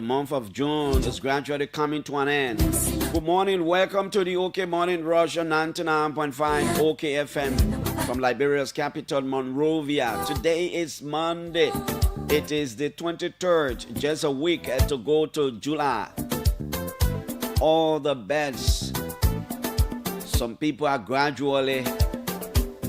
Month of June is gradually coming to an end. Good morning, welcome to the OK Morning Rush on 99.5 OK FM from Liberia's capital, Monrovia. Today is Monday. It is the 23rd, just a week to go to July. All the best. Some people are gradually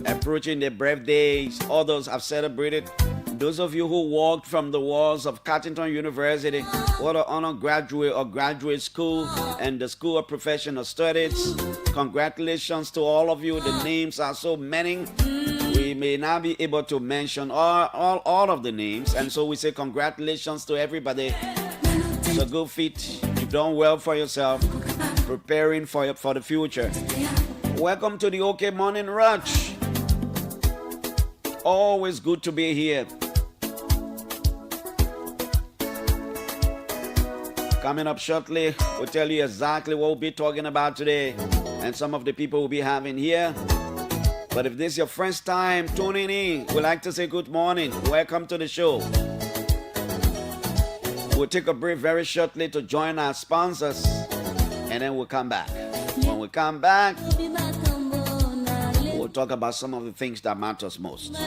approaching their birthdays. Others have celebrated. Those of you who walked from the walls of Cattington University, what an honor graduate or graduate school and the School of Professional Studies. Congratulations to all of you. The names are so many. We may not be able to mention all of the names. And so we say congratulations to everybody. It's a good feat. You've done well for yourself, preparing for the future. Welcome to the OK Morning Rush. Always good to be here. Coming up shortly, we'll tell you exactly what we'll be talking about today and some of the people we'll be having here. But if this is your first time tuning in, we'd like to say good morning. Welcome to the show. We'll take a break very shortly to join our sponsors, and then we'll come back. When we come back, we'll talk about some of the things that matters most.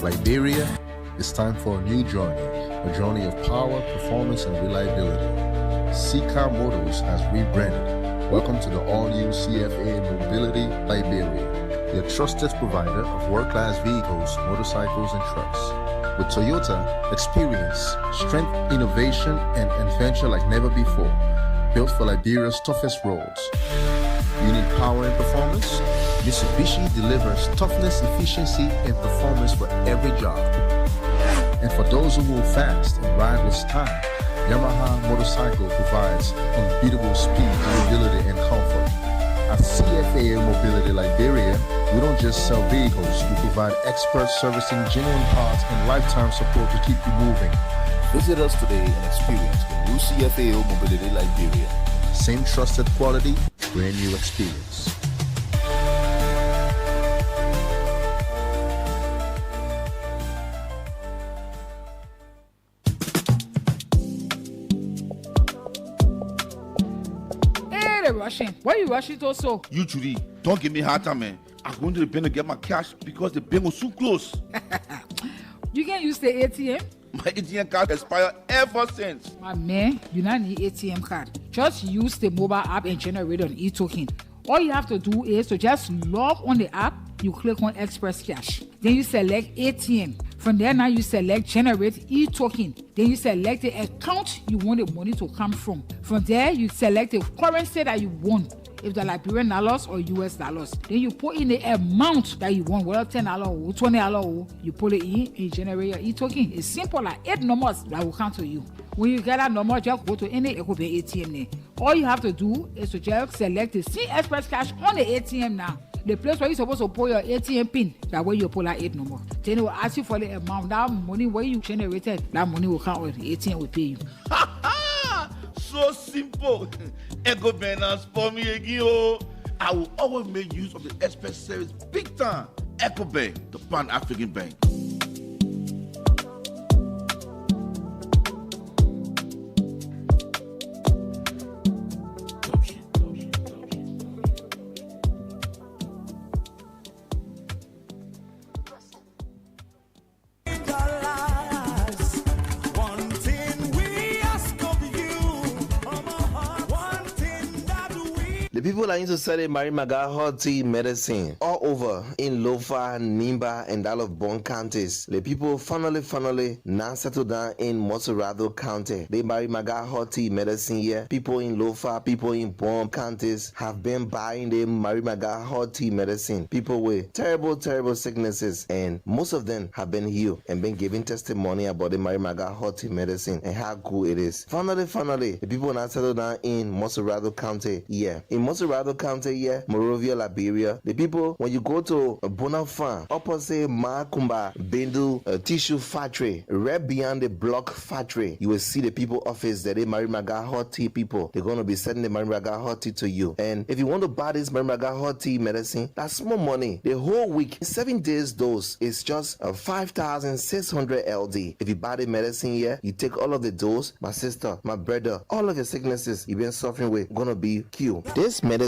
Liberia, it's time for a new journey of power, performance, and reliability. CFA Motors has rebranded. Welcome to the all-new CFA Mobility Liberia, your trusted provider of world-class vehicles, motorcycles, and trucks. With Toyota, experience, strength, innovation, and adventure like never before. Built for Liberia's toughest roads. You need power and performance? Mitsubishi delivers toughness, efficiency, and performance for every job. And for those who move fast and ride with style, Yamaha Motorcycle provides unbeatable speed, durability, and comfort. At CFA Mobility Liberia, we don't just sell vehicles, we provide expert servicing, genuine parts, and lifetime support to keep you moving. Visit us today and experience the new CFA Mobility Liberia. Same trusted quality, brand new experience. Rushing. Why are you rushing also? You, Judy, don't give me hard time, man. I'm going to the bank to get my cash because the bank was so close. You can use the ATM? My ATM card expired ever since. My man, you don't need ATM card. Just use the mobile app and generate an e-token. All you have to do is to just log on the app, you click on Express Cash. Then you select ATM. From there now you select Generate e-token. Then you select the account you want the money to come from. From there you select the currency that you want. If they're Liberian dollars or US dollars. Then you put in the amount that you want, whether $10 or $20, you put it in and generate your e-token. It's simple, like 8 numbers that will come to you. When you get that number, just go to any ATM there. All you have to do is to just select the C Express Cash on the ATM now. The place where you're supposed to put your ATM pin, that way you pull that 8 number. Then it will ask you for the amount. That money where you generated, that money will come with the ATM will pay you. So simple. Ego banners for me again. I will always make use of the express service big time. Eco Bank, the Pan-African Bank. People are into selling Mary Maga hot tea medicine all over in Lofa, Nimba, and all of Bon counties. The people finally now settled down in Moserado County. They Mary Maga hot tea medicine here. People in Lofa, people in Bon counties have been buying the Mary Maga hot tea medicine. People with terrible sicknesses, and most of them have been healed and been giving testimony about the Mary Maga hot tea medicine and how good it is. Finally, the people now settled down in Moserado County. Yeah, in Moserado County, yeah, Morovia, Liberia. The people, when you go to Bonafan, opposite Makumba, Bendu tissue factory, right beyond the block factory, you will see the people office that they Mary Maga hot tea people. They're going to be sending the Mary Maga hot tea to you. And if you want to buy this Mary Maga hot tea medicine, that's small money. The whole week, 7 days dose is just 5,600 LD. If you buy the medicine here, you take all of the dose, my sister, my brother, all of the sicknesses you've been suffering with gonna be cured. This medicine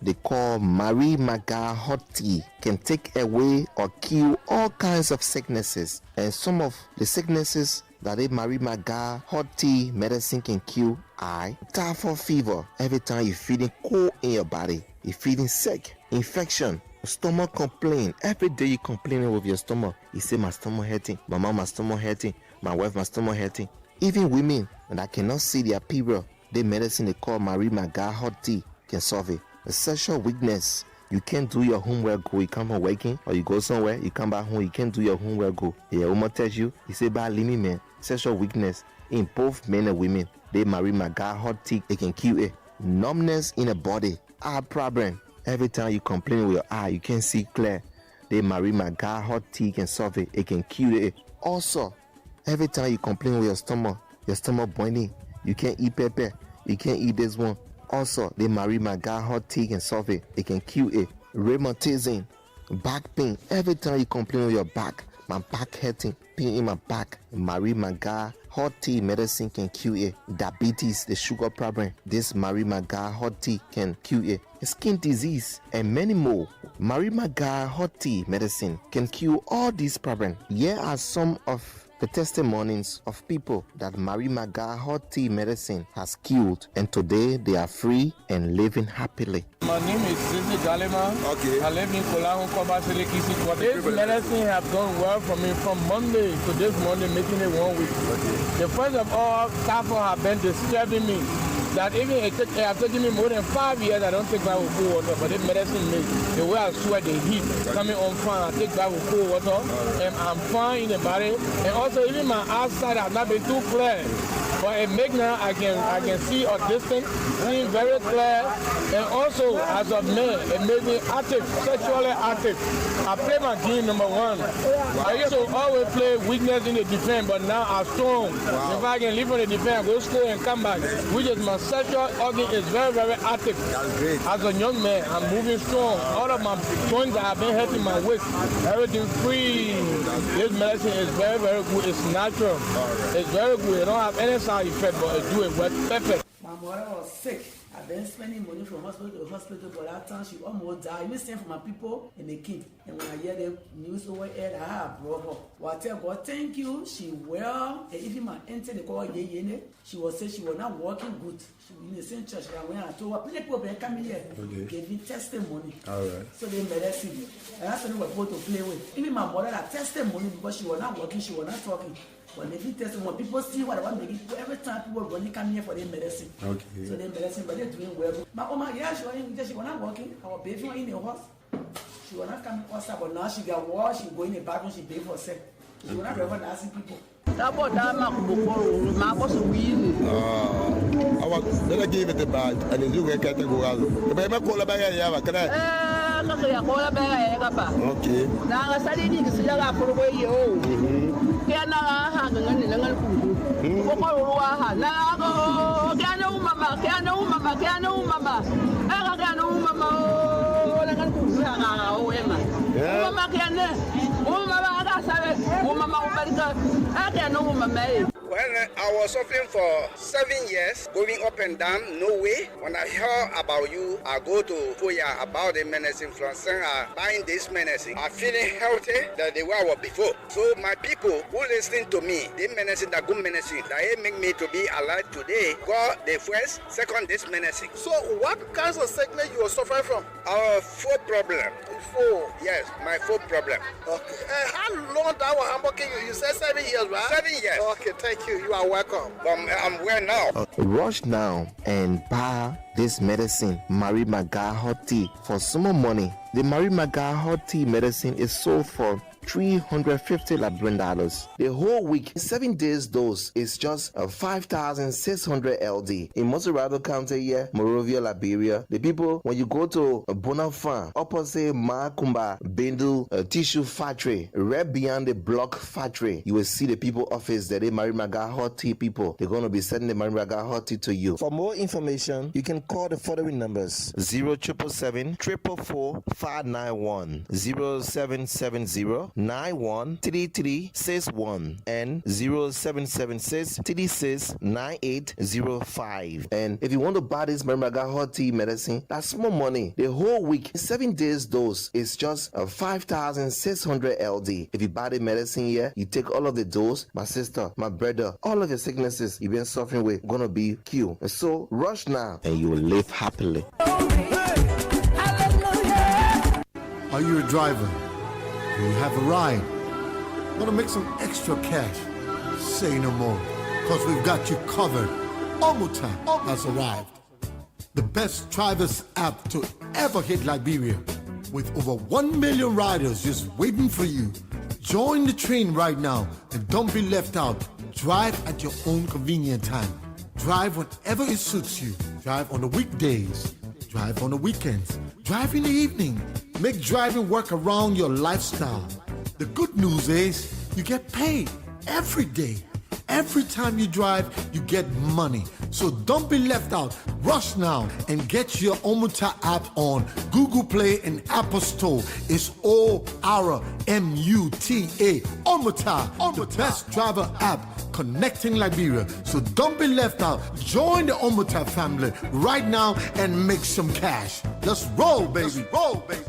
they call Mary Maga hot tea can take away or kill all kinds of sicknesses, and some of the sicknesses that a Mary Maga hot tea medicine can kill are typhoid fever. Every time you're feeling cold in your body, you're feeling sick, infection, stomach complaint. Every day you're complaining with your stomach. You say my stomach hurting, my mom my stomach hurting, my wife my stomach hurting. Even women that cannot see their period, the medicine they call Mary Maga hot tea can solve it. A sexual weakness, you can't do your homework go, you come from working or you go somewhere, you come back home, you can't do your homework go. Your woman tells you say bad limit man, sexual weakness in both men and women. They Mary Maga hot tea, it can cure it. Numbness in the body, eye problem. Every time you complain with your eye, you can't see clear. They Mary Maga hot tea can solve it, it can cure it. Also, every time you complain with your stomach boiling, you can't eat pepper, you can't eat this one. Also, the Mary Maga hot tea can solve it, it can cure it. Rheumatism, back pain, every time you complain with your back, my back hurting, pain in my back, Mary Maga hot tea medicine can cure it. Diabetes, the sugar problem, this Mary Maga hot tea can cure it. Skin disease and many more. Mary Maga hot tea medicine can cure all these problems. Here are some of the testimonies of people that Mary Maga hot tea medicine has cured, and today they are free and living happily. My name is Sidney Galima. Okay. I live in Kolahu, Kobasile, Kisi. This medicine have done well for me from Monday to this Monday, making it 1 week. Okay. The first of all, typhoid have been disturbing me. That even it have taken me more than 5 years, I don't take bath with cold water, but this medicine makes the way I sweat, the heat coming on fine, I take bath with cold water, and I'm fine in the body. And also even my outside has not been too clear, but it makes now I can see a distance, seeing very clear. And also as of May, it made me active, sexually active. I play my game number 1. I used to always play weakness in the defense, but now I'm strong. If I can leave on the defense, go school and come back, which is my sexual organ is very active. That's great. As a young man, I'm moving strong. All of my joints that have been hurting my waist, everything free. This medicine is very good. It's natural. Right. It's very good. It don't have any side effect, but it do it well, perfect. My mother was sick. I've been spending money from hospital to hospital, but that time she almost died. I sent for my people and they came. And when I hear the news over here, I have brought her. Well, I tell God, thank you. She well. And even my auntie, they call her she was saying she was not working good. She was in the same church. And when I told her, please people come here. Okay. Gave me testimony. All right. So they medicine me. And that's what we were supposed to play with. Even my mother had testimony because she was not working, she was not talking. When they did testimony, people see what I want to make it. Every time people running come here for their medicine. Okay. So their medicine, but they're doing well. My mama, yeah, she was not working. Our baby was in the house. She was not coming outside, but now she got washed. She go in the bathroom. She bathe herself. She was not ever asking people. I was gonna give it a bag and you get a go out. The baby call a bag. Can I? Okay. Now I studied in the Silla for away you. Can I have a little food? Now can no mama, can no mama, can no mama. I can no mama. Well, I was suffering for 7 years, going up and down, no way. When I heard about you, I go to Foya about the medicine from buying this medicine. I'm feeling healthy than the way I was before. So my people who listen to me, the medicine, the good medicine, that make me to be alive today, God the first, second this medicine. So what kinds of sickness you are suffering from? Our foot problem. Foot? Yes, my foot problem. Okay. How long that was Hamburg? You said 7 years, right? 7 years. Okay, thank you. You are welcome. I'm well now. Rush now and buy this medicine, Mary Maga Hot Tea, for small money. The Mary Maga Hot Tea medicine is sold for $350 $. The whole week, 7 days dose is just 5,600 LD. In Motorado County here, Monrovia, Liberia, the people, when you go to Bonafide, opposite Makumba, Bendu Tissue Factory, right beyond the Block Factory, you will see the people office that they Mary Maga Hot Tea people. They're going to be sending the Mary Maga Hot Tea to you. For more information, you can call the following numbers: 0777 444 591, 0770 913361 and 0776 369805. And if you want to buy this Mary Maga Hot Tea medicine, that's small money. The whole week, 7 days dose is just 5,600 LD. If you buy the medicine here, you take all of the dose, my sister, my brother, all of the sicknesses you've been suffering with gonna be cured. And so rush now and you will live happily. Are you a driver? Do you have a ride? Want to make some extra cash? Say no more, because we've got you covered. Omuta has arrived. The best drivers app to ever hit Liberia. With over 1 million riders just waiting for you. Join the train right now and don't be left out. Drive at your own convenient time. Drive whenever it suits you. Drive on the weekdays. Drive on the weekends. Drive in the evening. Make driving work around your lifestyle. The good news is you get paid every day. Every time you drive, you get money. So don't be left out. Rush now and get your Omuta app on Google Play and Apple Store. It's ORMUTA. Omuta, the best driver app connecting Liberia. So don't be left out. Join the Omuta family right now and make some cash. Let's roll, baby. Let's roll, baby.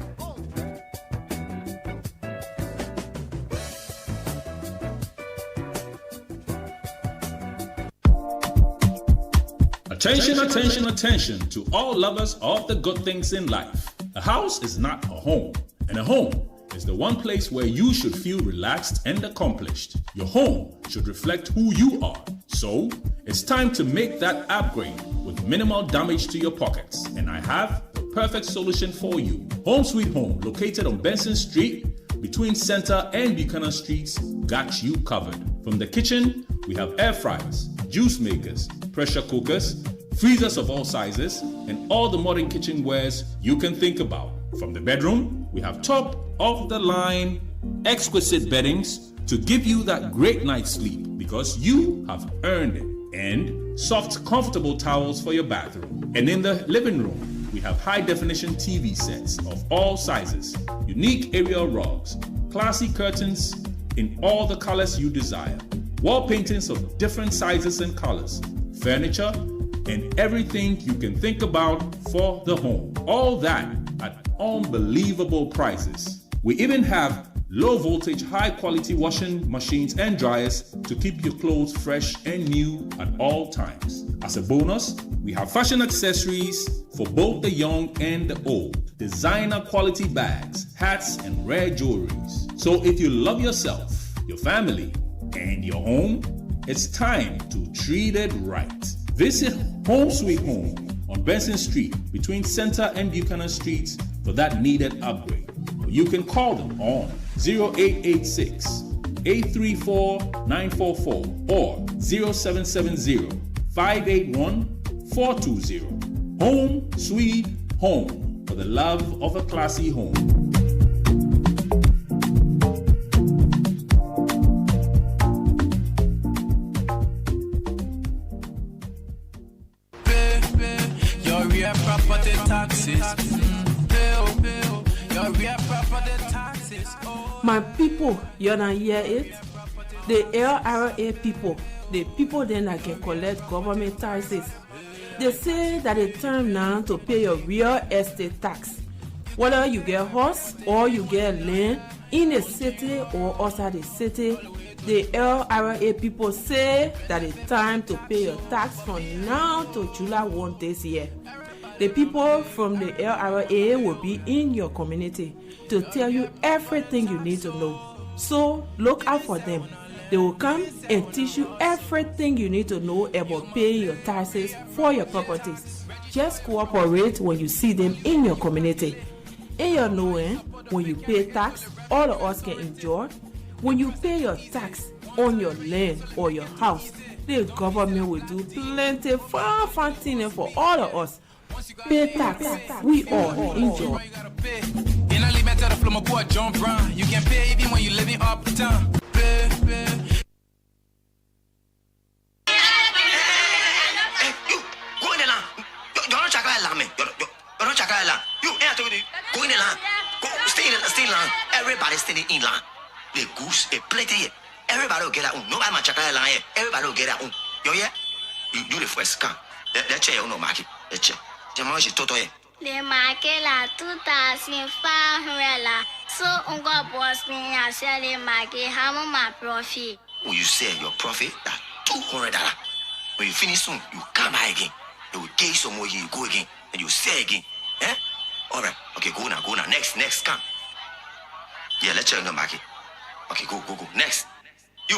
Attention, attention, attention to all lovers of the good things in life. A house is not a home, and a home is the one place where you should feel relaxed and accomplished. Your home should reflect who you are. So, it's time to make that upgrade with minimal damage to your pockets. And I have the perfect solution for you. Home Sweet Home, located on Benson Street, between Center and Buchanan Streets, got you covered. From the kitchen, we have air fryers, juice makers, pressure cookers, freezers of all sizes, and all the modern kitchenwares you can think about. From the bedroom, we have top-of-the-line, exquisite beddings to give you that great night's sleep because you have earned it, and soft, comfortable towels for your bathroom. And in the living room, we have high-definition TV sets of all sizes, unique aerial rugs, classy curtains in all the colors you desire, wall paintings of different sizes and colors, furniture, and everything you can think about for the home. All that at unbelievable prices. We even have low voltage, high quality washing machines and dryers to keep your clothes fresh and new at all times. As a bonus, we have fashion accessories for both the young and the old, designer quality bags, hats, and rare jewelries. So if you love yourself, your family, and your home, it's time to treat it right. Visit Home Sweet Home on Benson Street between Center and Buchanan Streets for that needed upgrade. You can call them on 0886 834 944 or 0770 581 420. Home Sweet Home, for the love of a classy home. My people, you don't hear it? The LRA people, the people then that can collect government taxes. They say that it's time now to pay your real estate tax. Whether you get house or you get land in the city or outside the city, the LRA people say that it's time to pay your tax from now to July 1 this year. The people from the LRA will be in your community to tell you everything you need to know. So look out for them. They will come and teach you everything you need to know about paying your taxes for your properties. Just cooperate when you see them in your community. In your knowing, when you pay tax, all of us can enjoy. When you pay your tax on your land or your house, the government will do plenty fun things for all of us. Pay tax, we all enjoy. You can pay even when you living uptown. Stay in line. Everybody standing in line. The goose, a plenty. Everybody will get out. Nobody ma chakra line. Everybody will get out. Yo yeah. You the first come. That chair no market. That chair. Jamashi toto ye. The market la 2,500 la. So ungo boss me I sell the market. How much my profit? When you sell your profit, that $200. When you finish soon, you come back again. They will get some more here. You go again and you sell again. Eh? All right. Okay, go now. Next, come. Yeah, let's check the market. Okay, go. Next. You,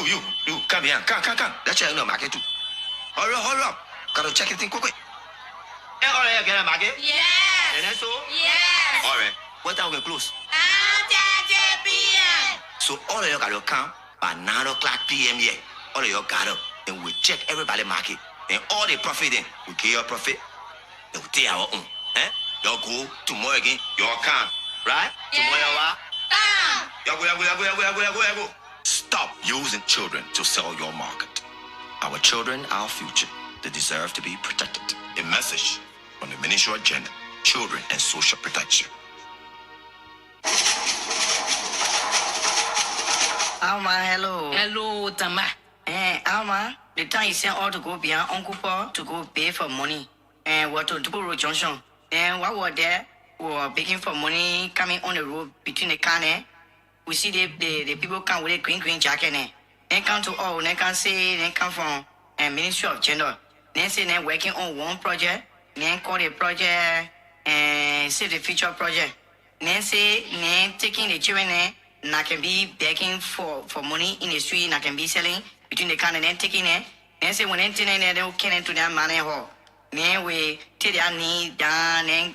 come here. Come. Let's check the market too. Hurry up. Gotta check it in quick. Hey, all right, get a market? Yes. And that's so? Yes. All right. What time we close? 10 p.m. So all of you gotta come by 9 o'clock p.m. here. All of you gotta, and we check everybody market. And all the profit then, we get your profit. They will take our own. Eh? Y'all go tomorrow again. Y'all come. Right? Yeah. Tomorrow, Come. Go. Stop using children to sell your market. Our children, our future. They deserve to be protected. A message from the Ministry of Gender, Children and Social Protection. Alma, hello. Hello, Tama. Alma, the time is sent all to go beyond Uncle Paul to go pay for money. And what to do Junction. And while we're there, we were begging for money coming on the road between the car. We see the people come with a green jacket. They come to all, they can say they come from Ministry of Gender. They say they're working on one project. They call the project say the future project. They say they're taking the children and I can be begging for money in the street and I can be selling between the car and then taking it. They say when they're taking it, they'll get into their money hall. Then we take their knee down, then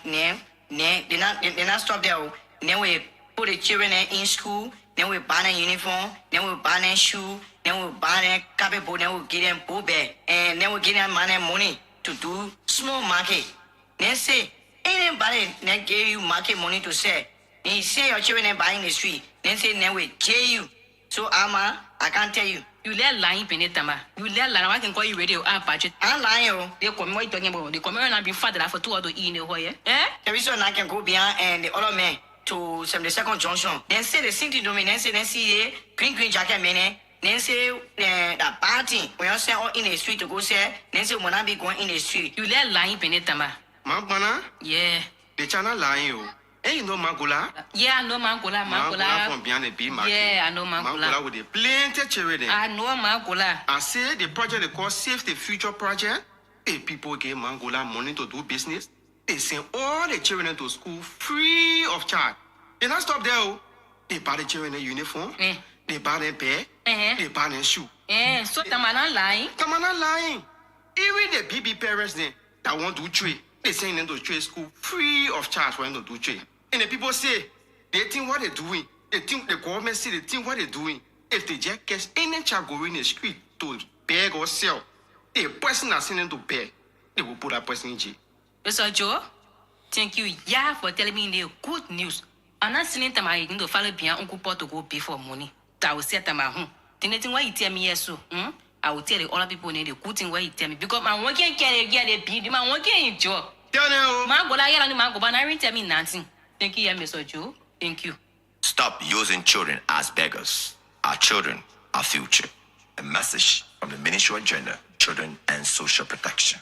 they not stop there. Then we put the children in school, then we buy their uniform, then we buy their shoe, then we buy their copybook, then we give them book bag, and then we give them money to do small market. Then say, anybody that gave you market money to sell, and you say your children are buying the street, then say, then we jail you. So, Alma, I can't tell you. You let lying penetama. You let lying. I can call you radio. Budget. I'm lying. They come what you talking about. They come and be father for 2 hours in the way. The reason I can go beyond and the other man to 72nd Junction. Then say the same thing to me. Then say the green jacket man. Then say the party when you say all in the street to go say. Then say when I be going in the street. You let lying penetama. Magbana? Yeah. The channel lying. Hey, you know Mangola? Yeah, I know Mangola. Mangola from beyond the B market. Yeah, I know Mangola. Mangola with the plenty children. I know Mangola. I say the project they call Save the Future Project. Hey, people give Mangola money to do business. They send all the children to school free of charge. They not stop there. They buy the children a uniform. They buy them bag. They buy them shoe. So Tamana lying? Tamana lying. Even the BB parents then that want to trade. They send them to trade school free of charge for them to do trade. And the people say, they think what they're doing. They think the government say they think what they're doing. If they just catch any child going in the street to beg or sell, the person that's sending them to beg, they will put that person in jail. Mr. Joe, thank you, for telling me the good news. I'm not sending them to follow beyond Uncle Paul to go pay for money. That will set them at home. The thing why you tell me yes, so I will tell the other people the good thing why you tell me because my one can't get a bid, my one can't enjoy. Mangola, you don't Mango, but I tell me nothing. Thank you, Mr. Joe. Thank you. Stop using children as beggars. Our children, our future. A message from the Ministry of Gender, Children and Social Protection.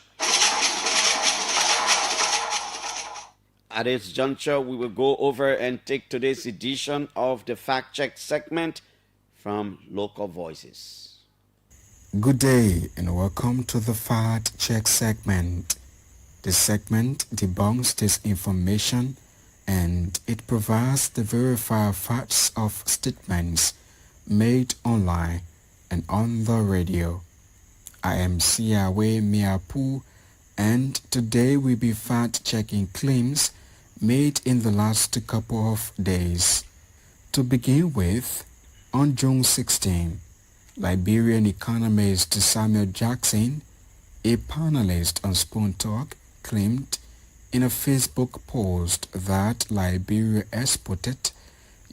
At this juncture, we will go over and take today's edition of the Fact Check segment from Local Voices. Good day and welcome to the Fact Check segment. This segment debunks disinformation and it provides the verified facts of statements made online and on the radio. I am Siawe Miapu and today we'll be fact-checking claims made in the last couple of days. To begin with, on June 16, Liberian economist Samuel Jackson, a panelist on Spoon Talk, claimed in a Facebook post that Liberia exported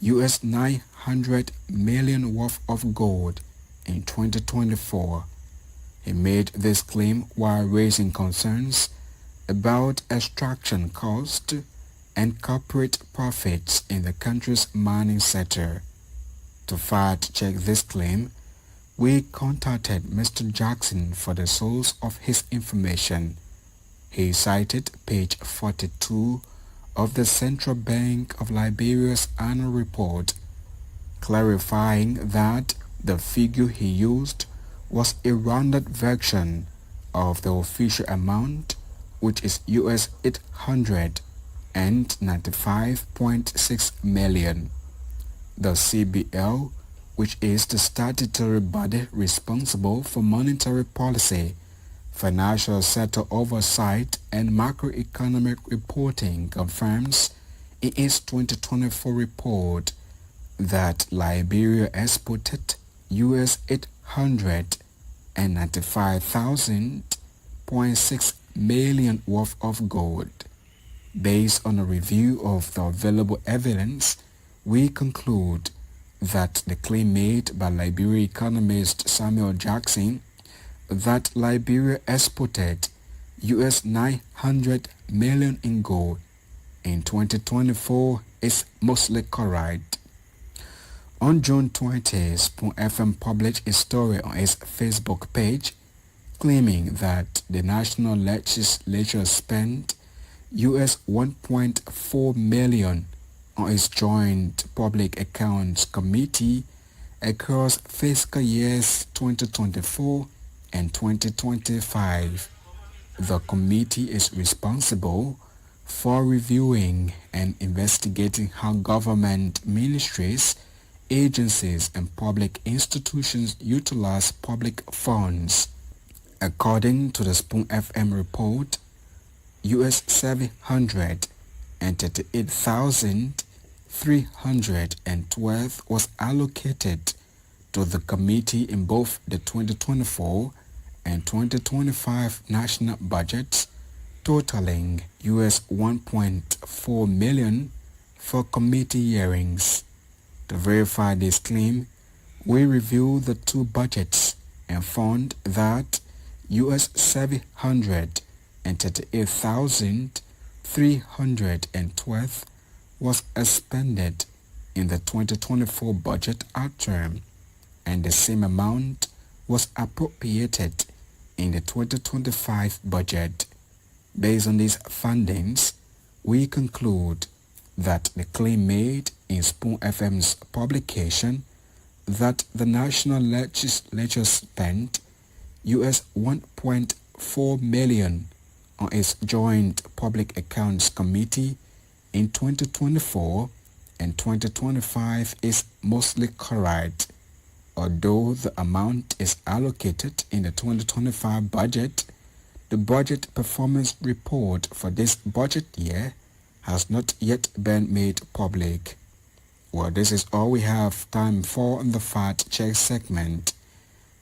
US 900 million worth of gold in 2024. He made this claim while raising concerns about extraction costs and corporate profits in the country's mining sector. To fact-check this claim, we contacted Mr. Jackson for the source of his information. He cited page 42 of the Central Bank of Liberia's annual report, clarifying that the figure he used was a rounded version of the official amount, which is US 895.6 million. The CBL, which is the statutory body responsible for monetary policy, financial sector oversight and macroeconomic reporting, confirms in its 2024 report that Liberia exported US 895.6 million worth of gold. Based on a review of the available evidence, we conclude that the claim made by Liberia economist Samuel Jackson that Liberia exported US 900 million in gold in 2024 is mostly correct. On June 20, Spoon FM published a story on its Facebook page claiming that the National Legislature spent US 1.4 million on its Joint Public Accounts Committee across fiscal years 2024 and 2025. The committee is responsible for reviewing and investigating how government ministries, agencies, and public institutions utilize public funds. According to the Spoon FM report, US 738,312 was allocated to the committee in both the 2024 and 2025 national budgets, totaling US 1.4 million for committee hearings. To verify this claim, we reviewed the two budgets and found that US 738,312 was expended in the 2024 budget term, and the same amount was appropriated in the 2025 budget. Based on these findings, we conclude that the claim made in Spoon FM's publication that the National Legislature spent US 1.4 million on its Joint Public Accounts Committee in 2024 and 2025 is mostly correct. Although the amount is allocated in the 2025 budget, the budget performance report for this budget year has not yet been made public. Well, this is all we have time for on the Fact Check segment.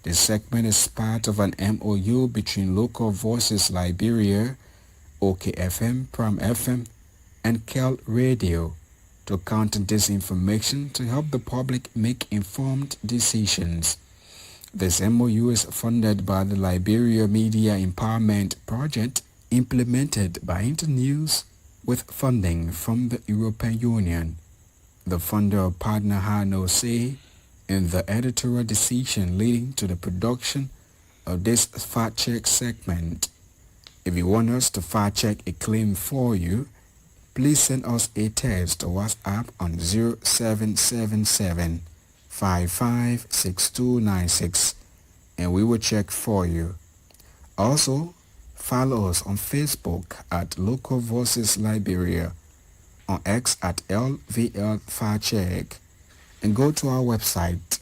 This segment is part of an MOU between Local Voices Liberia, OKFM, Pram FM, and Kel Radio to counter disinformation to help the public make informed decisions. This MOU is funded by the Liberia Media Empowerment Project implemented by Internews with funding from the European Union. The funder or partner had no say and the editorial decision leading to the production of this fact check segment. If you want us to fact check a claim for you, please send us a text or WhatsApp on 0777 556296 and we will check for you. Also, follow us on Facebook at Local Voices Liberia, on X at LVL Fact Check, and go to our website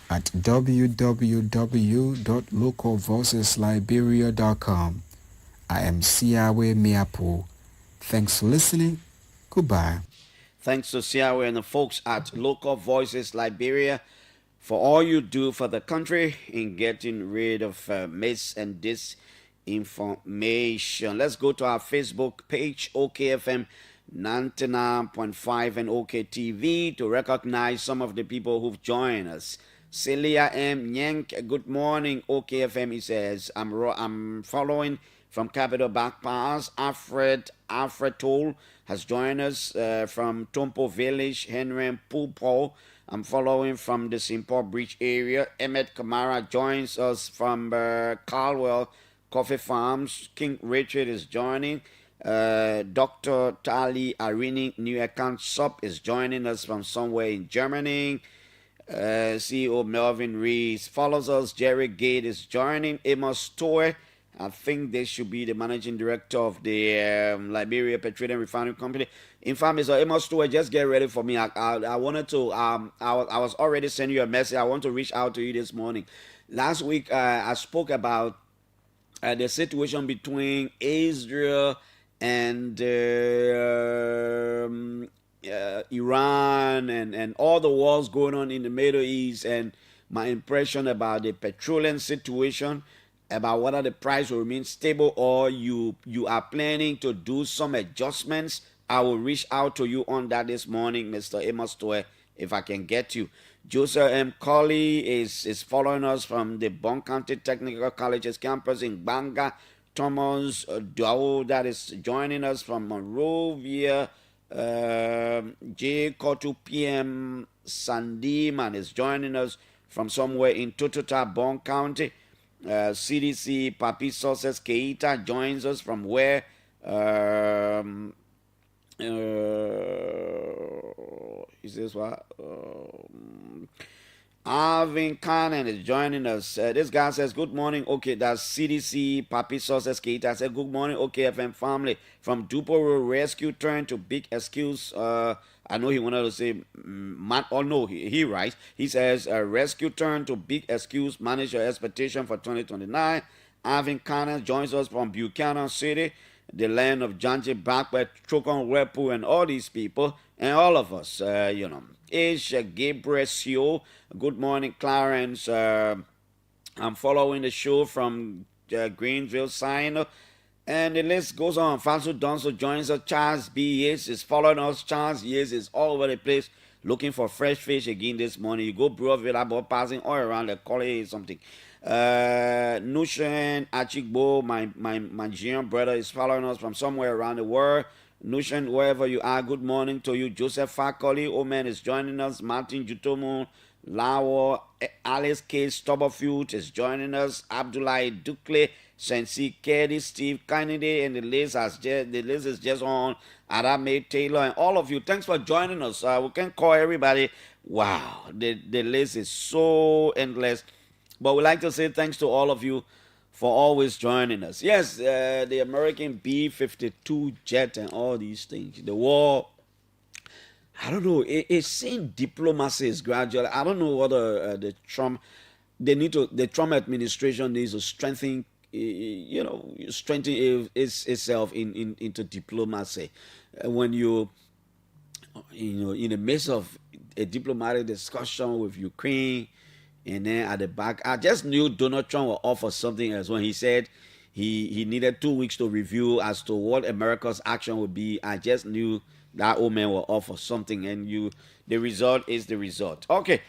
at www.localvoicesliberia.com. I am Siawe Miapo. Thanks for listening. Goodbye. Thanks to Siawe and the folks at Local Voices Liberia for all you do for the country in getting rid of myths and disinformation. Let's go to our Facebook page, OKFM 99.5 and OKTV, to recognize some of the people who've joined us. Celia M. Nyank, good morning, OKFM. He says, I'm following from Capital Backpass. Alfred Toll has joined us from Tompo Village. Henry Pulpo, I'm following from the Simple Bridge area. Emmett Kamara joins us from Caldwell Coffee Farms. King Richard is joining. Dr. Tali Arini New Account Shop is joining us from somewhere in Germany. CEO Melvin Rees follows us. Jerry Gate is joining. Amos Toy, I think they should be the managing director of the Liberia Petroleum Refining Company. In fact, Mr. Amos Toy, just get ready for me. I wanted to, I was already sending you a message. I want to reach out to you this morning. Last week, I spoke about the situation between Israel and Iran and all the wars going on in the Middle East, and my impression about the petroleum situation, about whether the price will remain stable or you are planning to do some adjustments. I will reach out to you on that this morning, Mr. Amos Toy, if I can get you. Joseph M. Collie is following us from the Bon County Technical College's campus in Banga. Thomas Dow, that is joining us from Monrovia. J. Kotu PM Sandiman is joining us from somewhere in Totota, Bon County. CDC Papi Sources Keita joins us from where? Is this what? Alvin Cannon is joining us. This guy says, good morning. Okay, that's CDC Papi Sources Keita. I said, good morning, OKFM family. From Duporo Rescue turn to big excuse. I know he wanted to say, he writes. He says, rescue turn to big excuse. Manage your expectation for 2029. Alvin Cannon joins us from Buchanan City, the land of Janji Bakwe, Chokon Wepu, and all these people, and all of us, Ish Gabriel, good morning, Clarence. I'm following the show from Greenville, Sign, and the list goes on. Fansu Donso joins us. Charles B. Yates is following us. Charles Yates is all over the place looking for fresh fish again this morning. You go Brewville about passing all around the Collie or something. Nushen Achigbo, my Nigerian brother, is following us from somewhere around the world. Nushen, wherever you are, good morning to you. Joseph Fakoli, Omen is joining us. Martin Jutomo, Lawo, Alice K. Stubberfield is joining us. Abdullah Dukle, Sensi Keddy, Steve Kennedy, and the list is just on. Adame Taylor, and all of you. Thanks for joining us. We can call everybody. Wow, the list is so endless. But we'd like to say thanks to all of you for always joining us. Yes, the American B-52 jet and all these things. The war, I don't know. It seems diplomacy is gradual. I don't know whether the Trump administration needs to strengthen itself into diplomacy. When in the midst of a diplomatic discussion with Ukraine, and then at the back, I just knew Donald Trump would offer something else when he said he needed 2 weeks to review as to what America's action would be. I just knew that old man will offer something, and the result is the result. Okay,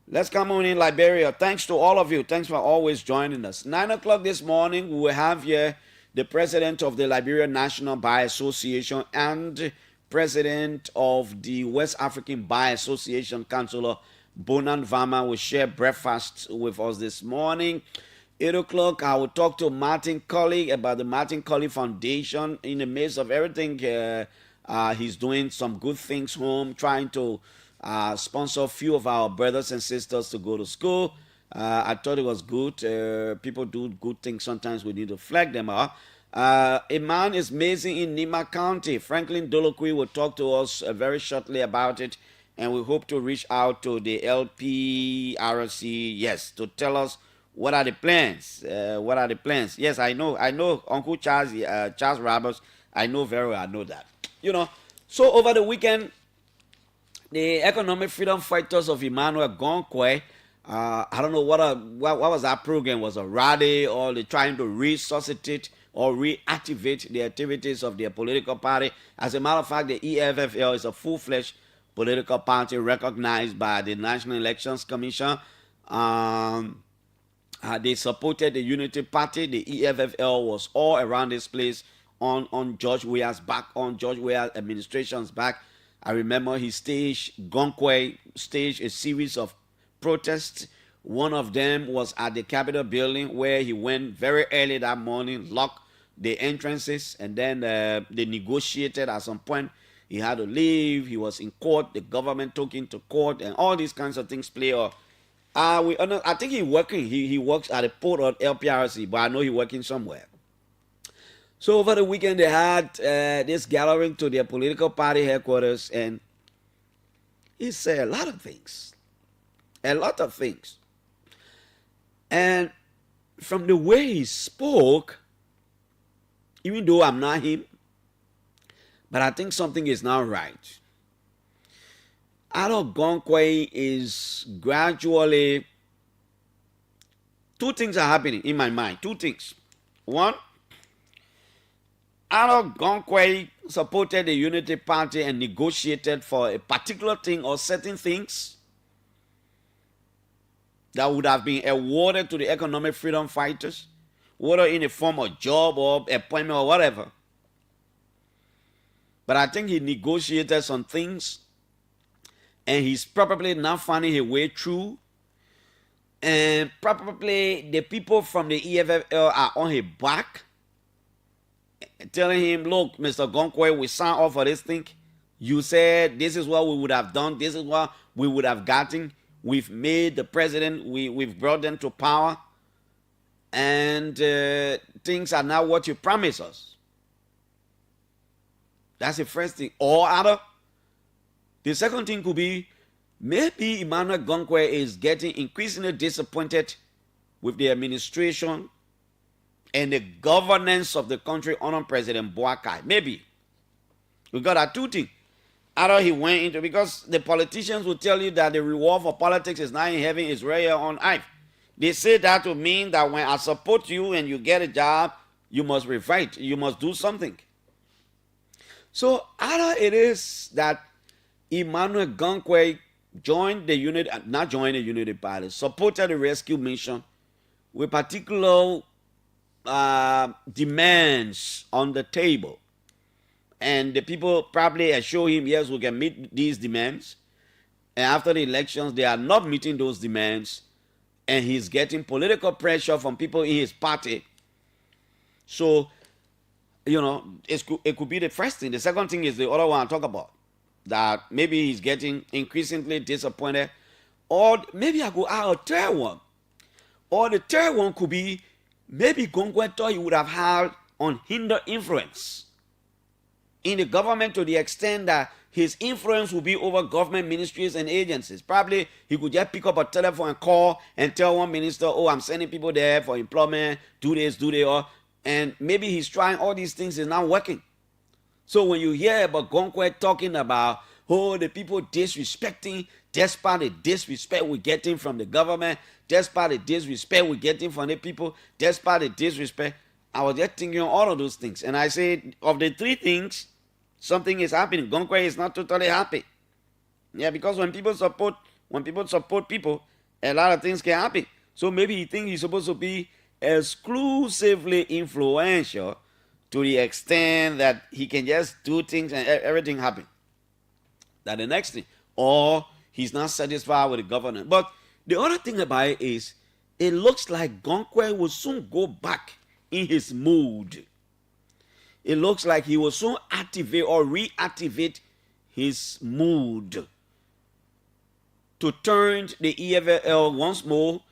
let's come on in Liberia. Thanks to all of you. Thanks for always joining us. 9 o'clock this morning, we will have here the president of the Liberia National Bar Association and president of the West African Bar Association, Councillor Bonan Vama will share breakfast with us this morning. 8 o'clock, I will talk to Martin Collie about the Martin Collie Foundation. In the midst of everything, he's doing some good things home, trying to sponsor a few of our brothers and sisters to go to school. I thought it was good. People do good things. Sometimes we need to flag them up. A man is amazing in Nimba County. Franklin Dolokwi will talk to us very shortly about it. And we hope to reach out to the LPRC, yes, to tell us what are the plans. What are the plans? Yes, I know Uncle Charles Roberts. I know very well. I know that. So over the weekend, the economic freedom fighters of Emmanuel Gonkwe, I don't know what was that program, was a rally, or they're trying to resuscitate or reactivate the activities of their political party. As a matter of fact, the EFFL is a full-fledged political party recognized by the National Elections Commission. They supported the Unity Party. The EFFL was all around this place on George Weah's back, on George Weah's administration's back. I remember Gonkwe staged a series of protests. One of them was at the Capitol building, where he went very early that morning, locked the entrances, and then they negotiated. At some point, he had to leave. He was in court. The government took him to court, and all these kinds of things play out. I think he's working. He works at a port or LPRC, but I know he's working somewhere. So over the weekend, they had this gathering to their political party headquarters, and he said a lot of things. A lot of things. And from the way he spoke, even though I'm not him, but I think something is not right. Ado Gonkwe is gradually, two things are happening in my mind. Two things. One, Ado Gonkwe supported the Unity Party and negotiated for a particular thing or certain things that would have been awarded to the economic freedom fighters, whether in the form of job or appointment or whatever. But I think he negotiated some things, and he's probably not finding his way through. And probably the people from the EFFL are on his back, telling him, look, Mr. Gonkwe, we signed off for this thing. You said this is what we would have done. This is what we would have gotten. We've made the president. We've brought them to power. And things are not what you promised us. That's the first thing. Or other. The second thing could be, maybe Emmanuel Gonkwe is getting increasingly disappointed with the administration and the governance of the country under President Boakai. Maybe. We got that two things. Either he went into, because the politicians will tell you that the reward for politics is not in heaven, it's right here on earth. They say that to mean that when I support you and you get a job, you must refight, you must do something. So either it is that Emmanuel Gonkwe supported the Unity Party, supported the rescue mission with particular demands on the table. And the people probably assure him, yes, we can meet these demands. And after the elections, they are not meeting those demands. And he's getting political pressure from people in his party. So, it could be the first thing. The second thing is the other one I talk about. That maybe he's getting increasingly disappointed. Or maybe I could add a third one. Or the third one could be, maybe Gonkwe thought he would have had unhindered influence in the government to the extent that his influence will be over government ministries and agencies. Probably he could just pick up a telephone and call and tell one minister, oh, I'm sending people there for employment, do this, do that. And maybe he's trying all these things, is not working. So when you hear about Gonkwe talking about, oh, the people disrespecting, despite the disrespect we're getting from the government, despite the disrespect we're getting from the people, despite the disrespect, I was just thinking all of those things. And I said, of the three things, something is happening. Gonkwe is not totally happy. Yeah, because when people support people, a lot of things can happen. So maybe he thinks he's supposed to be exclusively influential to the extent that he can just do things and everything happen. That the next thing. Or he's not satisfied with the government. But the other thing about it is, it looks like Gonkwe will soon go back in his mood. It looks like he will soon activate or reactivate his mood to turn the EFL once more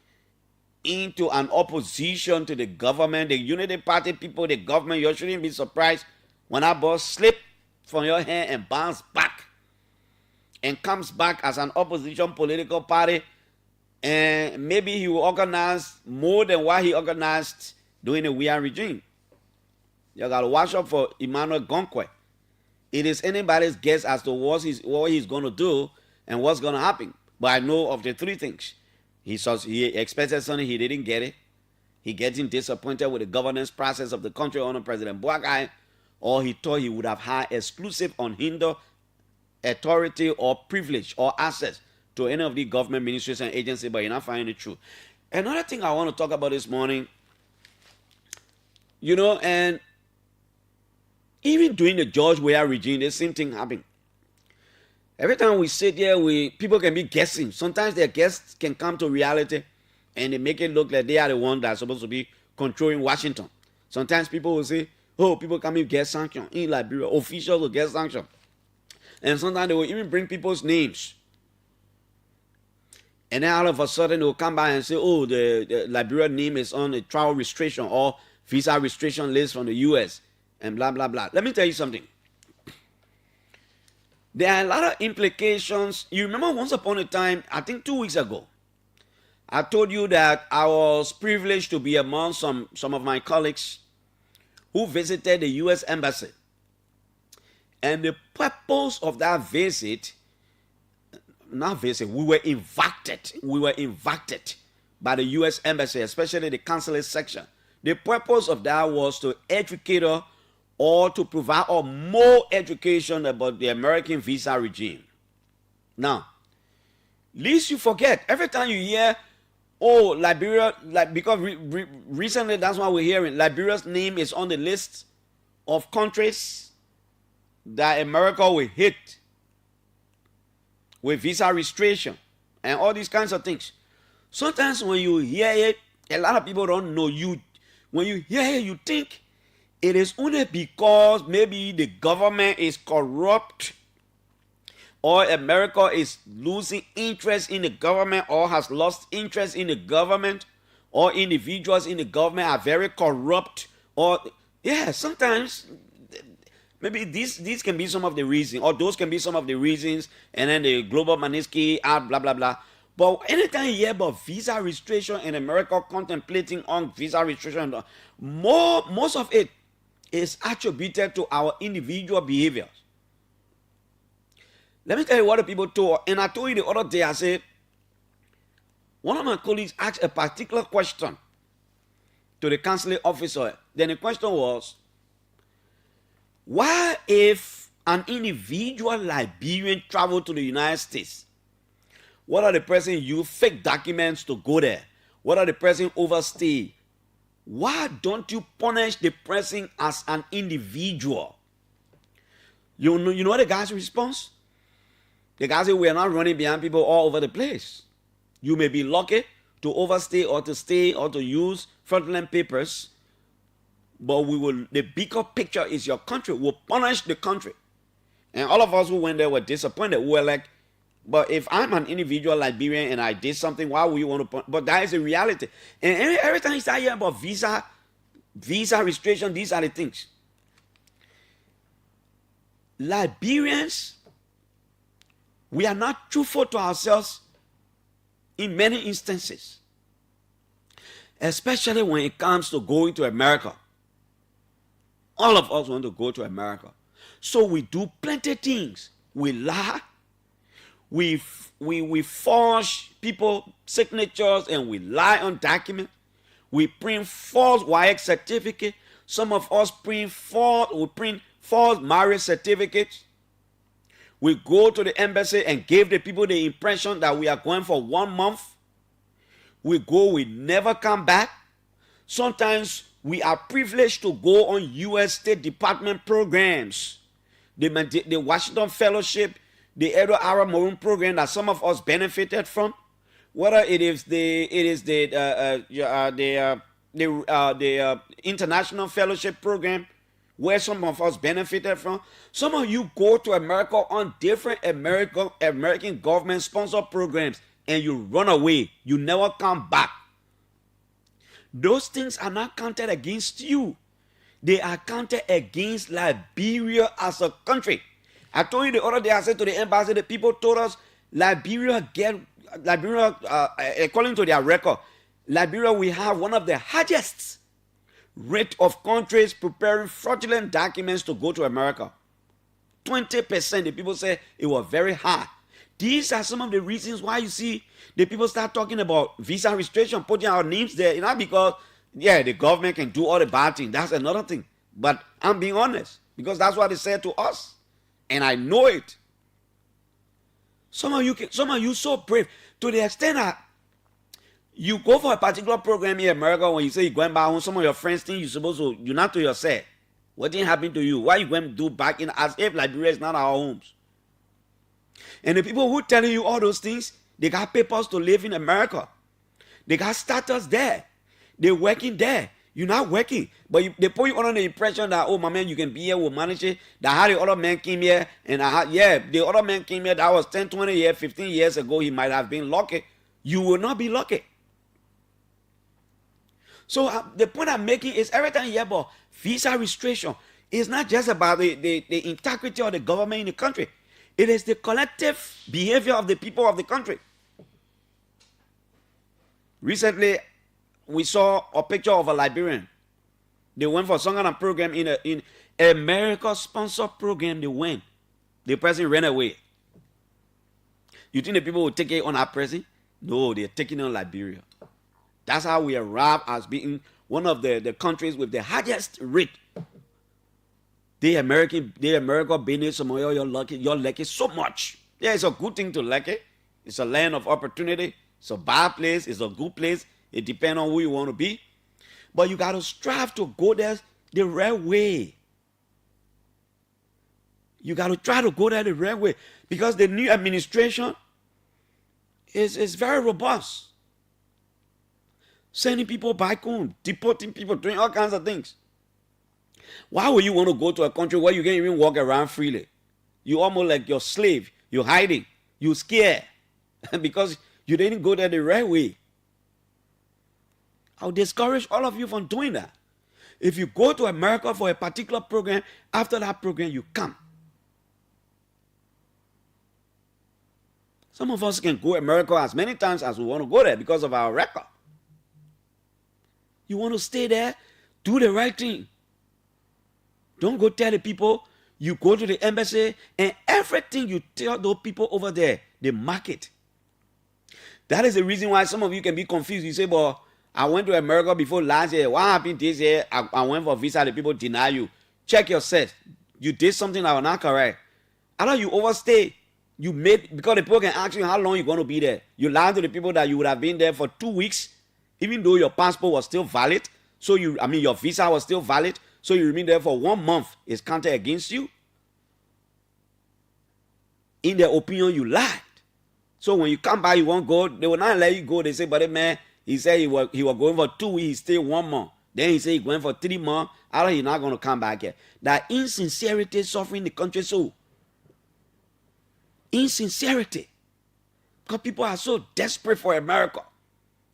into an opposition to the government, the Unity Party people, the government. You shouldn't be surprised when that ball slip from your hand and bounce back and comes back as an opposition political party, and maybe he will organize more than what he organized during the Weah regime. You got to watch out for Emmanuel Gonkwe. It is anybody's guess as to what he's going to do and what's going to happen. But I know of the three things. He expected something, he didn't get it. He getting disappointed with the governance process of the country under President Boakai, or he thought he would have had exclusive, unhindered authority or privilege or access to any of the government ministries and agencies, but you're not finding it true. Another thing I want to talk about this morning, and even during the George Weah regime, the same thing happened. Every time we sit here, people can be guessing. Sometimes their guests can come to reality and they make it look like they are the one that's supposed to be controlling Washington. Sometimes people will say, oh, people come and get sanctions in Liberia. Officials will get sanctions. And sometimes they will even bring people's names. And then all of a sudden they will come by and say, oh, the Liberian name is on a travel restriction or visa restriction list from the U.S. and blah, blah, blah. Let me tell you something. There are a lot of implications. You remember once upon a time, I think 2 weeks ago, I told you that I was privileged to be among some of my colleagues who visited the U.S. Embassy. And the purpose of that visit, we were invited by the U.S. Embassy, especially the consulate section. The purpose of that was to educate us or to provide more education about the American visa regime. Now, least you forget, every time you hear, oh, Liberia, because recently that's what we're hearing, Liberia's name is on the list of countries that America will hit with visa restriction and all these kinds of things. Sometimes when you hear it, a lot of people don't know you. When you hear it, you think it is only because maybe the government is corrupt or America is losing interest in the government or has lost interest in the government or individuals in the government are very corrupt sometimes maybe these can be some of the reasons or those can be some of the reasons, and then the global Magnitsky out, blah, blah, blah. But anytime you hear about visa restriction in America contemplating on visa restriction, most of it is attributed to our individual behaviors. Let me tell you what the people told. And I told you the other day, I said, one of my colleagues asked a particular question to the consulate officer. Then the question was, why if an individual Liberian traveled to the United States, what are the person use fake documents to go there? What are the person overstay? Why don't you punish the person as an individual? You know the guy's response? The guy said, we are not running behind people all over the place. You may be lucky to overstay or to stay or to use fraudulent papers, but the bigger picture is your country. We'll punish the country. And all of us who went there were disappointed. We were like, but if I'm an individual Liberian and I did something, why would you want to punish? But that is the reality. And every time you start hearing about visa restriction, these are the things. Liberians, we are not truthful to ourselves in many instances, especially when it comes to going to America. All of us want to go to America. So we do plenty of things. We lie. We forge people signatures and we lie on documents. We print false YX certificate. Some of us print false marriage certificates. We go to the embassy and give the people the impression that we are going for 1 month. We go, we never come back. Sometimes we are privileged to go on U.S. State Department programs. The Washington Fellowship, the Edo Arab Maroon program that some of us benefited from, whether it is the international fellowship program where some of us benefited from. Some of you go to America on different American government sponsored programs and you run away. You never come back. Those things are not counted against you. They are counted against Liberia as a country. I told you the other day, I said to the embassy, the people told us Liberia, according to their record, Liberia, we have one of the highest rate of countries preparing fraudulent documents to go to America. 20%, the people say it was very high. These are some of the reasons why you see the people start talking about visa restriction, putting our names there. Not because, the government can do all the bad things. That's another thing. But I'm being honest, because that's what they said to us. And I know it. Some of you so brave to the extent that you go for a particular program in America. When you say you're going back home, some of your friends think you're supposed to, you're not to yourself. What didn't happen to you? Why you going to do back in, as if Liberia is not our homes? And the people who telling you all those things, they got papers to live in America. They got status there. They're working there. You're not working. But they put you under the impression that, oh, my man, you can be here, we'll manage it. That how the other man came here. And the other man came here, that was 10, 20 years, 15 years ago. He might have been lucky. You will not be lucky. So the point I'm making is every time you hear about visa restriction, it's not just about the integrity of the government in the country. It is the collective behavior of the people of the country. Recently, we saw a picture of a Liberian. They went for some kind of program in America-sponsored program. They went. The person ran away. You think the people will take it on our president? No, they're taking it on Liberia. That's how we arrive as being one of the countries with the highest rate. The America business, you're lucky so much. Yeah, it's a good thing to like it. It's a land of opportunity. It's a bad place. It's a good place. It depends on who you want to be. But you got to strive to go there the right way. You got to try to go there the right way. Because the new administration is very robust. Sending people back home, deporting people, doing all kinds of things. Why would you want to go to a country where you can't even walk around freely? You almost like you're slave. You're hiding. You're scared. Because you didn't go there the right way. I'll discourage all of you from doing that. If you go to America for a particular program, after that program, you come. Some of us can go to America as many times as we want to go there because of our record. You want to stay there, do the right thing. Don't go tell the people. You go to the embassy and everything you tell those people over there, they mark it. That is the reason why some of you can be confused. You say, well, I went to America before last year. What happened this year? I went for visa. The people deny you. Check yourself. You did something that was not correct. I thought you overstayed. You made, because the people can ask you how long you're going to be there. You lied to the people that you would have been there for 2 weeks, even though your passport was still valid. So your visa was still valid. So you remain there for 1 month. It's counted against you. In their opinion, you lied. So when you come back, you won't go. They will not let you go. They say, but man, he said he was going for 2 weeks. He stayed 1 month. Then he said he going for 3 months. I thought he's not going to come back here. That insincerity is suffering the country so. Insincerity. Because people are so desperate for America.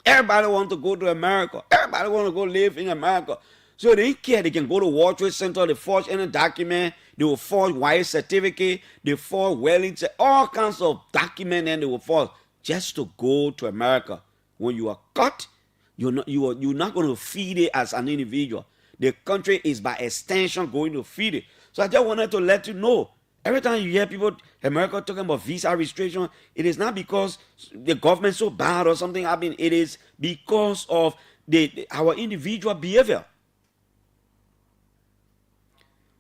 Everybody wants to go to America. Everybody wants to go live in America. So they don't care. They can go to World Trade Center. They forge any document. They will forge wire certificate. They forge Wellington. All kinds of documents, and they will forge just to go to America. When you are caught, you're not going to feed it as an individual. The country is by extension going to feed it. So I just wanted to let you know. Every time you hear people, America talking about visa restriction, it is not because the government's so bad or something happened. It is because of our individual behavior.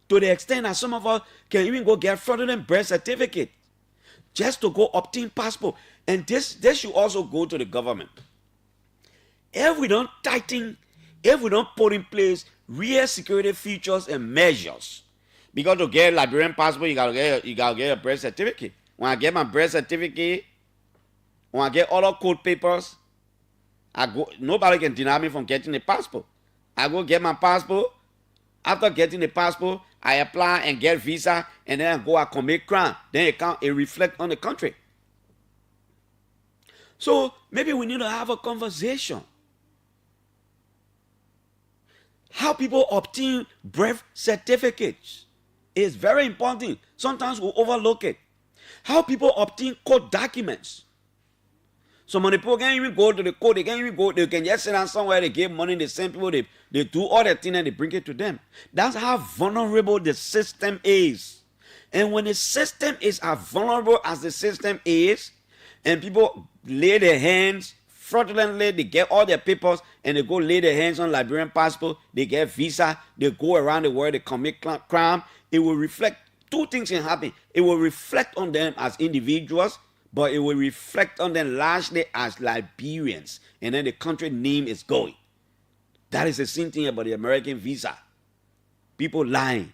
To the extent that some of us can even go get fraudulent birth certificate just to go obtain passport. And this should also go to the government. If we don't tighten, if we don't put in place real security features and measures, because to get a Liberian passport, you gotta get a birth certificate. when I get my birth certificate, when I get other court papers, nobody can deny me from getting a passport. I go get my passport. After getting the passport, I apply and get visa, and then I go and commit crime. Then it reflect on the country. So maybe we need to have a conversation. How people obtain birth certificates is very important. Sometimes we overlook it. How people obtain court documents. Some of the people can't even go to the court. They can't even go. They can just sit down somewhere. They give money. They send people. They do all that thing and they bring it to them. That's how vulnerable the system is. And when the system is as vulnerable as the system is, and people lay their hands fraudulently, they get all their papers and they go lay their hands on Liberian passport, they get visa, they go around the world, they commit crime, it will reflect, two things can happen. It will reflect on them as individuals, but it will reflect on them largely as Liberians. And then the country name is going. That is the same thing about the American visa. People lying.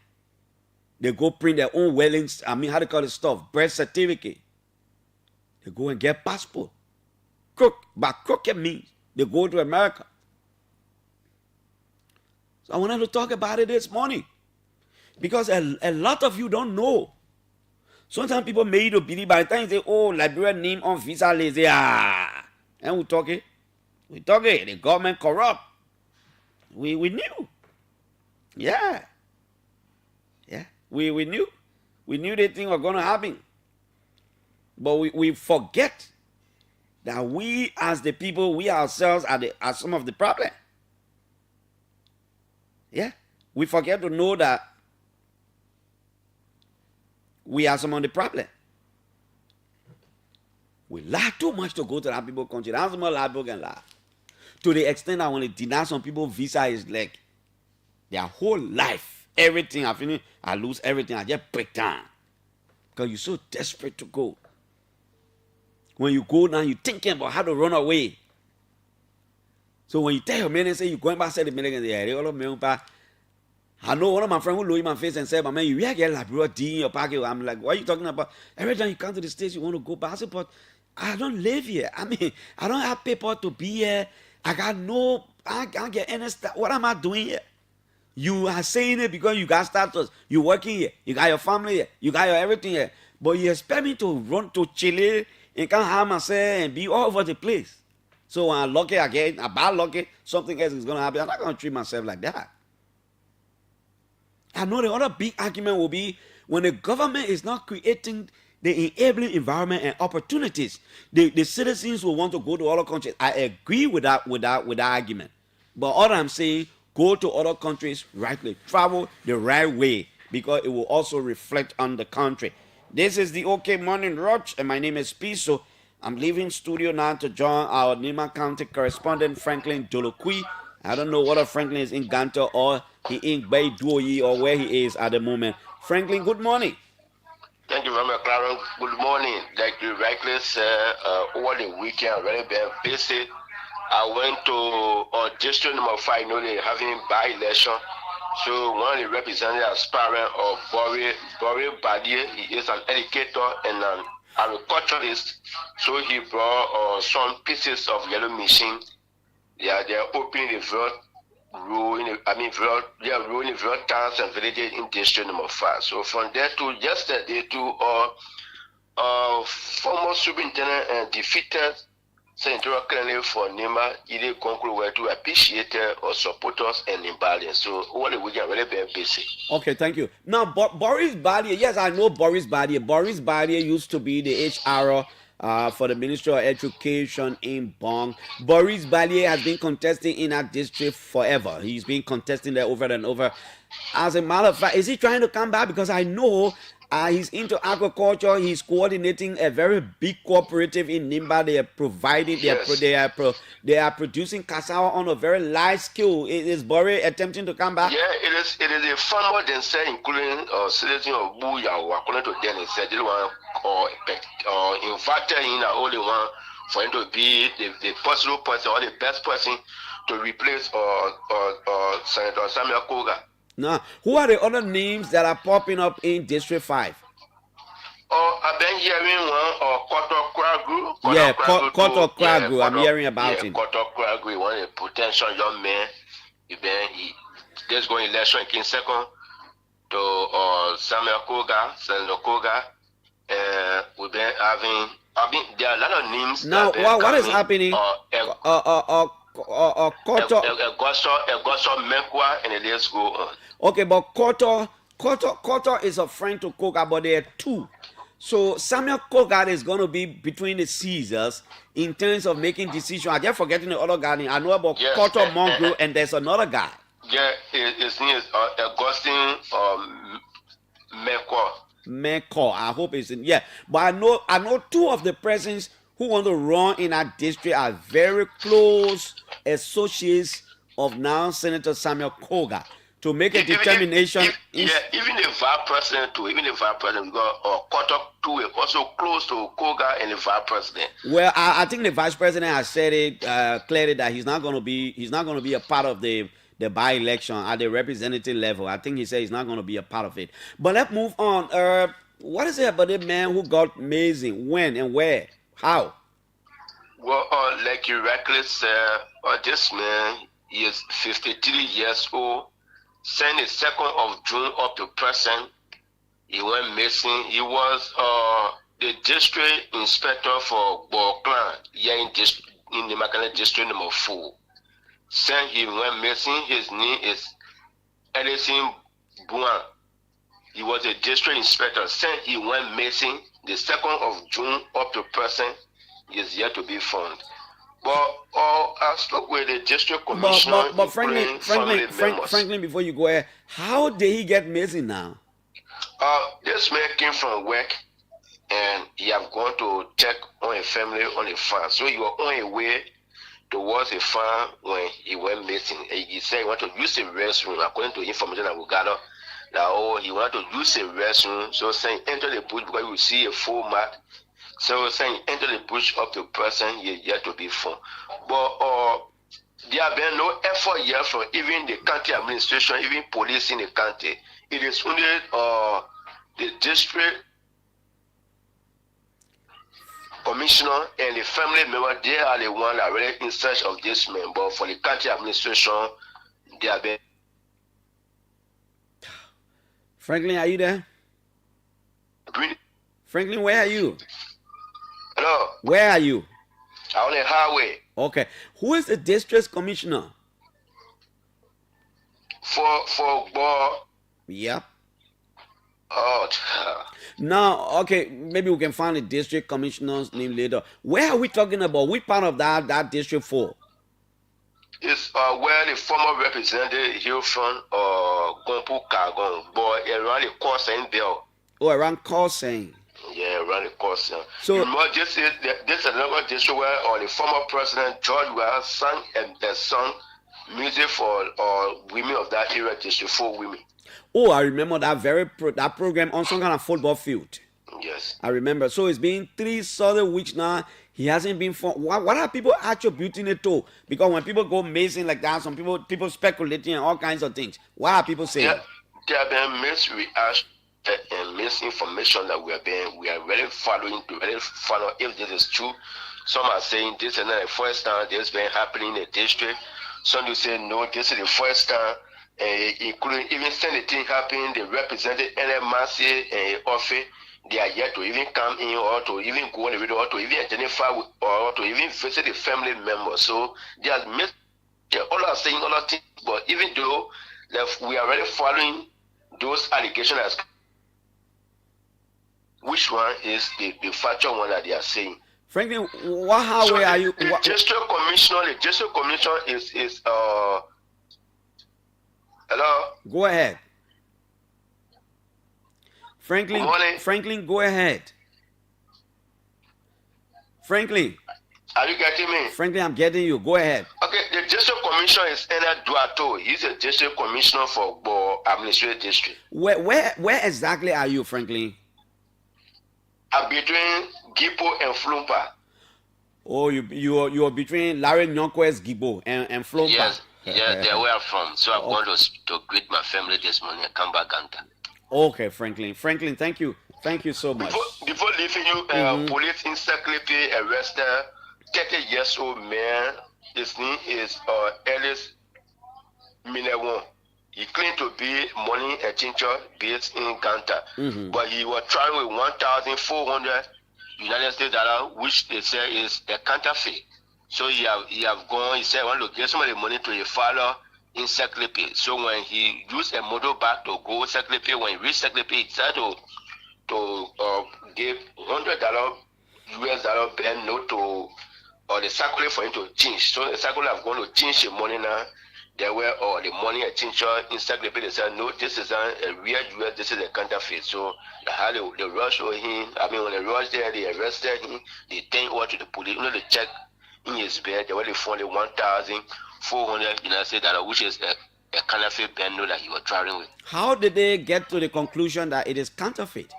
They go print their own how they call it stuff, birth certificate. They go and get passport. By crooked means, they go to America. So I wanted to talk about it this morning. Because a lot of you don't know. Sometimes people may to believe by the time they say, oh, Liberian name on visa list, and we talk it. The government corrupt. We knew. Yeah. We knew. We knew the thing was going to happen. But we forget that we as the people, we ourselves are some of the problem. Yeah. We forget to know that we are some of the problem. We lie too much to go to that people's country. That's more lie people can lie. To the extent that when they deny some people visa, is like their whole life, everything I finish, I lose everything, I just break down. Because you're so desperate to go. When you go now, you're thinking about how to run away. So when you tell your man and say you're going back to the million, I know one of my friends who looked in my face and said, "My man, you really get like bro D in your pocket." I'm like, "What are you talking about? Every time you come to the States, you want to go back." I said, "But I don't live here. I mean, I don't have paper to be here. I can't get any stuff. What am I doing here?" You are saying it because you got status. You're working here. You got your family here. You got your everything here. But you expect me to run to Chile and can't have myself and be all over the place. So when I'm lucky again, I'm bad lucky, something else is going to happen. I'm not going to treat myself like that. I know the other big argument will be when the government is not creating the enabling environment and opportunities, the citizens will want to go to other countries. I agree with that argument. But all I'm saying, go to other countries rightly. Travel the right way because it will also reflect on the country. This is the OK Morning Rush, and my name is Piso. I'm leaving studio now to join our Nimba County correspondent, Franklin Dolokwi. I don't know whether Franklin is in Ganta or he in Baiduoyi or where he is at the moment. Franklin, good morning. Thank you very much, Clarence. Good morning. Like you rightly said, over the weekend, very busy. I went to district number 5, you know, they're having by-election. So one of the representatives aspiring of Boris Badier, he is an educator and an agriculturalist. So he brought some pieces of yellow machine. They're opening the road in the towns and villages in district number 5. So from there to yesterday to former superintendent and defeated Senator Collie for Nimba, he concluded to appreciate or support us and Nimba. So all the weekend really very busy. Okay, thank you. Now, Boris Badier, yes, I know Boris Badier. Boris Badier used to be the HR for the Ministry of Education in Bong. Boris Badier has been contesting in that district forever. He's been contesting there over and over. As a matter of fact, is he trying to come back? Because I know he's into agriculture. He's coordinating a very big cooperative in Nimba. They are providing, they are producing cassava on a very large scale. Is Boris attempting to come back? Yeah, it is a farmer themselves, including citizens of Buya, who according to them, they said they want or invited in only one for him to be the possible person or the best person to replace Senator Samuel Koga. Now, who are the other names that are popping up in District 5? Oh, I've been hearing one or Koto Kragu. Yeah, Koto Kragu. I'm hearing about him. Koto Kragu, one a potential young man. He just going election in second to Samuel Koga, Senator Koga. We've been having. There are a lot of names. Now, what is happening? Koto Mekwa, and the list go on. Okay, but Koto is a friend to Koga, but there are two. So Samuel Koga is going to be between the Caesars in terms of making decisions. I'm just forgetting the other guy. I know about Koto Mongo, and there's another guy. Yeah, his name is Augustine Meko. I hope it's in. Yeah, but I know two of the persons who want to run in our district are very close associates of now Senator Samuel Koga to make a determination. Even the vice president too. Even the vice president, we got Koto too, also close to Koga and the vice president. Well, I think the vice president has said it clearly that he's not going to be a part of the by-election at the representative level. I think he said he's not going to be a part of it. But let's move on. What is it about the man who got amazing? When and where? How? Well, like you rightly said, this man is 53 years old. Since the 2nd of June up to present, he went missing. He was the district inspector for Clan here in the Makane district number 4. Since he went missing, his name is Edison Buan. He was a district inspector. Since he went missing, the 2nd of June up to present, he is yet to be found. But I spoke with the district commissioner. But Franklin, before you go ahead, how did he get missing now? This man came from work and he have gone to check on a family on a farm. So he was on a way towards a farm when he went missing. He said he wanted to use the restroom, according to information that we gather, that he wanted to use the restroom. So saying enter the bush because you see a full mat. So saying enter the bush up to person yet to be found. But there have been no effort yet from even the county administration, even police in the county. It is only the district commissioner and the family member. They are the ones that are really in search of this man. But for the county administration, they have been. Franklin, are you there? Franklin, where are you? Hello. Where are you? I'm on the highway. Okay. Who is the district commissioner? For Yep. Oh. Now, okay, maybe we can find the district commissioner's name later. Where are we talking about? Which part of that district for? It's where the former representative here from Gompu Kagon, but around the Corsair Bell. Oh, around Corsair. Yeah, around the Corsair. So you know, this is another district where the former president George Wells sang and sung music for women of that area, district for women. Oh, I remember that program on some kind of football field. Yes. I remember. So it's been 3 solid weeks now. He hasn't been found. What are people attributing it to? Because when people go missing like that, some people speculating and all kinds of things. What are people saying? There have been misreaction and misinformation that we are really following to really follow if this is true. Some are saying this is not the first time this has been happening in the district. Some will say no, this is the first time. Including even since the thing happened, the representative NMC office, they are yet to even come in or to even go on the video or to even identify or to even visit the family members. So they are all are saying all things, but even though we are already following those allegations, as which one is the factual one that they are saying? Franklin, how are you? The district commissioner is hello? Go ahead. Franklin, go ahead. Franklin. Are you getting me? Franklin, I'm getting you. Go ahead. Okay, the district commissioner is Ena Duato. He's a district commissioner for Bo Administrative District. Where exactly are you, Franklin? I'm between Gipo and Flumpa. Oh, you are between Larry Nyonkwe's Gibo and Flumpa. Yes. Yeah, that's where I'm from. So I'm going to greet my family this morning and come back. Okay, Franklin. Franklin, thank you Thank you so much. Before leaving you, police in Secretary arrested 30 years old man. His name is Ellis Minewon. He claimed to be money exchanger based in Ghana, but he was trying with 1,400 United States dollar, which they say is a counterfeit. So he have gone. He said, I want to get some of the money to a father in Secretary. So when he used a motorbike to go Secretary, when he reached Secretary, he tried to give $100 US dollar bank note to the circular for him to change. So the circular have gone to change the money now. There were the money exchanger in Secretary. They said, no, this is a real US, this is a counterfeit. So how they rush over him. I mean, when they rushed there, they arrested him. They take over to the police. You know, they check in his bed. They already found the 1,400 United States dollar, which is a counterfeit bank note that he was traveling with. How did they get to the conclusion that it is counterfeit?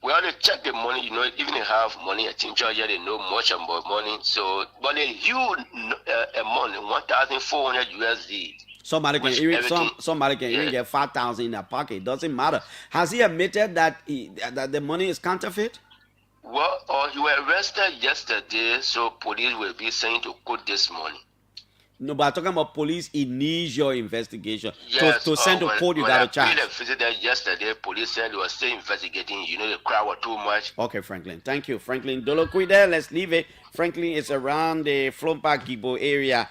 Well, they check the money, you know, even they have money exchanger here, they know much about money. So, but a huge amount, 1,400 USD. Somebody can even get 5,000 in their pocket. It doesn't matter. Has he admitted that that the money is counterfeit? Well, he was arrested yesterday, so police will be saying to quote this money. No, but I'm talking about police initial investigation. Yes, to send to court, you got to charge. When I visited yesterday, police said they were still investigating. You know, the crowd was too much. Okay, Franklin. Thank you. Franklin Dolokui there. Let's leave it. Franklin is around the Flompa Gibo area.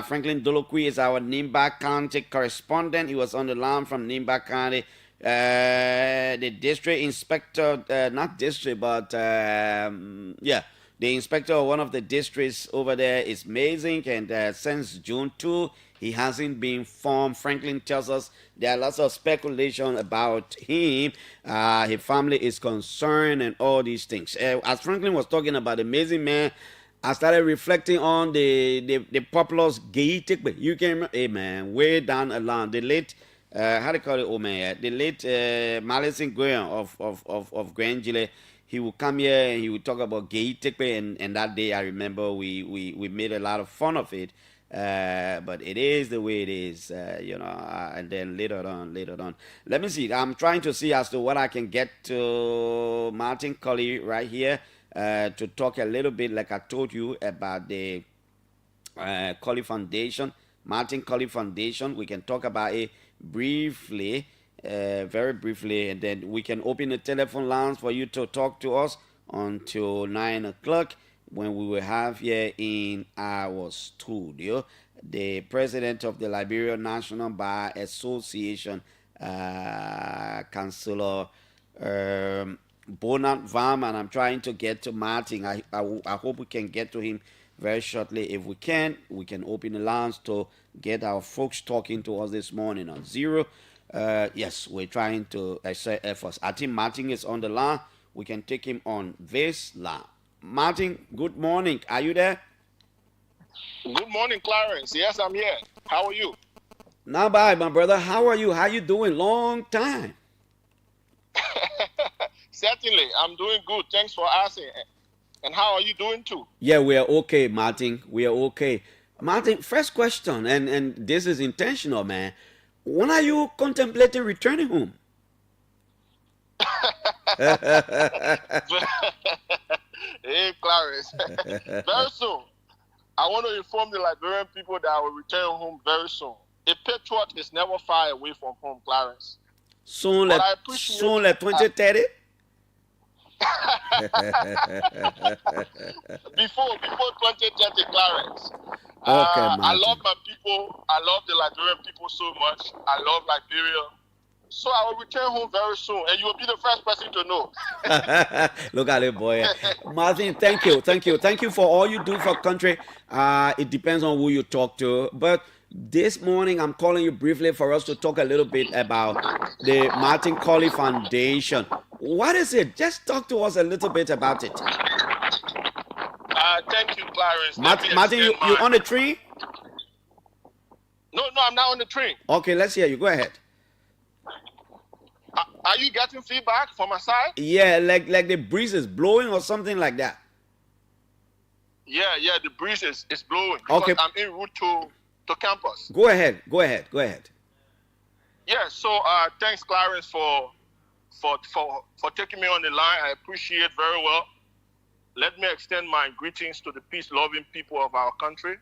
Franklin Dolokui is our Nimba County correspondent. He was on the line from Nimba County. The district inspector, not district, but the inspector of one of the districts over there is amazing, and since June 2, he hasn't been informed. Franklin tells us there are lots of speculation about him. His family is concerned and all these things. As Franklin was talking about the amazing man, I started reflecting on the populous Gaitik. You can remember, hey man, way down along the late, how do you call it, oh man, the late Malison Goyan of Grand Gile. He would come here and he would talk about gay tekpe, and that day I remember we made a lot of fun of it, but it is the way it is, and then later on. Let me see. I'm trying to see as to what I can get to Martin Collie right here to talk a little bit, like I told you, about the Collie Foundation, Martin Collie Foundation. We can talk about it briefly. Very briefly, and then we can open the telephone lines for you to talk to us until 9 o'clock, when we will have here in our studio the president of the Liberia National Bar Association, Councillor Bonat Vam, and I'm trying to get to Martin. I hope we can get to him very shortly. If we can open the lines to get our folks talking to us this morning on 0. Yes, we're trying to exert efforts. I think Martin is on the line. We can take him on this line. Martin, good morning. Are you there? Good morning, Clarence. Yes, I'm here. How are you? Not bad, my brother. How are you? How you doing? Long time. Certainly, I'm doing good. Thanks for asking. And how are you doing too? Yeah, we are okay, Martin. We are okay. Martin, first question, and this is intentional, man. When are you contemplating returning home? Hey, Clarence. Very soon. I want to inform the Liberian people that I will return home very soon. A patriot is never far away from home, Clarence. Soon, like 2030? before 2030, Clarence. Okay, I love my people. I love the Liberian people so much. I love Liberia. So I will return home very soon, and you will be the first person to know. Look at it, boy. Martin, thank you for all you do for country. It depends on who you talk to, but this morning I'm calling you briefly for us to talk a little bit about the Martin Collie Foundation. What is it? Just talk to us a little bit about it. Thank you, Clarence. Martin, you on the tree? No, I'm not on the train. Okay, let's hear you. Go ahead. Are you getting feedback from my side? Yeah, like the breeze is blowing or something like that. Yeah, the breeze is blowing because okay. I'm en route to campus. Go ahead. Yeah, so thanks, Clarence, for for taking me on the line. I appreciate very well. Let me extend my greetings to the peace-loving people of our country.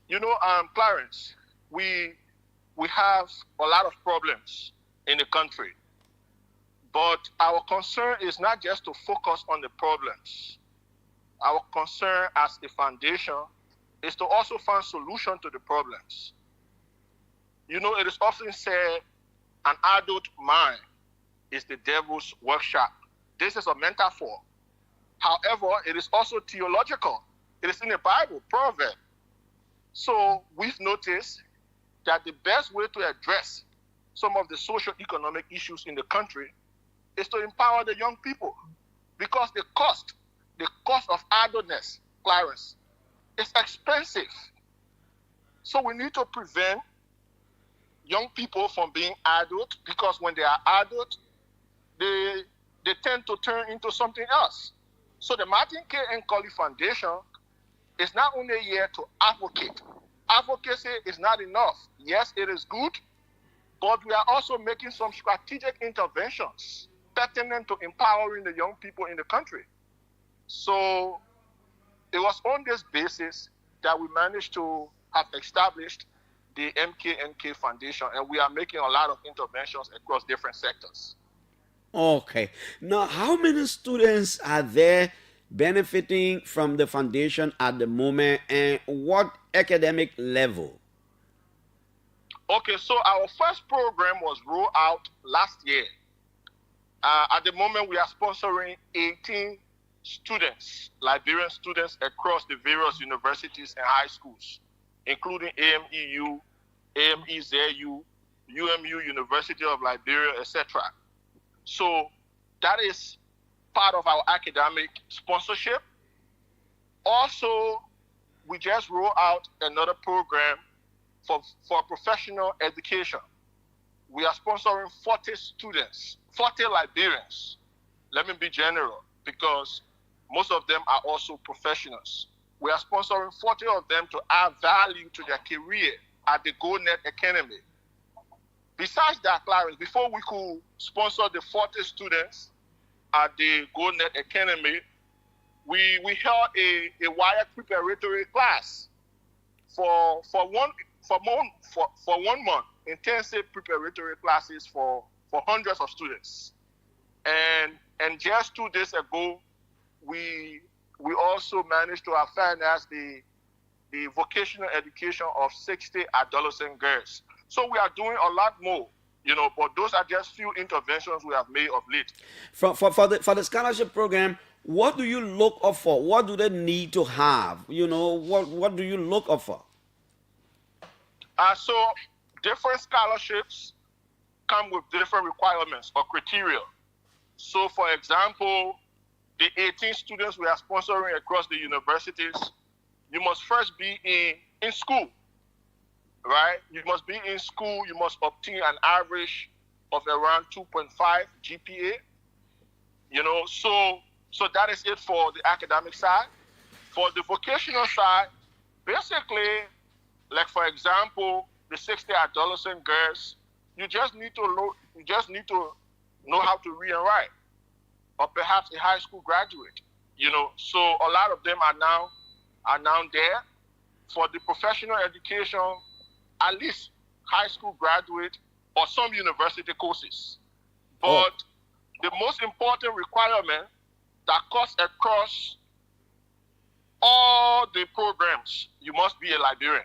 You know, Clarence, we have a lot of problems in the country, but our concern is not just to focus on the problems. Our concern as a foundation is to also find solution to the problems. You know, it is often said an adult mind is the devil's workshop. This is a metaphor. However, it is also theological. It is in the Bible, proverb. So we've noticed that the best way to address some of the socio-economic issues in the country is to empower the young people, because the cost of idleness, Clarence, is expensive. So we need to prevent young people from being idle, because when they are idle, they tend to turn into something else. So the Martin K. and Collie Foundation is not only here to advocate. Advocacy is not enough. Yes, it is good, but we are also making some strategic interventions pertinent to empowering the young people in the country. So it was on this basis that we managed to have established the MKNK Foundation, and we are making a lot of interventions across different sectors. Okay. Now, how many students are there benefiting from the foundation at the moment, and what academic level? Okay, so our first program was rolled out last year. At the moment, we are sponsoring 18 students, Liberian students, across the various universities and high schools, including AMEU, AMEZU, UMU, University of Liberia, etc. So that is part of our academic sponsorship. Also, we just rolled out another program for professional education. We are sponsoring 40 students, 40 Liberians. Let me be general, because most of them are also professionals. We are sponsoring 40 of them to add value to their career at the GoNet Academy. Besides that, Clarence, before we could sponsor the 40 students at the GoNet Academy, we held a wired preparatory class for 1 month, intensive preparatory classes for hundreds of students. And just 2 days ago, we also managed to have financed the vocational education of 60 adolescent girls. So we are doing a lot more, you know, but those are just few interventions we have made of late. For the scholarship program, what do you look up for? What do they need to have? You know, what do you look up for? So different scholarships come with different requirements or criteria. So for example, the 18 students we are sponsoring across the universities, you must first be in school, right? You must be in school. You must obtain an average of around 2.5 GPA. You know, so that is it for the academic side. For the vocational side, basically, like for example, the 60 adolescent girls, you just need to know how to read and write, or perhaps a high school graduate. You know, so a lot of them are now there. For the professional education, at least high school graduate or some university courses. But the most important requirement that cuts across all the programs, you must be a Liberian.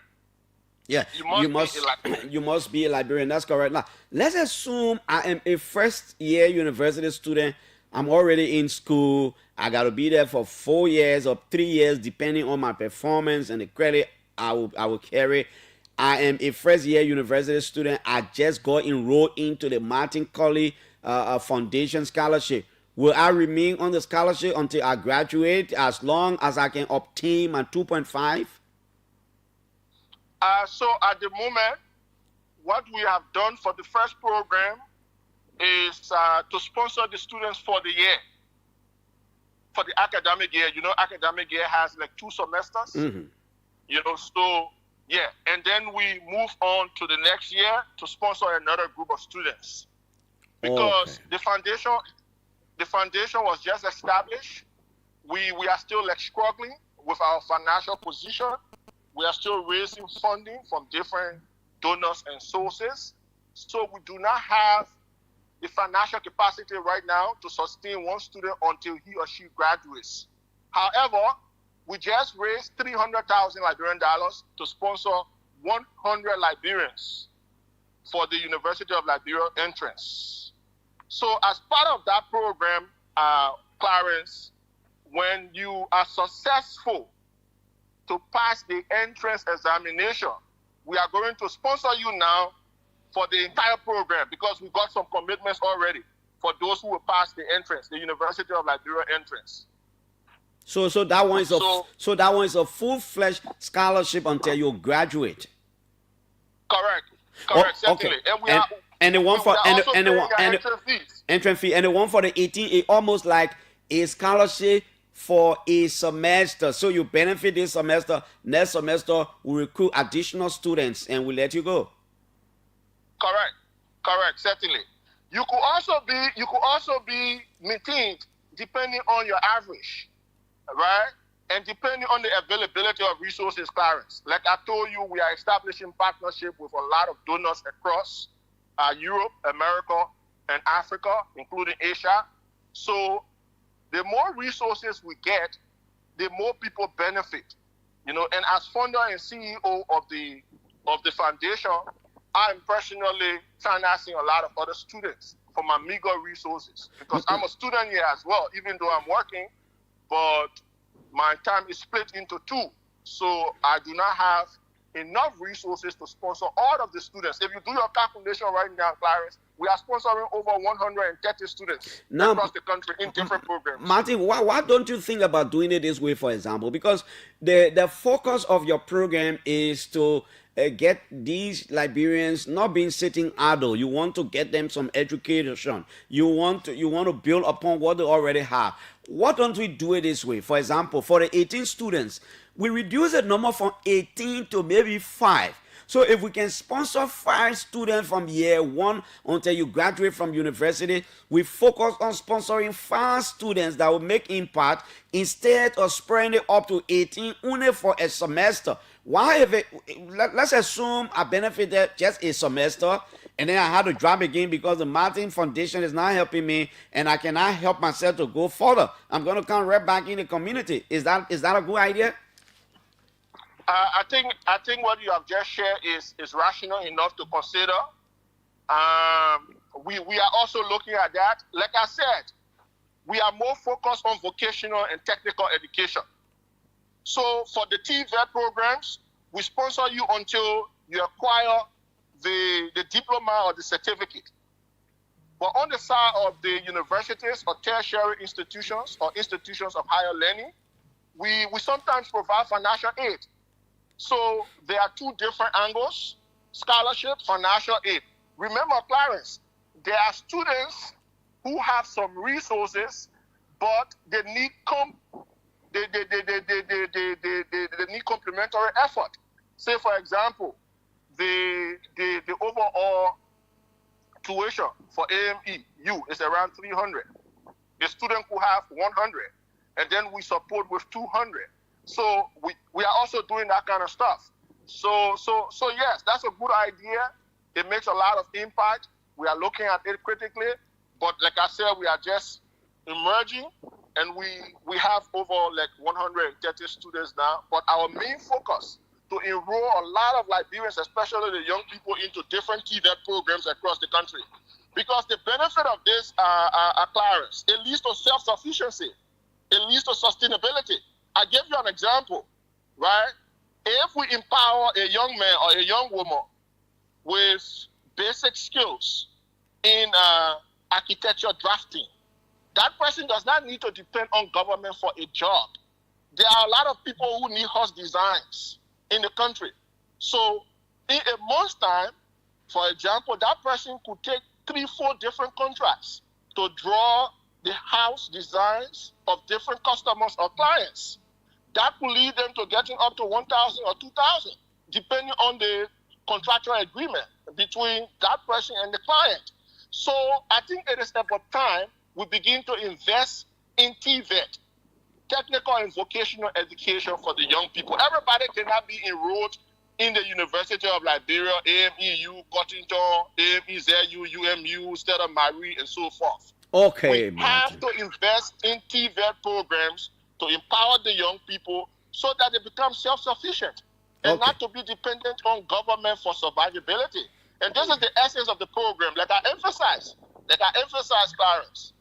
Yeah, you must be a Liberian. That's correct. Now, let's assume I am a first-year university student. I'm already in school. I got to be there for 4 years or 3 years, depending on my performance and the credit I will carry. I am a first-year university student. I just got enrolled into the Martin Collie Foundation Scholarship. Will I remain on the scholarship until I graduate, as long as I can obtain my 2.5? So at the moment, what we have done for the first program is to sponsor the students for the year, for the academic year. You know, academic year has like 2 semesters. Mm-hmm. You know, so yeah, and then we move on to the next year to sponsor another group of students. because the foundation was just established. We are still like struggling with our financial position. We are still raising funding from different donors and sources. So we do not have the financial capacity right now to sustain one student until he or she graduates. However, we just raised $300,000 Liberian dollars to sponsor 100 Liberians for the University of Liberia entrance. So as part of that program, Clarence, when you are successful to pass the entrance examination, we are going to sponsor you now for the entire program because we got some commitments already for those who will pass the entrance, the University of Liberia entrance. So that one is a full-fledged scholarship until you graduate. Correct, certainly. Okay. And the one for entrance fee, and the one for the 18, it almost like a scholarship for a semester. So you benefit this semester. Next semester we recruit additional students and we let you go. Correct, certainly. You could also be maintained depending on your average, right? And depending on the availability of resources, Clarence. Like I told you, we are establishing partnership with a lot of donors across Europe, America, and Africa, including Asia. So the more resources we get, the more people benefit. And as founder and CEO of the foundation, I'm personally financing a lot of other students for my meager resources because I'm a student here as well, even though I'm working, but my time is split into two. So I do not have enough resources to sponsor all of the students. If you do your calculation right now, Clarence, we are sponsoring over 130 students across the country in different programs. Martin, why don't you think about doing it this way, for example? Because the focus of your program is to get these Liberians not being sitting idle. You want to get them some education. You want to build upon what they already have. Why don't we do it this way? For example, for the 18 students, we reduce the number from 18 to maybe 5. So if we can sponsor 5 students from year 1 until you graduate from university, we focus on sponsoring 5 students that will make impact instead of spreading it up to 18 only for a semester. Why if let's assume I benefited just a semester and then I had to drop again because the Martin Foundation is not helping me and I cannot help myself to go further. I'm going to come right back in the community. Is that a good idea? I think what you have just shared is rational enough to consider. We are also looking at that. Like I said, we are more focused on vocational and technical education. So for the TVET programs, we sponsor you until you acquire the diploma or the certificate. But on the side of the universities or tertiary institutions or institutions of higher learning, we sometimes provide financial aid. So there are 2 different angles: scholarship, financial aid. Remember, Clarence, there are students who have some resources, but they need they need complementary effort. Say, for example, the overall tuition for AMEU is around 300. The student who have 100, and then we support with 200. So we are also doing that kind of stuff. So yes, that's a good idea. It makes a lot of impact. We are looking at it critically, but like I said, we are just emerging, and we have over like 130 students now. But our main focus to enroll a lot of Liberians, especially the young people, into different TVET programs across the country, because the benefit of this, Clarence, it leads to self-sufficiency. It leads to sustainability. I give you an example, right? If we empower a young man or a young woman with basic skills in architecture drafting, that person does not need to depend on government for a job. There are a lot of people who need house designs in the country. So in a month's time, for example, that person could take 3-4 different contracts to draw the house designs of different customers or clients. That will lead them to getting up to 1,000 or 2,000, depending on the contractual agreement between that person and the client. So I think it is about time we begin to invest in TVET, technical and vocational education for the young people. Everybody cannot be enrolled in the University of Liberia, AMEU, Cottington, AMEZU, UMU, Stella Marie, and so forth. Okay, we have to invest in TVET programs to empower the young people so that they become self-sufficient and not to be dependent on government for survivability. And this is the essence of the program. Like I emphasize, Clarence,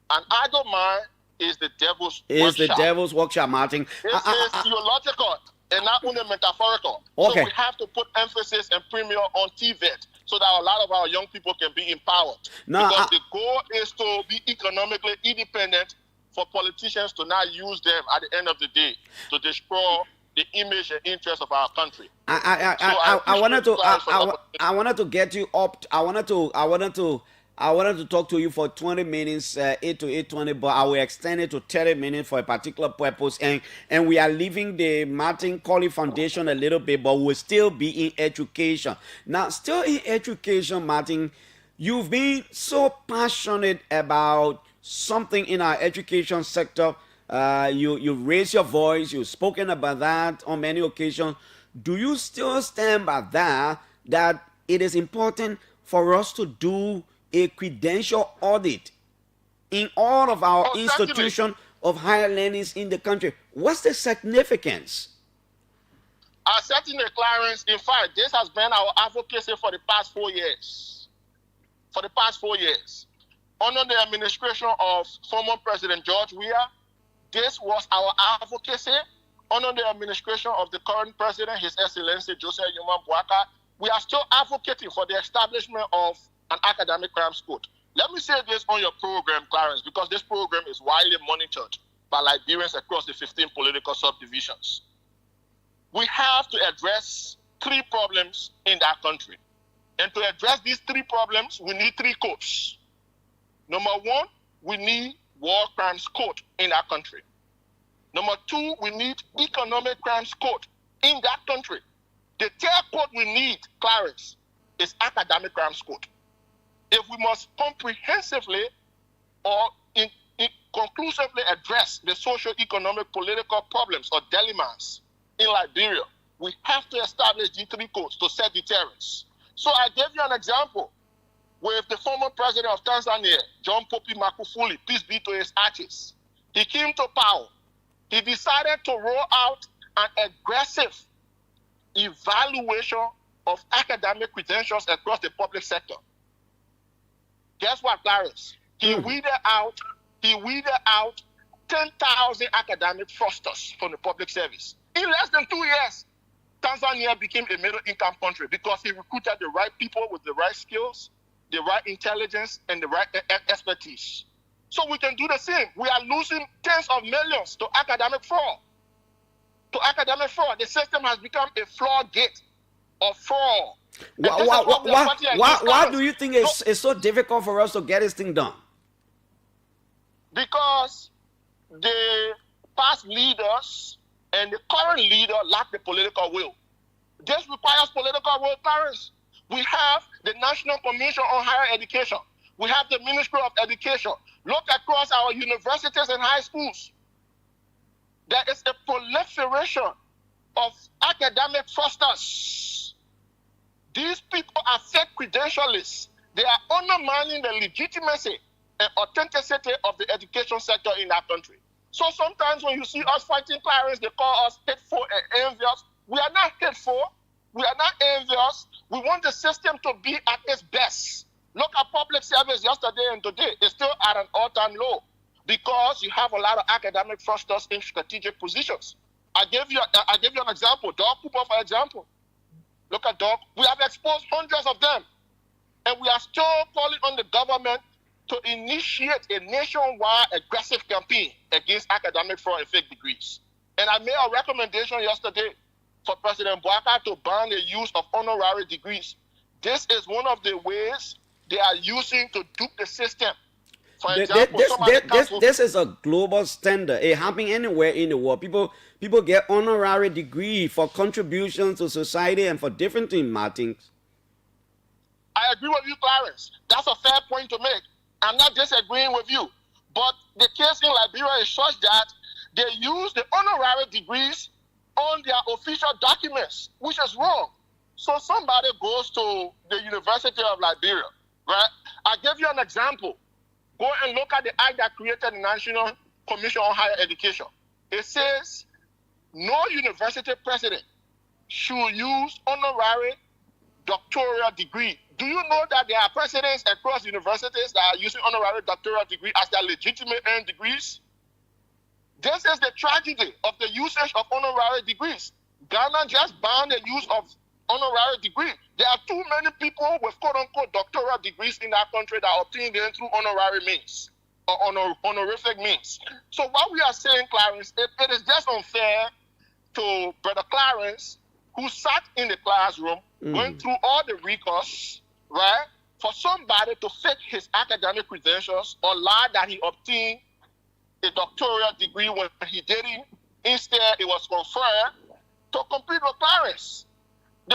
an idle mind is the devil's workshop. The devil's workshop, Martin. It is theological and not only metaphorical. Okay. So we have to put emphasis and premium on TVET so that a lot of our young people can be empowered. Because the goal is to be economically independent for politicians to not use them at the end of the day to destroy the image and interest of our country. I wanted to get you up. I wanted to talk to you for 20 minutes, 8 to 8:20, but I will extend it to 30 minutes for a particular purpose. And we are leaving the Martin Collie Foundation a little bit, but we'll still be in education. Now, still in education, Martin, you've been so passionate about something in our education sector. You raised your voice. You've spoken about that on many occasions. Do you still stand by that it is important for us to do a credential audit in all of our institutions of higher learning in the country? What's the significance? Certainly, Clarence. In fact, this has been our advocacy for the past 4 years. Under the administration of former President George Weah, this was our advocacy. Under the administration of the current president, His Excellency Joseph Yuma Boaka, we are still advocating for the establishment of an academic crimes code. Let me say this on your program, Clarence, because this program is widely monitored by Liberians across the 15 political subdivisions. We have to address 3 problems in that country. And to address these 3 problems, we need 3 codes. Number 1, we need war crimes code in that country. Number 2, we need economic crimes code in that country. The 3rd code we need, Clarence, is academic crimes code. If we must comprehensively or conclusively address the socio-economic political problems or dilemmas in Liberia, we have to establish G3 codes to set deterrence. So I gave you an example with the former president of Tanzania, John Pombe Magufuli, peace be to his ashes. He came to power. He decided to roll out an aggressive evaluation of academic credentials across the public sector. Guess what, Clarence? He weeded out 10,000 academic fraudsters from the public service. In less than 2 years, Tanzania became a middle-income country because he recruited the right people with the right skills, the right intelligence, and the right expertise. So we can do the same. We are losing tens of millions to academic fraud. The system has become a floodgate of fraud. Why do you think it's so difficult for us to get this thing done? Because the past leaders and the current leader lack the political will. This requires political will, Clarence. We have the National Commission on Higher Education. We have the Ministry of Education. Look across our universities and high schools. There is a proliferation of academic fraudsters. These people are fake credentialists. They are undermining the legitimacy and authenticity of the education sector in our country. So sometimes when you see us fighting Clarence, they call us hateful and envious. We are not hateful. We are not envious. We want the system to be at its best. Look at public service yesterday and today. It's still at an all-time low because you have a lot of academic fraudsters in strategic positions. I gave you an example. Dog Cooper, for example. Look at Dog. We have exposed hundreds of them. And we are still calling on the government to initiate a nationwide aggressive campaign against academic fraud and fake degrees. And I made a recommendation yesterday for President Boaka to ban the use of honorary degrees. This is one of the ways they are using to dupe the system. For example, this is a global standard. It happens anywhere in the world. People get honorary degree for contributions to society and for different things, Martin. I agree with you, Clarence. That's a fair point to make. I'm not disagreeing with you. But the case in Liberia is such that they use the honorary degrees on their official documents, which is wrong. So somebody goes to the University of Liberia, right? I'll give you an example. Go and look at the act that created the National Commission on Higher Education. It says no university president should use honorary doctoral degree. Do you know that there are presidents across universities that are using honorary doctoral degree as their legitimate earned degrees? This is the tragedy of the usage of honorary degrees. Ghana just banned the use of honorary degree. There are too many people with quote-unquote doctoral degrees in that country that obtain them through honorary means or honorific means. So what we are saying, Clarence, it is just unfair to Brother Clarence, who sat in the classroom, went through all the recourse, right, for somebody to fake his academic credentials or lie that he obtained a doctoral degree when he didn't. Instead, it was conferred to compete with Clarence.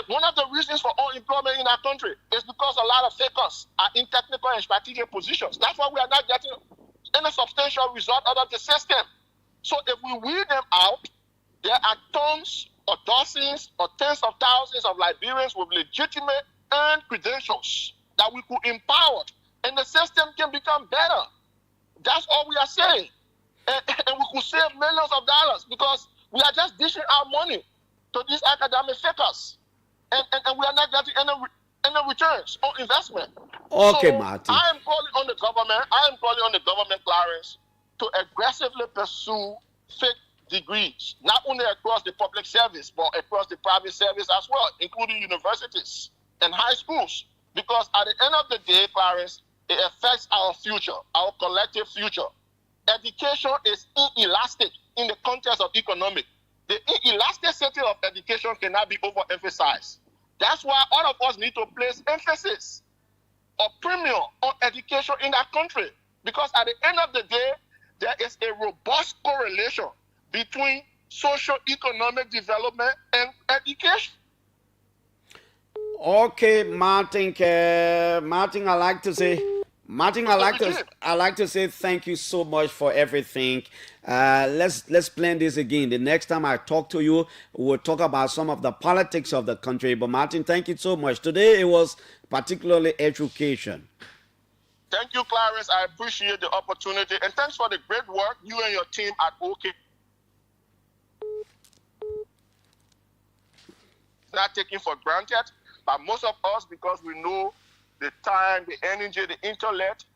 One of the reasons for unemployment in our country is because a lot of fakers are in technical and strategic positions. That's why we are not getting any substantial result out of the system. So if we weed them out, there are tons or dozens or tens of thousands of Liberians with legitimate earned credentials that we could empower, and the system can become better. That's all we are saying. And we could save millions of dollars because we are just dishing out money to these academic fakers. And we are not getting any returns on investment. Okay, so Martin. I am calling on the government, Clarence, to aggressively pursue fake degrees, not only across the public service, but across the private service as well, including universities and high schools. Because at the end of the day, Clarence, it affects our future, our collective future. Education is inelastic in the context of economic. The inelasticity of education cannot be overemphasized. That's why all of us need to place emphasis or premium on education in our country. Because at the end of the day, there is a robust correlation between socio-economic development and education. Okay, Martin. Martin, I like to say thank you so much for everything. Let's plan this again. The next time I talk to you, we'll talk about some of the politics of the country. But Martin, thank you so much. Today it was particularly education. Thank you, Clarence. I appreciate the opportunity, and thanks for the great work you and your team at OK. Not taken for granted, but most of us, because we know the time, the energy, the intellect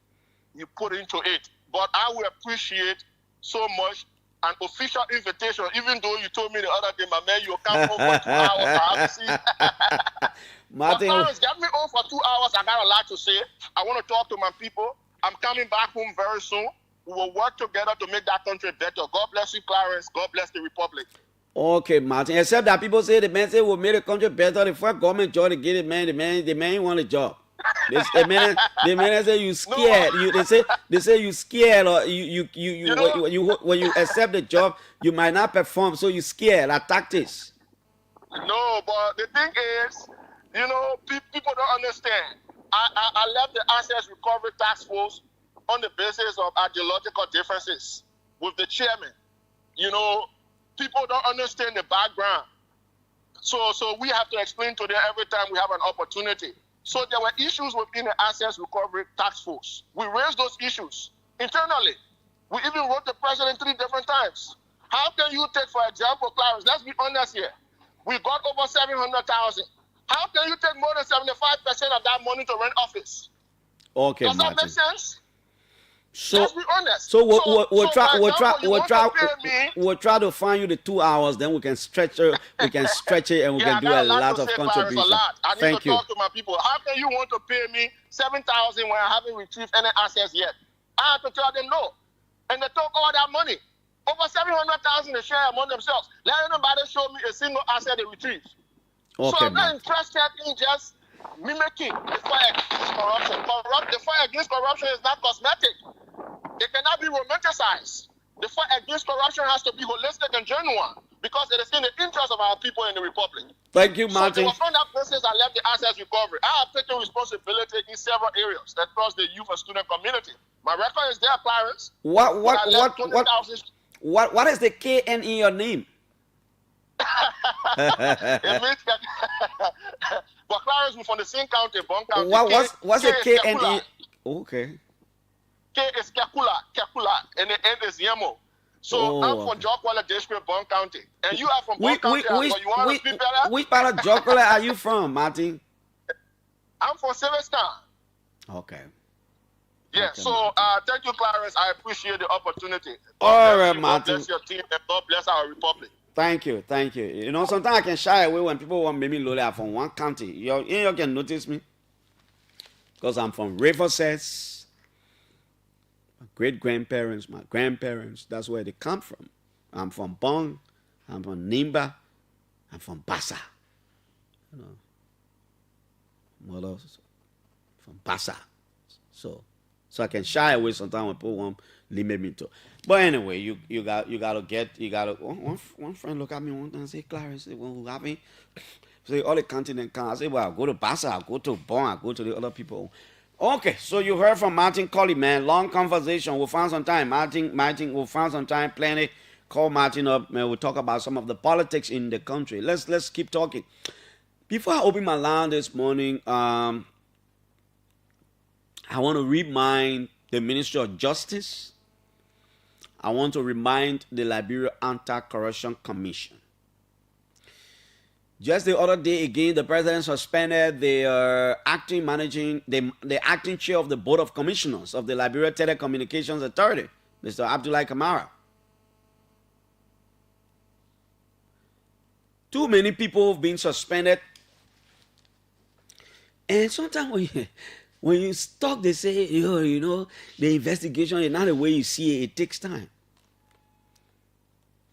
you put into it. But I will appreciate so much an official invitation, even though you told me the other day, my man, you'll come home for 2 hours. I have to see. Martin, Clarence, get me home for 2 hours. I got a lot to say. I want to talk to my people. I'm coming back home very soon. We will work together to make that country better. God bless you, Clarence. God bless the Republic. Okay, Martin. Except that people say the man say we'll make the country better. The first government job to get it, the man want a job. The man say you scared. They say you scared, or when you accept the job, you might not perform, so you scared. Like tactics. No, but the thing is, people don't understand. I left the Assets Recovery Task Force on the basis of ideological differences with the chairman. People don't understand the background. So we have to explain to them every time we have an opportunity. So there were issues within the Assets Recovery Task Force. We raised those issues internally. We even wrote the president 3 different times. How can you take, for example, Clarence, let's be honest here. We got over 700,000. How can you take more than 75% of that money to rent office? Okay, Does Martin. that make sense? So, let's be honest. So we'll try to find you the 2 hours. Then we can stretch it. We can stretch it, and we can do a lot of contribution. I need to talk to my people. How can you want to pay me 7,000 when I haven't retrieved any assets yet? I have to tell them no, and they took all that money. Over 700,000 they share among themselves. Let anybody show me a single asset they retrieved. Okay, so I'm not interested in just mimicking the fight against corruption. The fight against corruption is not cosmetic. It cannot be romanticized. The fight against corruption has to be holistic and genuine. because it is in the interest of our people in the republic. Thank you, So Martin. they were from that places and left the assets recovery. I have taken responsibility in several areas across the youth and student community. My record is there, Clarence. What is the KN in your name? It means that but Clarence, we're from the same county, Bon County. What's the K KN? Okay. K is Kekula, and the N is Yemo. So I'm from Jokwala District, Bon County. And you are from Bon County as well. You want to speak better? Which part of Jokwala are you from, Martin? I'm from Silverstown. Okay. Yeah, okay, so thank you, Clarence. I appreciate the opportunity. All right, Martin. God bless your team and God bless our republic. Thank you. You know, sometimes I can shy away when people want me to look from one county. You can notice me because I'm from Riverside. My great-grandparents, my grandparents, that's where they come from. I'm from Bong, I'm from Nimba, I'm from Bassa. You know, mother from Bassa. So I can shy away sometimes when people want limit me to. But anyway, you gotta one friend look at me one time and say, Clarence, when we having say all the continent come. I say, well, I'll go to Bassa, I'll go to Bong, I'll go to the other people. Okay, so you heard from Martin Collie, man. Long conversation. We'll find some time. Martin, we'll find some time. Plenty. Call Martin up, man. We'll talk about some of the politics in the country. Let's keep talking. Before I open my line this morning, I want to remind the Ministry of Justice. I want to remind the Liberia Anti-Corruption Commission. Just the other day again, the president suspended the acting chair of the Board of Commissioners of the Liberia Telecommunications Authority, Mr. Abdullahi Kamara. Too many people have been suspended. And sometimes when you talk, they say, you know, the investigation is not the way you see it. It takes time.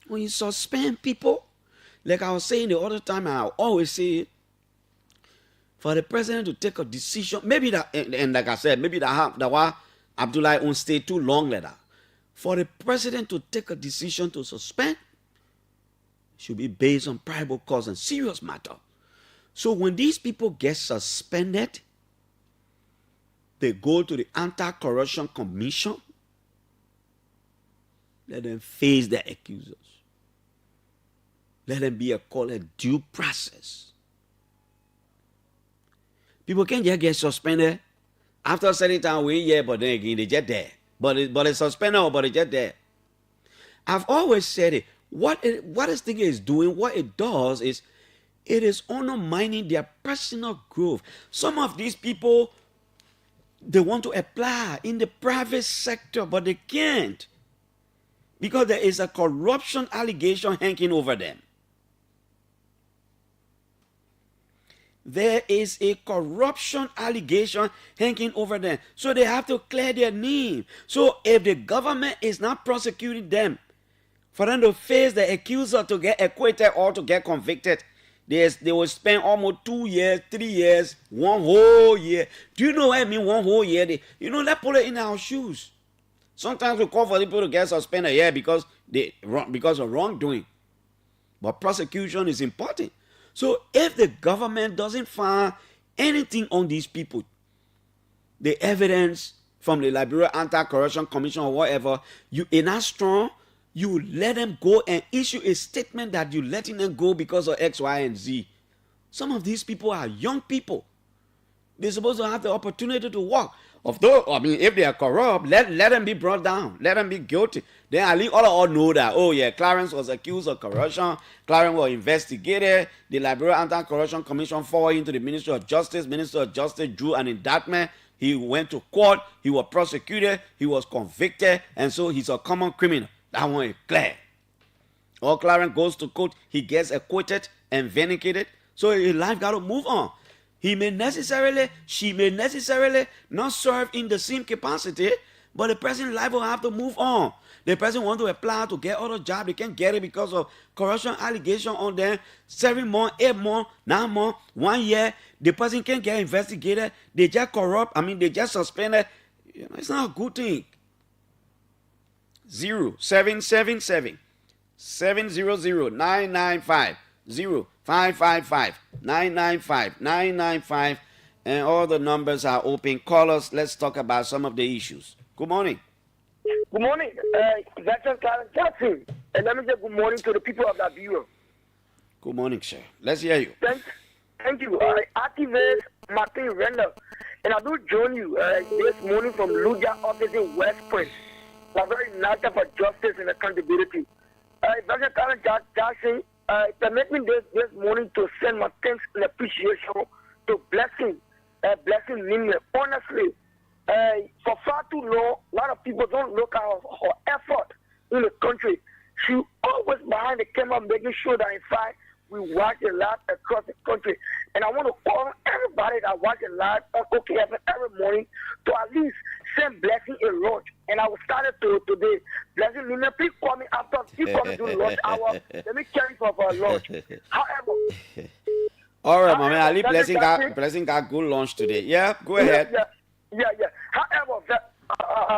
When you suspend people, like I was saying the other time, I always say it, for the president to take a decision, maybe that, and like I said, maybe that why Abdullahi won't stay too long later. For the president to take a decision to suspend, should be based on probable cause and serious matter. So when these people get suspended, they go to the Anti-Corruption Commission, let them face their accusers. Let them be called a due process. People can't just get suspended after a certain time. But then again, they just there. But it's suspended, but it's just there. I've always said it. What this thing is doing, what it does is, it is undermining their personal growth. Some of these people, they want to apply in the private sector, but they can't because there is a corruption allegation hanging over them. There is a corruption allegation hanging over them. So they have to clear their name. So if the government is not prosecuting them, for them to face the accuser to get acquitted or to get convicted, they will spend almost 2 years, 3 years, 1 whole year. Do you know what I mean, 1 whole year? Let's put it in our shoes. Sometimes we call for people to get suspended because of wrongdoing. But prosecution is important. So if the government doesn't find anything on these people, the evidence from the Liberia Anti-Corruption Commission or whatever, you are not strong, you let them go and issue a statement that you're letting them go because of X, Y, and Z. Some of these people are young people. They're supposed to have the opportunity to work. If they are corrupt, let them be brought down. Let them be guilty. Then at least all know that, Clarence was accused of corruption. Clarence was investigated. The Liberia Anti-Corruption Commission forwarded into the Ministry of Justice. Minister of Justice drew an indictment. He went to court. He was prosecuted. He was convicted. And so he's a common criminal. That one is clear. Or Clarence goes to court. He gets acquitted and vindicated. So his life got to move on. She may necessarily not serve in the same capacity, but the person's life will have to move on. The person want to apply to get other job, they can't get it because of corruption allegation on them. 7 months, 8 months, 9 months, 1 year, the person can't get investigated. They just corrupt. They just suspended. It's not a good thing. 0777 700-995-0555, 995-995, and all the numbers are open. Call us. Let's talk about some of the issues. Good morning. Good morning, Dr. Clarence Jackson. And let me say good morning to the people of that bureau. Good morning, sir. Let's hear you. Thank you. Activist Martin Render. And I do join you this morning from Luja office in West Point. I'm very nicer for justice and accountability. Dr. Clarence Jackson, permit me this morning to send my thanks and appreciation to Blessing Nimba. Honestly, for far too long, a lot of people don't look at her effort in the country. She always behind the camera making sure that in fact we watch it live across the country. And I want to call everybody that watch it live on OKFM every morning to at least send Blessing a lunch. And I will start it today. Blessing, Nimba, please call me after. Please call me during lunch hour. Let me carry for lunch. However, all right, my man. I leave Blessing got good lunch today. Yeah, go ahead. Yeah. However,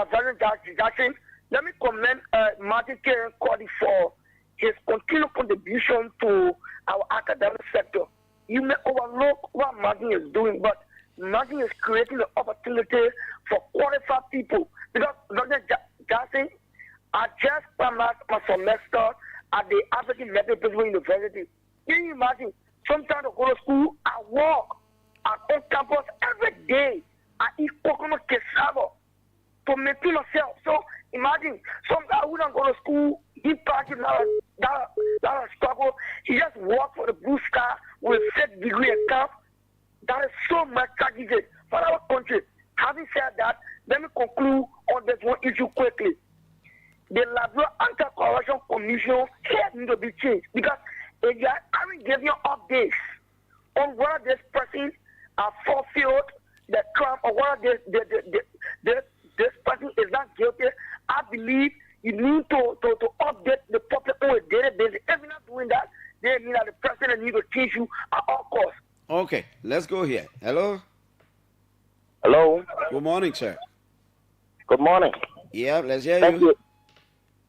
President Jackson, let me commend Martin K. Collie for his continued contribution to our academic sector. You may overlook what Martin is doing, but Martin is creating an opportunity for qualified people. Because Dr. Jackson, I just passed my semester at the African Methodist University. Can you imagine? Sometimes I go to school, I walk on campus every day. I eat coconut cassava to maintain myself. So imagine some guy who don't go to school, he practice that struggle. He just work for the blue sky with a set degree and camp. That is so much tragedy for our country. Having said that, let me conclude on this one issue quickly. The Liberal Anti-Corruption Commission has to be changed because if you haven't given you updates on whether this person are fulfilled the crime or whether this person is not guilty, I believe you need to update the public on a daily basis. If you're not doing that, then mean that the president needs to change you at all costs. Okay, let's go here. Hello? Hello? Good morning, sir. Good morning. Yeah, let's hear Thank you.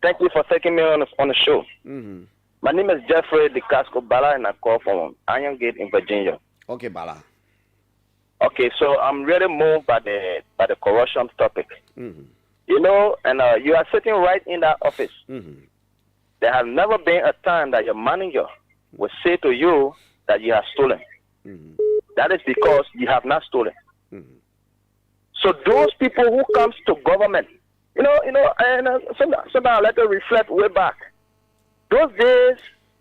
Thank you for taking me on the show. Mm-hmm. My name is Jeffrey DeCasco Bala, and I call from Iron Gate in Virginia. Okay, Bala. Okay, so I'm really moved by the corruption topic. Mm-hmm. You know, and you are sitting right in that office. Mm-hmm. There has never been a time that your manager will say to you that you have stolen. Mm-hmm. That is because you have not stolen. Mm-hmm. So those people who comes to government, and sometimes I let them reflect way back. Those days,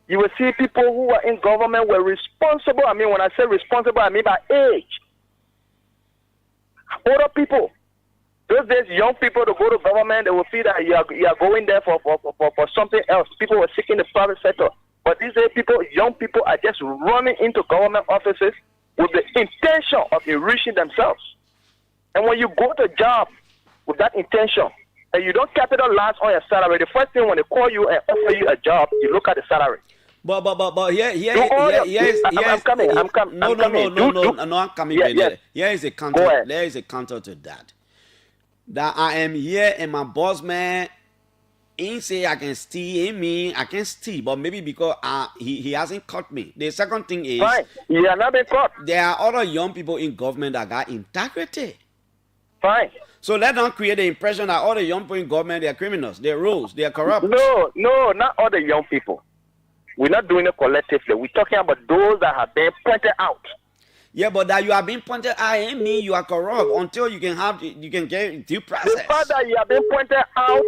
you will see people who were in government were responsible. I mean, when I say responsible, I mean by age. Older people. Those days, young people to go to government, they will feel that you are going there for something else. People were seeking the private sector. But these days, young people are just running into government offices with the intention of enriching themselves. And when you go to a job with that intention, and you don't capitalize on your salary, the first thing when they call you and offer you a job, you look at the salary. But here I'm coming. No, I'm coming. Yes. Here is a counter. There is a counter to that. That I am here and my boss man ain't say I can steal. Ain't me, I can steal, but maybe because he hasn't caught me. The second thing is, fine, you are not been caught. There are other young people in government that got integrity. Fine. So let them create the impression that all the young people in government, they are criminals, they are rogues, they are corrupt. No, not all the young people. We're not doing it collectively. We're talking about those that have been pointed out. Yeah, but that you have been pointed out ain't mean you are corrupt until you can get due process. The fact that you have been pointed out,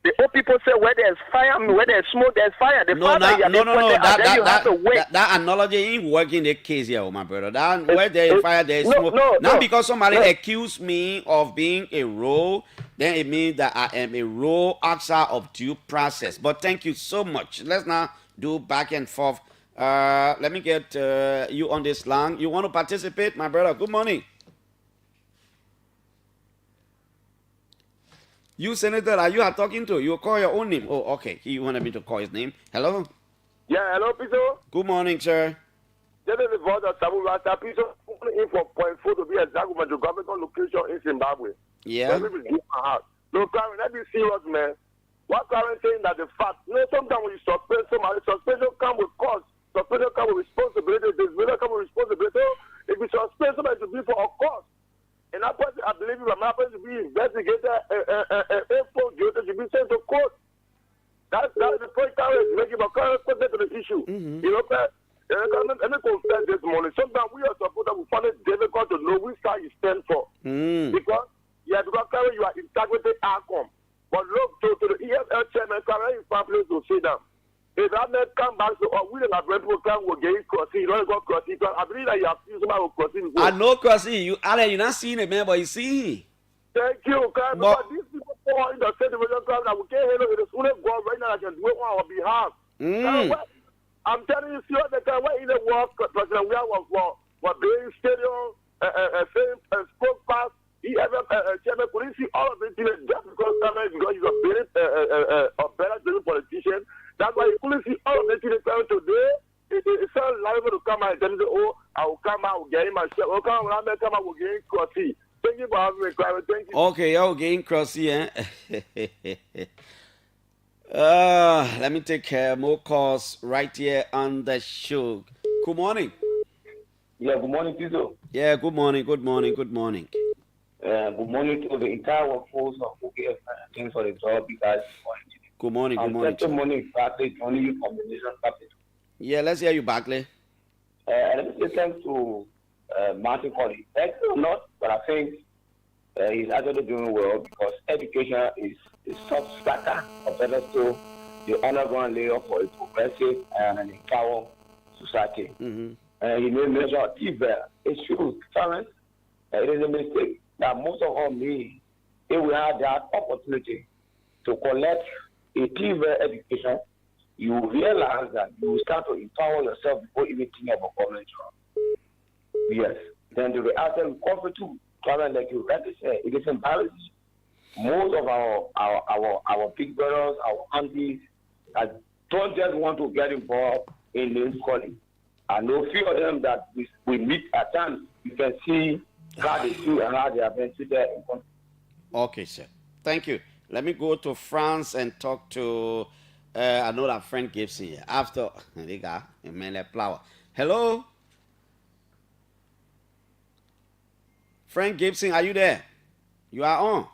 the old people say where there's fire, where there's smoke, there's fire. The fact that you have been pointed out, then you have to wait. That analogy ain't working in the case here, my brother. That where there is fire, there is smoke. Not because somebody accused me of being a rogue, then it means that I am a rogue outside of due process. But thank you so much. Let's now do back and forth. Let me get you on this line. You want to participate, my brother? Good morning. You, Senator, are you talking to? You call your own name. Oh, okay. He wanted me to call his name. Hello? Yeah, hello, Piso. Good morning, sir. This is the voice of Sabu Rasta. Piso in for point 4 to be exact with the government location in Zimbabwe. Yeah. No, Clarence, let me see serious, man. What Clarence saying that the fact, sometimes when you suspend somebody, suspension comes with cost, suspension comes with responsibility, dismissal comes with responsibility. So if you suspend somebody to be for a cost, and that person, I believe you, that person to be investigated, should be sent to court. That's the point Clarence is making, but Clarence put that to the issue. You know, let me confess this morning. Sometimes we are supposed to find it difficult to know which side you stand for. Because Clarence, you are integrity outcome. But look to the EFL chairman, Clarence is family to sit down. If that man come back to we don't have people come will get crossing, you don't go crossing. I believe that you have seen somebody will crossing. I know crossing. You're not seeing it, man, but you see. Thank you, Clarence. Because these people in the state division club that we can't handle it. The only God right now that can do it on our behalf. I'm telling you, see what they can in the world, President, we were building stadium, spoke pass. Chairman, couldn't see all of it just because he's a better politician. That's why you couldn't see all of it today. It's so liable to come out and say, I will come out, get him myself. Oh, come out, I will get him crossy. Thank you for having me, Clarence. Thank you. Okay, you're getting crossy, eh? Let me take more calls right here on the show. Good morning. Yeah, good morning, Piso. Yeah, good morning. Good morning to the entire workforce of OKF. Thanks for the job you guys doing. Good morning. Good morning, Barclay, joining you from the Nation Capital. Yeah, let's hear you, Barclay. Let me say thanks to Martin Collie. Thanks or not, but I think he's actually doing well because education is top stacker of better still the underground layer for a progressive and an empowered society. He made measure of it's true, Clarence. It is a mistake that most of us need if we have that opportunity to collect a TV education. You realize that you start to empower yourself before even thinking of a government job. Yes. Then the reaction will come to Clarence, like you rightly said, it is embarrassing. Most of our big brothers, our aunties, don't just want to get involved in name calling. And no few of them that we meet at times, you can see how they feel and how they have been treated. Okay, sir. Thank you. Let me go to France and talk to I know that Frank Gibson here. After they got a man flower. Hello? Frank Gibson, are you there? You are on.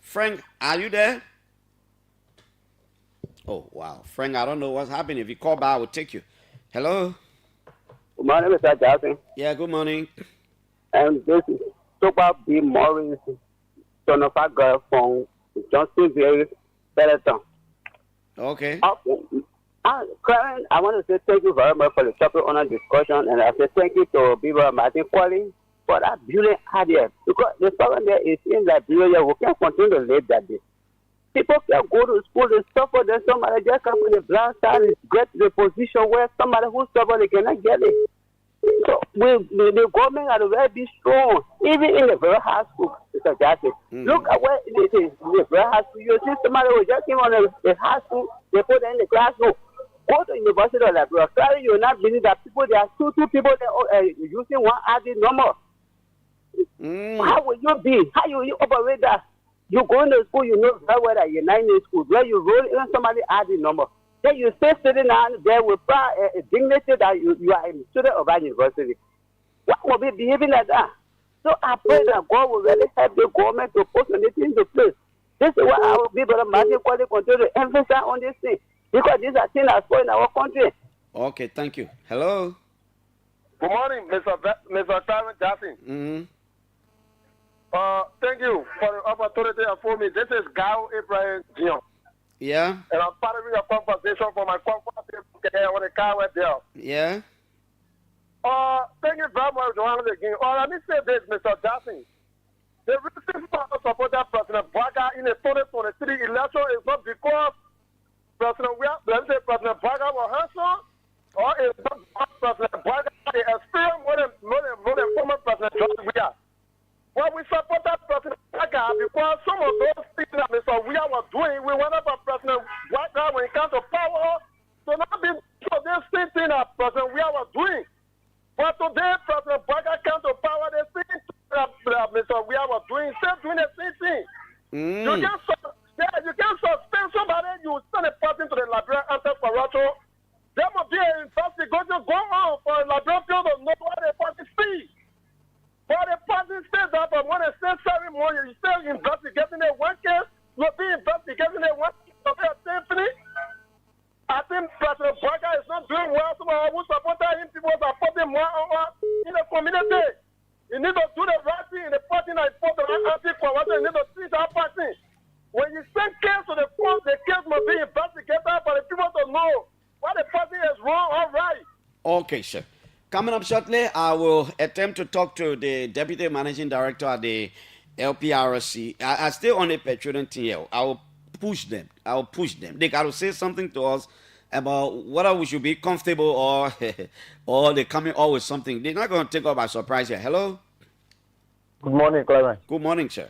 Frank, are you there? Oh, wow. Frank, I don't know what's happening. If you call back, I will take you. Hello? Good morning, Mr. Jackson. Yeah, good morning. And this is Super B. Morris, son of a girl from Johnsonville, Peloton. Okay. Clarence, I want to say thank you very much for the topic on our discussion, and I say thank you to Biba Martin Collie for that brilliant idea. Because the problem there is in Liberia, we can't continue to live that way. People can go to school, they suffer, then somebody just come from the blind side and get to the position where somebody who suffer, they cannot get it. So the government are very be strong, even in the very high school, Mr. Jackson. Look at where it is, the very high school. You see somebody who just came on the high school, they put them in the classroom. Go to University of Liberia. Sorry, you will not believe that people, there are two people that using one ID number. How will you be? How will you operate that? You go into school, you know very well that you're not in school. Where you roll in somebody ID number. Then you stay sitting down there with a dignity that you are a student of our university. What will be behaving like that? So I pray that God will really help the government to put anything into place. This is what our people of Martin Quality continue to emphasize on this thing. Because these are things that are in our country. Okay, thank you. Hello? Good morning, Mr. Clarence Jackson. Thank you for the opportunity for me. This is Gao Abraham Jr. Yeah? And I'm part of your conversation for my conference when the car went there. Yeah? Thank you very much, Johannes again. Let me say this, Mr. Jackson. The reason for us supporting President Braga in the 2023 election is not because President Braga was handsome, or it's not because President Braga had the experience more than former President George Weah. Well, we supported President Braga because some of those things that Mr. Weah was doing, we went up at President Braga when it comes to power. So not be so this same thing that President Weah was doing. But today, President Braga came to power, the same thing that Mr. Weah was doing, still doing the same thing. You can suspend somebody, you send a person to the Liberian anti-corruption. There must be an investigation go on for a Liberian people to know what the party sees. But the party says that, but when they say ceremony, you still investigating a one case, you'll be investigating a one case of a symphony. I think President Barker is not doing well. Some of who support him, people supporting more in the community. You need to do the right thing in the party and for the anti-corruption. You need to treat that party. When you send case to the court, the case must be investigated for the people to know what the party is wrong or right. Okay, sir. Coming up shortly, I will attempt to talk to the Deputy Managing Director at the LPRC. I still on the petroleum TL. I will push them. They got to say something to us about whether we should be comfortable or they're coming out with something. They're not going to take us by surprise here. Hello? Good morning, Clarence. Good morning, sir.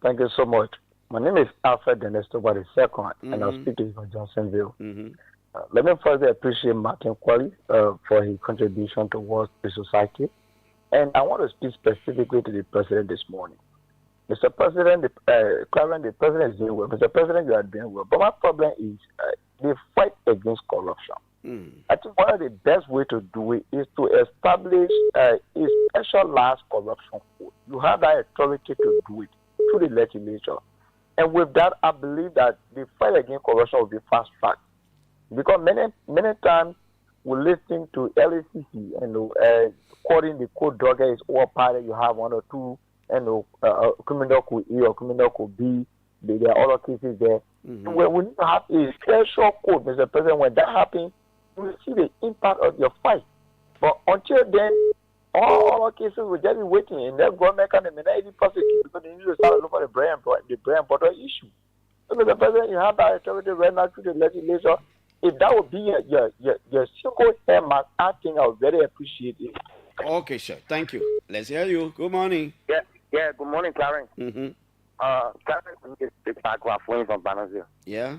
Thank you so much. My name is Alfred Denestoba II, and I'll speak to you from Johnsonville. Let me first appreciate Martin Collie for his contribution towards the society. And I want to speak specifically to the president this morning. Mr. President, Clarence, the president is doing well. Mr. President, you are doing well. But my problem is the fight against corruption. I think one of the best ways to do it is to establish a specialized corruption code. You have that authority to do it through the legislature. And with that, I believe that the fight against corruption will be fast-tracked. Because many times we listen to LACC and according the code dogger is all party, you have one or two, and criminal code A or criminal code B. There are other cases there. When we need to have a special code, Mr. President, when that happens, you will see the impact of your fight. But until then, all our cases will just be waiting, and then government can even prosecute because they need to start looking for the brand border issue. So, Mr. President, you have that authority right now through the legislature. If that would be your single hair mark, I think I would very appreciate it. Okay, sir. Thank you. Let's hear you. Good morning. Yeah. Good morning, Clarence. Clarence is back from Banazil. Yeah.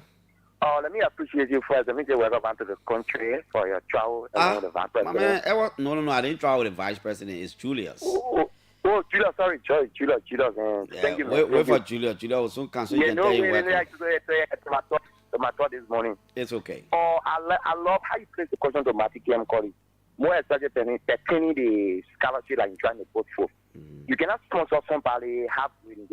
Let me appreciate you first. Let me say welcome to the country for your travel along with the vice president. No, I didn't travel with the vice president. It's Julius. Oh, Julius, sorry, Julius. Thank you, man. Wait for Julius. Julius will soon cancel. You can tell you welcome. My thought this morning. It's okay. I love how you place the question to Matiki Collie. More especially pertaining the scholarship that you're trying to put forth. You cannot sponsor somebody halfway in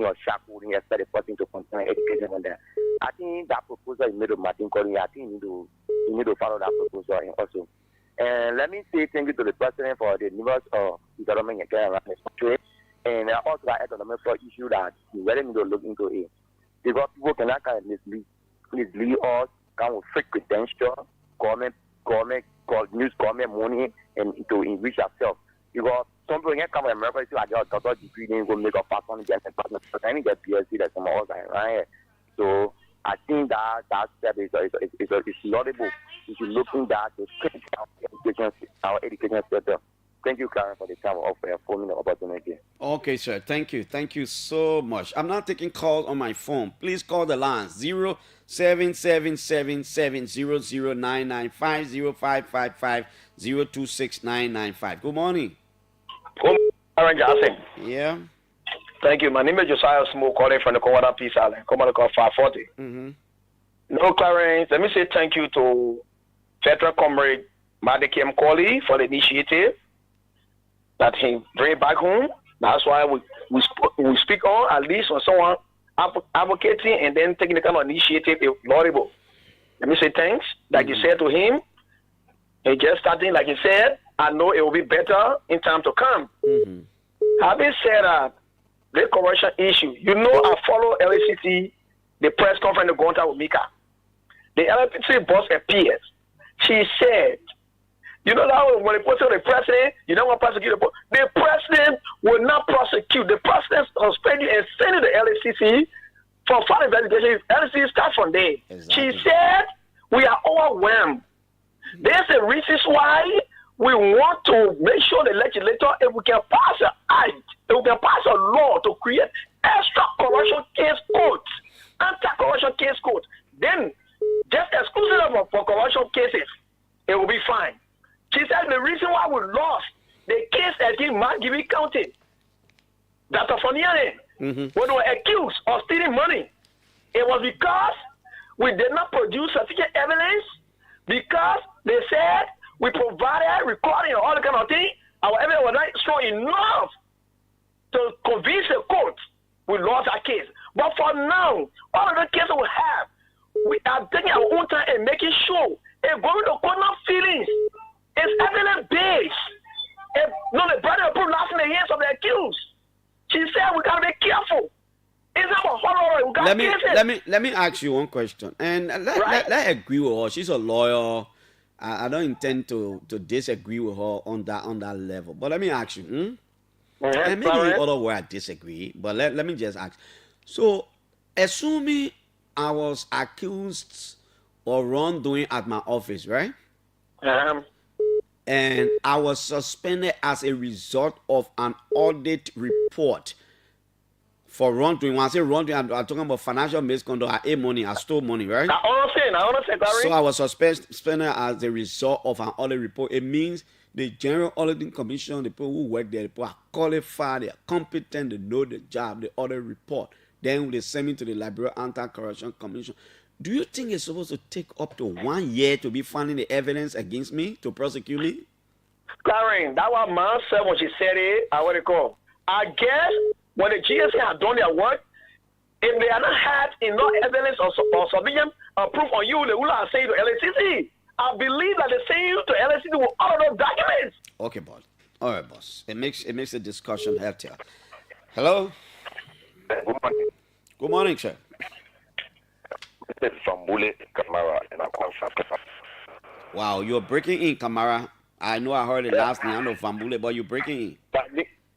your shop and expect the person to continue education on there. I think that proposal you made of Martin Collie, I think you need to follow that proposal also. And let me say thank you to the president for the numerous development again around the country. And also that economic issue that you really need to look into it. Because people cannot mislead us, come with fake credentials, government use government money and to enrich ourselves. Because some people can come to America and say, I got a doctorate degree, then go make a pass on against the partner. But I need to get PhD, that's some other thing, right? So I think that step is laudable. We should look in that to change our education sector. Thank you, Clarence, for the time of your 4 minute opportunity. Okay, sir. Thank you. Thank you so much. I'm not taking calls on my phone. Please call the line 07777009950555026995. Good morning. Good morning, Johnson. Yeah. Thank you. My name is Josiah Smoke, calling from the Kowada Peace Island. Come on, call 540. No, Clarence, let me say thank you to Veteran Comrade Madikiem Collie for the initiative that he bring back home. That's why we speak on, at least when someone advocating and then taking the kind of initiative is laudable. Let me say thanks. Like you said to him, and just starting, like you said, I know it will be better in time to come. Having said that, the corruption issue, you know, I follow LACT, the press conference going on with Mika. The LACT boss appears. She said, you know that when they put to the president, you don't want to prosecute the president will not prosecute. The president suspended and sent the LACC for further investigation. LACC starts from there. Exactly. She said, we are overwhelmed. There's a reason why we want to make sure the legislator, if we can pass an act, if we can pass a law to create extra corruption case codes, anti-corruption case codes, then just exclusively for corruption cases, it will be fine. She said the reason why we lost the case against Nimba County, Dr. Foniane, when they were accused of stealing money. It was because we did not produce sufficient evidence, because they said we provided recording and all the kind of thing. Our evidence was not strong enough to convince the court. We lost our case. But for now, all of the cases we have, we are taking our own time and making sure it's going to court, not feelings. It's evidence based. The brother put last in the hands of the accused. She said we gotta be careful. It's not a horror. Let me ask you one question, and let agree with her. She's a lawyer. I don't intend to disagree with her on that level. But let me ask you, and maybe other way I disagree. But let me just ask. So, assuming I was accused of wrongdoing at my office, right? And I was suspended as a result of an audit report for wrongdoing. When I say wrongdoing, I'm talking about financial misconduct. I ate money, I stole money, right? So I was suspended as a result of an audit report. It means the General Auditing Commission, the people who work there, the people are qualified, they are competent, they know the job, the audit report. Then they send me to the Liberia Anti-Corruption Commission. Do you think it's supposed to take up to 1 year to be finding the evidence against me to prosecute me? Clarence, that was man said when she said it. I guess when the GSA have done their work, if they have not had enough evidence or sufficient proof on you, they will have said to LACC. I believe that they say you to LACC with all of those documents. Okay, boss. All right, boss. It makes the discussion healthier. Hello. Good morning. Good morning, sir. This is from Bule Kamara, and I'm calling from Kefas. Wow, you're breaking in, Kamara. I know I heard it last night. I know from Bule, but you're breaking in.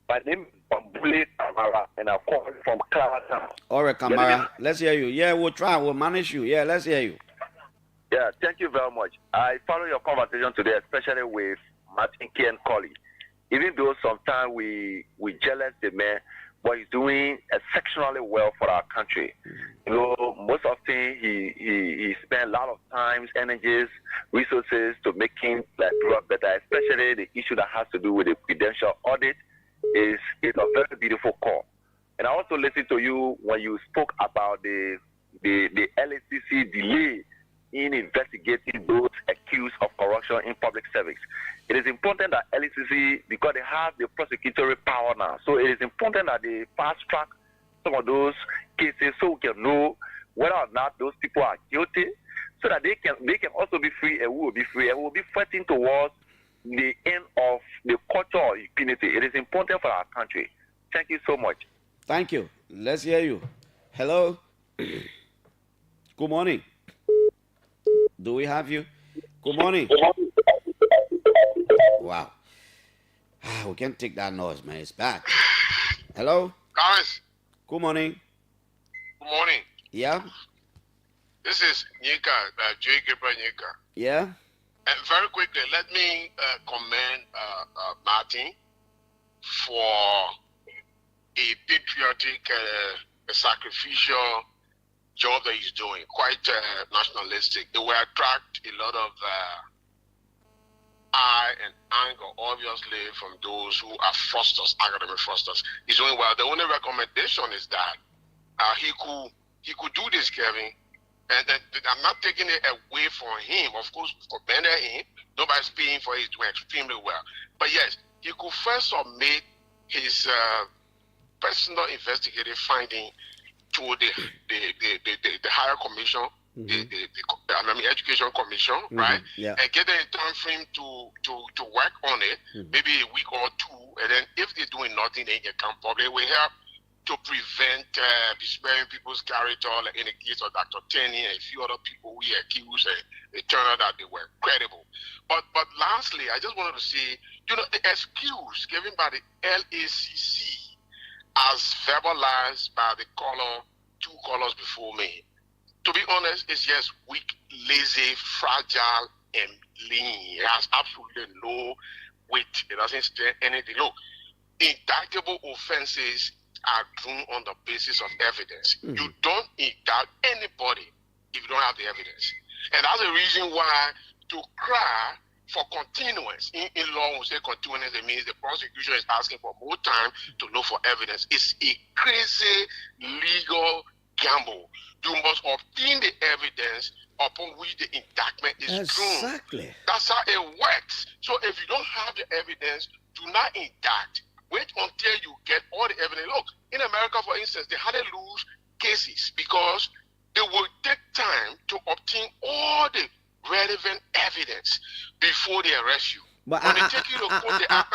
My name is from Bule Kamara, and I'm calling from Clarence. All right, Kamara. Let's hear you. Yeah, we'll try. We'll manage you. Yeah, let's hear you. Yeah, thank you very much. I follow your conversation today, especially with Martin K and Collie. Even though sometimes we jealous the man, but he's doing exceptionally well for our country. You know, most often he spends a lot of time, energies, resources to make him work better, especially the issue that has to do with the credential audit is a very beautiful call. And I also listened to you when you spoke about the LACC delay in investigating those accused of corruption in public service. It is important that LACC, because they have the prosecutory power now, so it is important that they fast track some of those cases so we can know whether or not those people are guilty, so that they can also be free and we will be free and we will be fighting towards the end of the culture of impunity. It is important for our country. Thank you so much. Thank you. Let's hear you. Hello. Good morning. Do we have you? Good morning. Wow. We can't take that noise, man. It's back. Hello? Guys. Good morning. Good morning. Yeah? This is Nika, J. Gabriel Nika. Yeah? And very quickly, let me commend Martin for a patriotic, sacrificial job that he's doing, quite nationalistic. It will attract a lot of eye and anger, obviously, from those who are frosters, academic frosters. He's doing well. The only recommendation is that he could do this, Kevin, and I'm not taking it away from him. Of course, commended him. Nobody's paying for it. He's doing extremely well. But yes, he could first submit his personal investigative finding to the higher commission, the Education Commission, right? Yeah. And get a time frame to work on it, maybe a week or two, and then if they're doing nothing, they can come public. We help to prevent besparing people's character, like in the case of Dr. Tenney and a few other people we accused, and it turned out that they were credible. But lastly, I just wanted to say, the excuse given by the LACC as verbalized by the two callers before me, to be honest, it's just weak, lazy, fragile, and lean. It has absolutely no weight. It doesn't stand anything. Look, indictable offenses are done on the basis of evidence. You don't indict anybody if you don't have the evidence. And that's the reason why to cry for continuance. In law, when we say continuance, it means the prosecution is asking for more time to look for evidence. It's a crazy legal gamble. You must obtain the evidence upon which the indictment is true. Exactly. That's how it works. So if you don't have the evidence, do not indict. Wait until you get all the evidence. Look, in America, for instance, they had to lose cases because they will take time to obtain all the relevant evidence before they arrest you. But when they take you to court, they act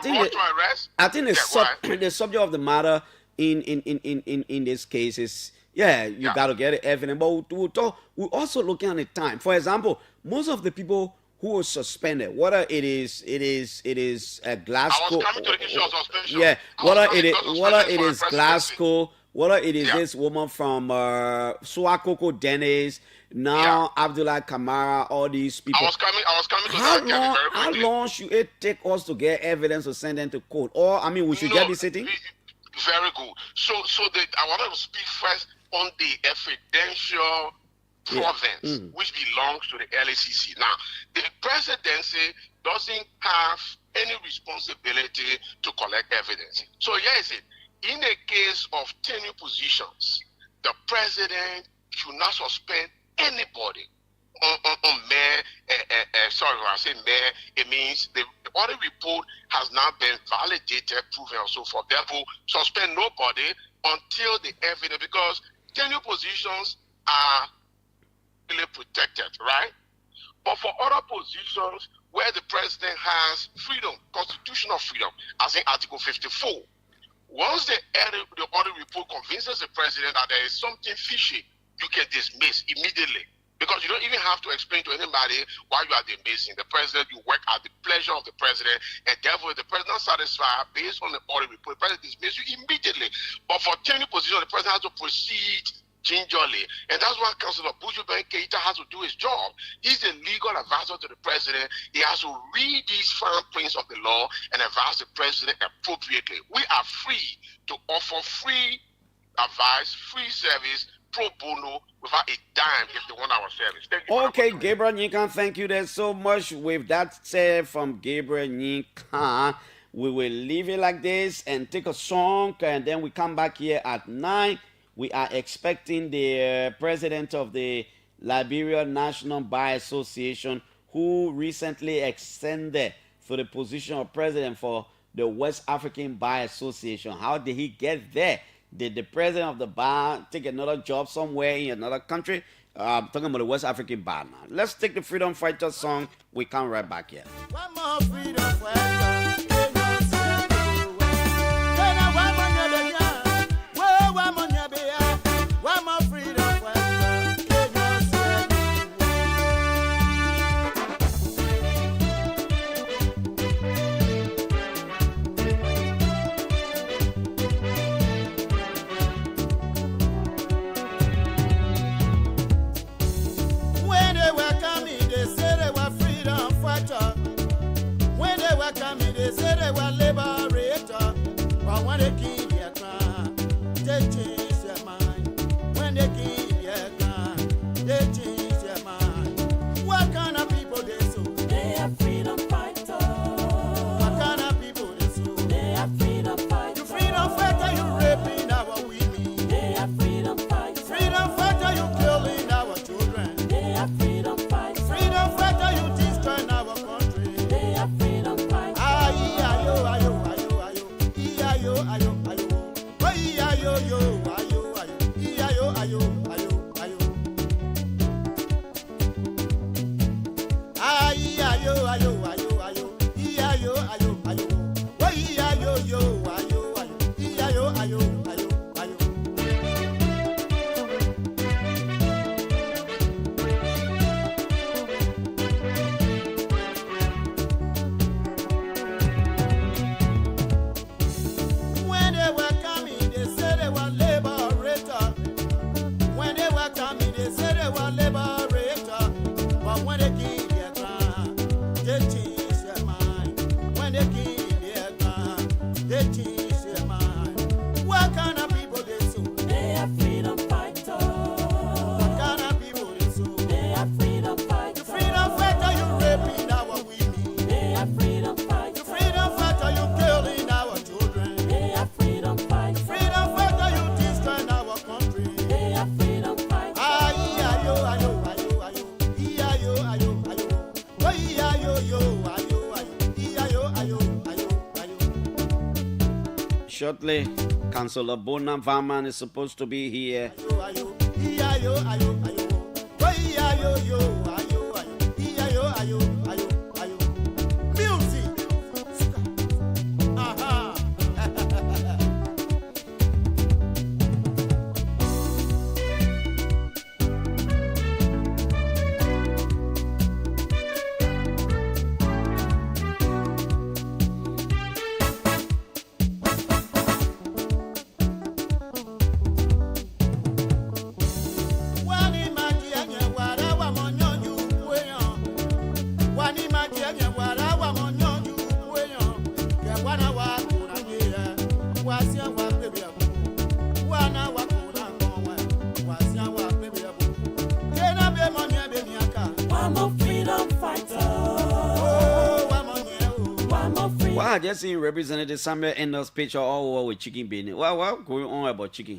to arrest. I think the subject of the matter in this case is, you got to get the evidence. But we're also looking at the time. For example, most of the people who were suspended, whether it is Glasgow, I was coming to the issue of suspension. whether it is Glasgow, whether it is this woman from Swakoko Dennis, now Abdullah Kamara, all these people. I was coming to that very how quickly. long should it take us to get evidence to send them to court? Or we should just be sitting? Very good. So I wanted to speak first on the evidential province, which belongs to the LACC. Now, the presidency doesn't have any responsibility to collect evidence. So here is it. In the case of tenure positions, the president should not suspend anybody on mayor. Sorry, when I say mayor, it means the audit report has now been validated, proven, and so forth. Therefore, suspend nobody until the evidence, because tenure positions are really protected, right? But for other positions where the president has freedom, constitutional freedom, as in Article 54, once the audit report convinces the president that there is something fishy, you can dismiss immediately. Because you don't even have to explain to anybody why you are dismissing. The president, you work at the pleasure of the president, and therefore if the president is satisfied based on the audit report, the president dismisses you immediately. But for tenure position, the president has to proceed gingerly. And that's why Councilor Buju Ben Keita has to do his job. He's the legal advisor to the president. He has to read these fine prints of the law and advise the president appropriately. We are free to offer free advice, free service, pro bono, without a dime if they want our service. Thank you. Okay, Gabriel Nyika, thank you there so much. With that said from Gabriel Nyika, we will leave it like this and take a song, and then we come back here at 9. We are expecting the president of the Liberia National Bar Association, who recently extended for the position of president for the West African Bar Association. How did he get there? Did the president of the bar take another job somewhere in another country? I'm talking about the West African bar now. Let's take the Freedom Fighter song. We come right back here. One more freedom fighter. Freedom fighter, you raping our Shortly, Councillor Bona Varman is supposed to be here. I just seen Representative Samuel Endel's picture all over with chicken beanie. What going on about chicken?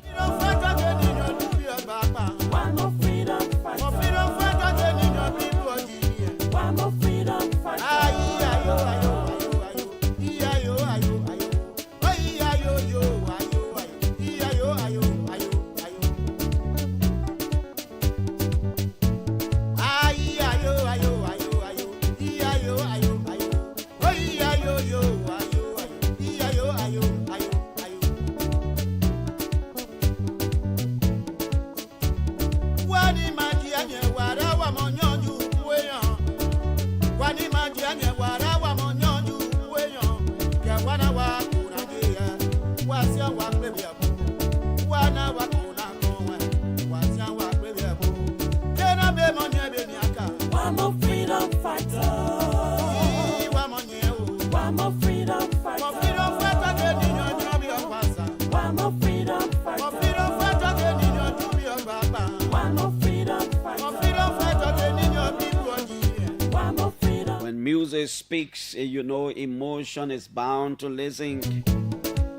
Music speaks, you know, emotion is bound to listen.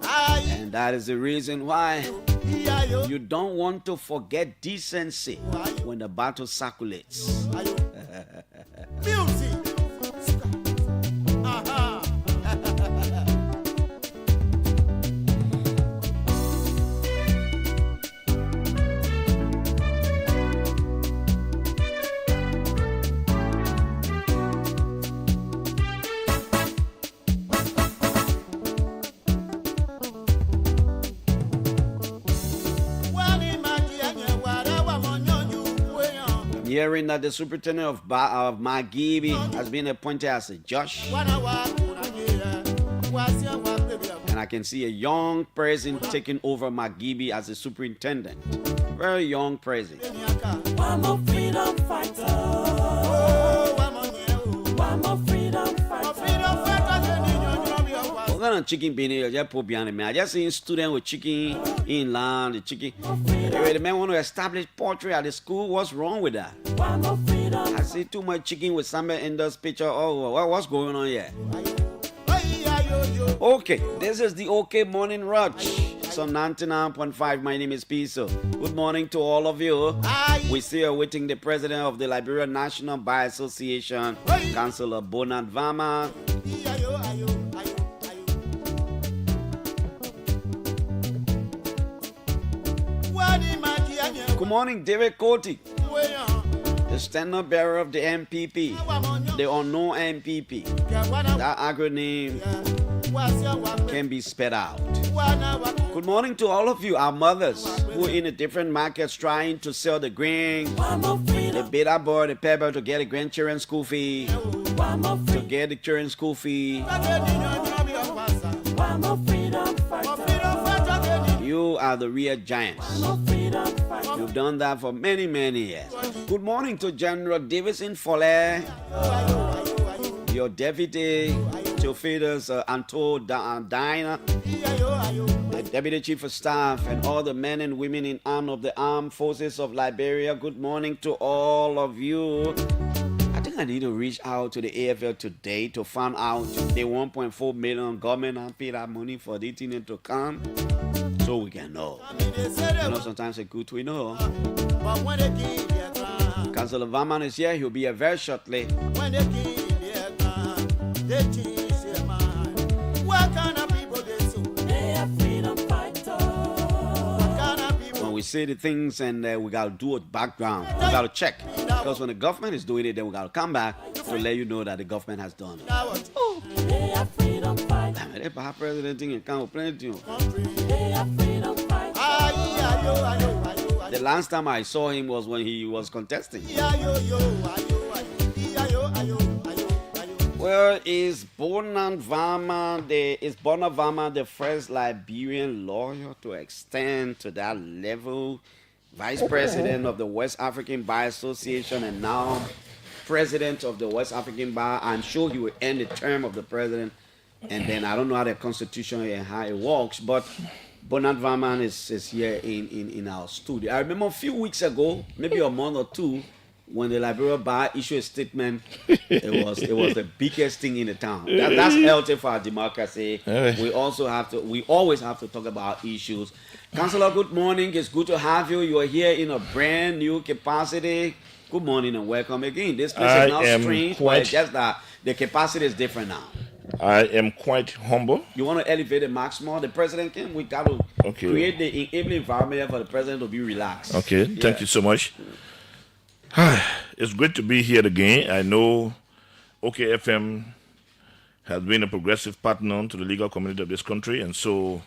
And that is the reason why you don't want to forget decency when the battle circulates. Music. Hearing that the superintendent of Magibi has been appointed as a judge. And I can see a young person taking over Magibi as a superintendent. Very young person. I'm a freedom fighter. I'm a freedom fighter. Chicken beanie, just put behind me. I just seen students with chicken in line, the chicken. Anyway, the man want to establish portrait at the school. What's wrong with that? I see too much chicken with Samuel Endel's picture. Oh, what's going on here? Okay, this is the OK Morning Rush. So 99.5. My name is Piso. Good morning to all of you. We still awaiting the president of the Liberia National Bar Association, Councillor Bona Varman. Good morning, David Coty, the standard bearer of the MPP, the unknown MPP. That acronym can be spelled out. Good morning to all of you, our mothers, who are in the different markets trying to sell the grain, the bitter board, the pepper to get the grandchildren's school fee, to get the children's school fee. You are the real giants. You've done that for many, many years. Good morning to General Davison Follett, your deputy, Theophilus Anto Dina, the deputy chief of staff, and all the men and women in arm of the armed forces of Liberia. Good morning to all of you. I think I need to reach out to the AFL today to find out the 1.4 million government and pay that money for the thing to come. So we can know. You know, sometimes it's good to know. Councillor Varman is here. He'll be here very shortly. When they kill their gun, they change their mind. What kind of people they so? They are freedom fighters. What kind of people? When we say the things and we got to do a background, we got to check. Because when the government is doing it, then we got to come back to let you know that the government has done it. Oh. They are freedom fighters. They have president thing and can't plenty. They are freedom fighters. The last time I saw him was when he was contesting. Well, is Bona Varma the first Liberian lawyer to extend to that level? Vice President of the West African Bar Association and now President of the West African Bar. I'm sure he will end the term of the president. And then I don't know how the constitution and how it works, but Bonat Varman is here in our studio. I remember a few weeks ago, maybe a month or two, when the Liberia Bar issued a statement, it was the biggest thing in the town. That's healthy for our democracy. We always have to talk about issues. Councillor, good morning. It's good to have you. You are here in a brand new capacity. Good morning and welcome again. This place is now strange, but it's just that the capacity is different now. I am quite humble. You want to elevate the max more? The president came. We got to create the enabling environment for the president to be relaxed. Okay, thank you so much. It's great to be here again. I know OKFM has been a progressive partner to the legal community of this country, and so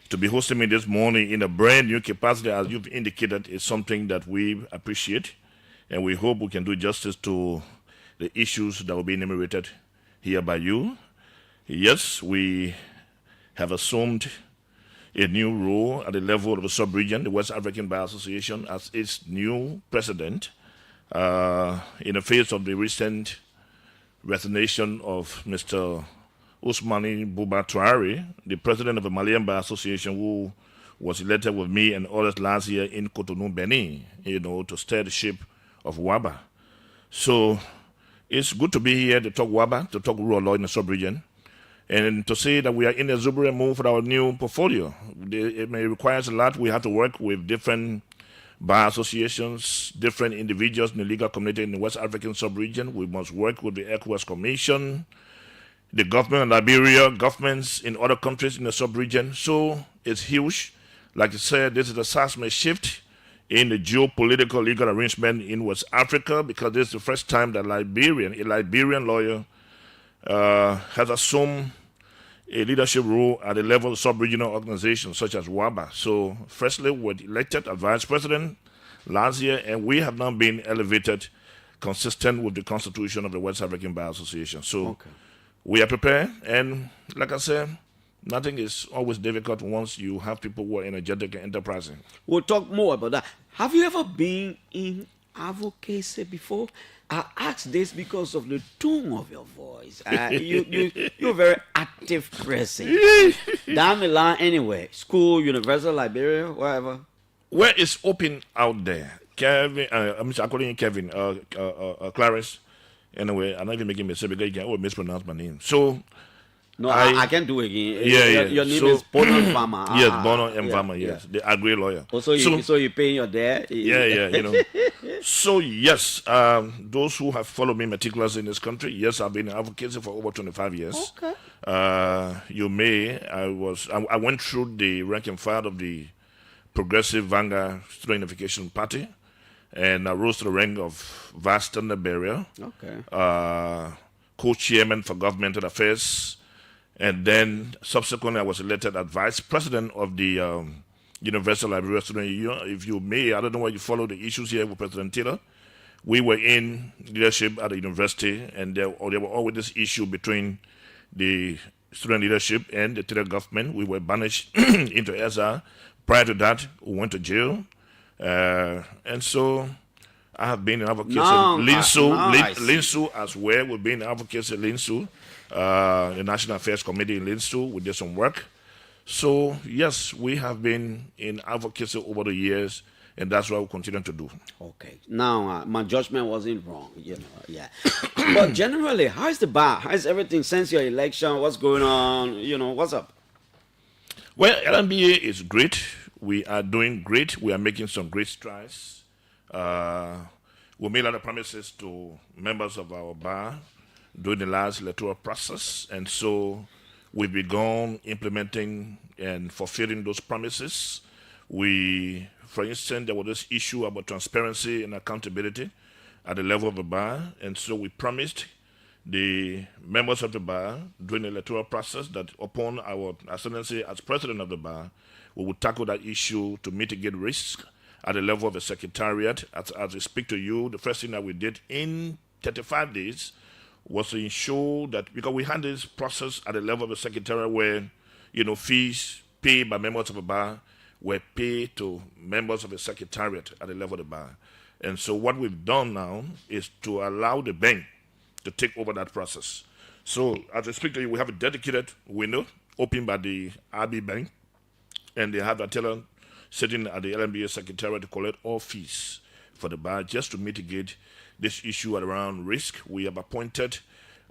to be hosting me this morning in a brand new capacity, as you've indicated, is something that we appreciate, and we hope we can do justice to the issues that will be enumerated here by you. Yes, we have assumed a new role at the level of the sub-region, the West African Bar Association, as its new president in the face of the recent resignation of Mr. Ousmane Bouba Traore, the president of the Malian Bar Association, who was elected with me and others last year in Cotonou, Benin, to steer the ship of WABA. So it's good to be here to talk WABA, to talk rule of law in the sub-region, and to say that we are in a exuberant move for our new portfolio. It may require a lot. We have to work with different bar associations, different individuals in the legal community in the West African sub-region. We must work with the ECOWAS Commission, the government of Liberia, governments in other countries in the sub-region. So it's huge. Like I said, this is a seismic shift in the geopolitical legal arrangement in West Africa, because this is the first time that a Liberian lawyer has assumed a leadership role at the level of sub-regional organizations such as WABA. So firstly, we were elected as vice president last year, and we have now been elevated consistent with the constitution of the West African Bar Association. So we are prepared, and like I said, nothing is always difficult once you have people who are energetic and enterprising. We'll talk more about that. Have you ever been in advocacy before? I ask this because of the tone of your voice. You're a very active person. Down the line anyway, school, University, Liberia, wherever. Where is open out there? Kevin, I'm calling you Kevin, Clarence. Anyway, I'm not even making a mistake because you can always mispronounce my name. So, no, I can do it again. Yeah, Your name is Bono Mvama. Yes, Bono Mvama, yes. The agri lawyer. So you're paying your debt? Yeah. So, yes, those who have followed me meticulously in this country, yes, I've been in advocacy for over 25 years. Okay. I went through the rank and file of the Progressive Vanguard Student Unification Party, and I rose to the rank of Vice Standard Bearer, co-chairman for governmental affairs, and then subsequently I was elected as vice president of the Universal Liberia Student Union. If you may, I don't know why you follow the issues here with President Taylor. We were in leadership at the university, and there were always this issue between the student leadership and the Taylor government. We were banished into SR. Prior to that, we went to jail. And so I have been in advocacy. Linsu as well. We've been in advocacy Linsu, the National Affairs Committee in Linsu. We did some work. So, yes, we have been in advocacy over the years, and that's what we'll continue to do. Okay. Now, my judgment wasn't wrong, But generally, how's the bar? How's everything since your election? What's going on? What's up? Well, LMBA is great. We are doing great. We are making some great strides. We made other promises to members of our bar during the last electoral process, and so we've begun implementing and fulfilling those promises. For instance, there was this issue about transparency and accountability at the level of the bar, and so we promised the members of the bar during the electoral process that upon our ascendancy as president of the bar, we would tackle that issue to mitigate risk at the level of the secretariat. As we speak to you, the first thing that we did in 35 days was to ensure that, because we had this process at the level of the secretariat where, fees paid by members of the bar were paid to members of the secretariat at the level of the bar. And so what we've done now is to allow the bank to take over that process. So as I speak to you, we have a dedicated window opened by the RB Bank, and they have a teller sitting at the LMBA secretariat to collect all fees for the bar just to mitigate this issue around risk. We have appointed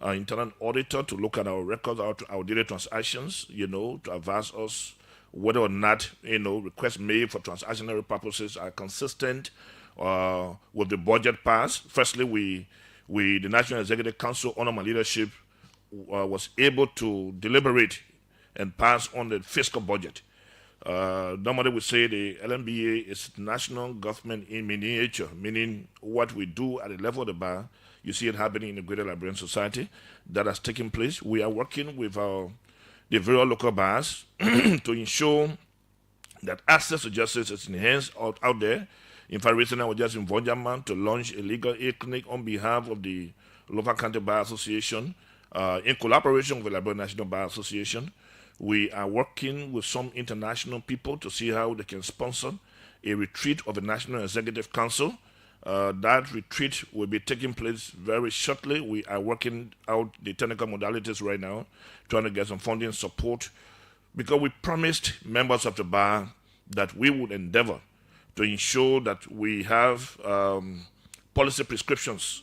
an internal auditor to look at our records, our daily transactions, to advise us whether or not, requests made for transactionary purposes are consistent with the budget passed. Firstly, the National Executive Council, under my leadership, was able to deliberate and pass on the fiscal budget. Normally we say the LMBA is national government in miniature, meaning what we do at the level of the bar, you see it happening in the Greater Liberian Society. That has taken place. We are working with the various local bars to ensure that access to justice is enhanced out there. In fact, recently I was just in Vonjaman to launch a legal aid clinic on behalf of the Local County Bar Association in collaboration with the Liberian National Bar Association. We are working with some international people to see how they can sponsor a retreat of the National Executive Council. That retreat will be taking place very shortly. We are working out the technical modalities right now, trying to get some funding support, because we promised members of the bar that we would endeavor to ensure that we have policy prescriptions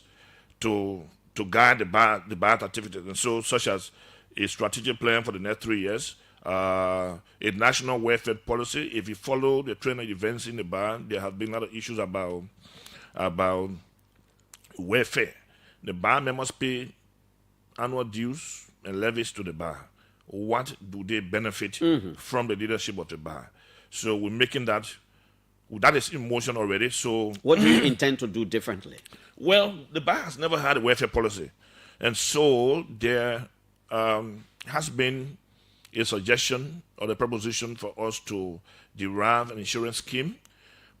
to guide the bar activities, and so such as a strategic plan for the next 3 years, a national welfare policy. If you follow the trend of events in the bar, there have been a lot of issues about welfare. The bar members pay annual dues and levies to the bar. What do they benefit from the leadership of the bar? So we're making that is in motion already. So what do you intend to do differently? Well, the bar has never had a welfare policy, and so there has been a suggestion or the proposition for us to derive an insurance scheme.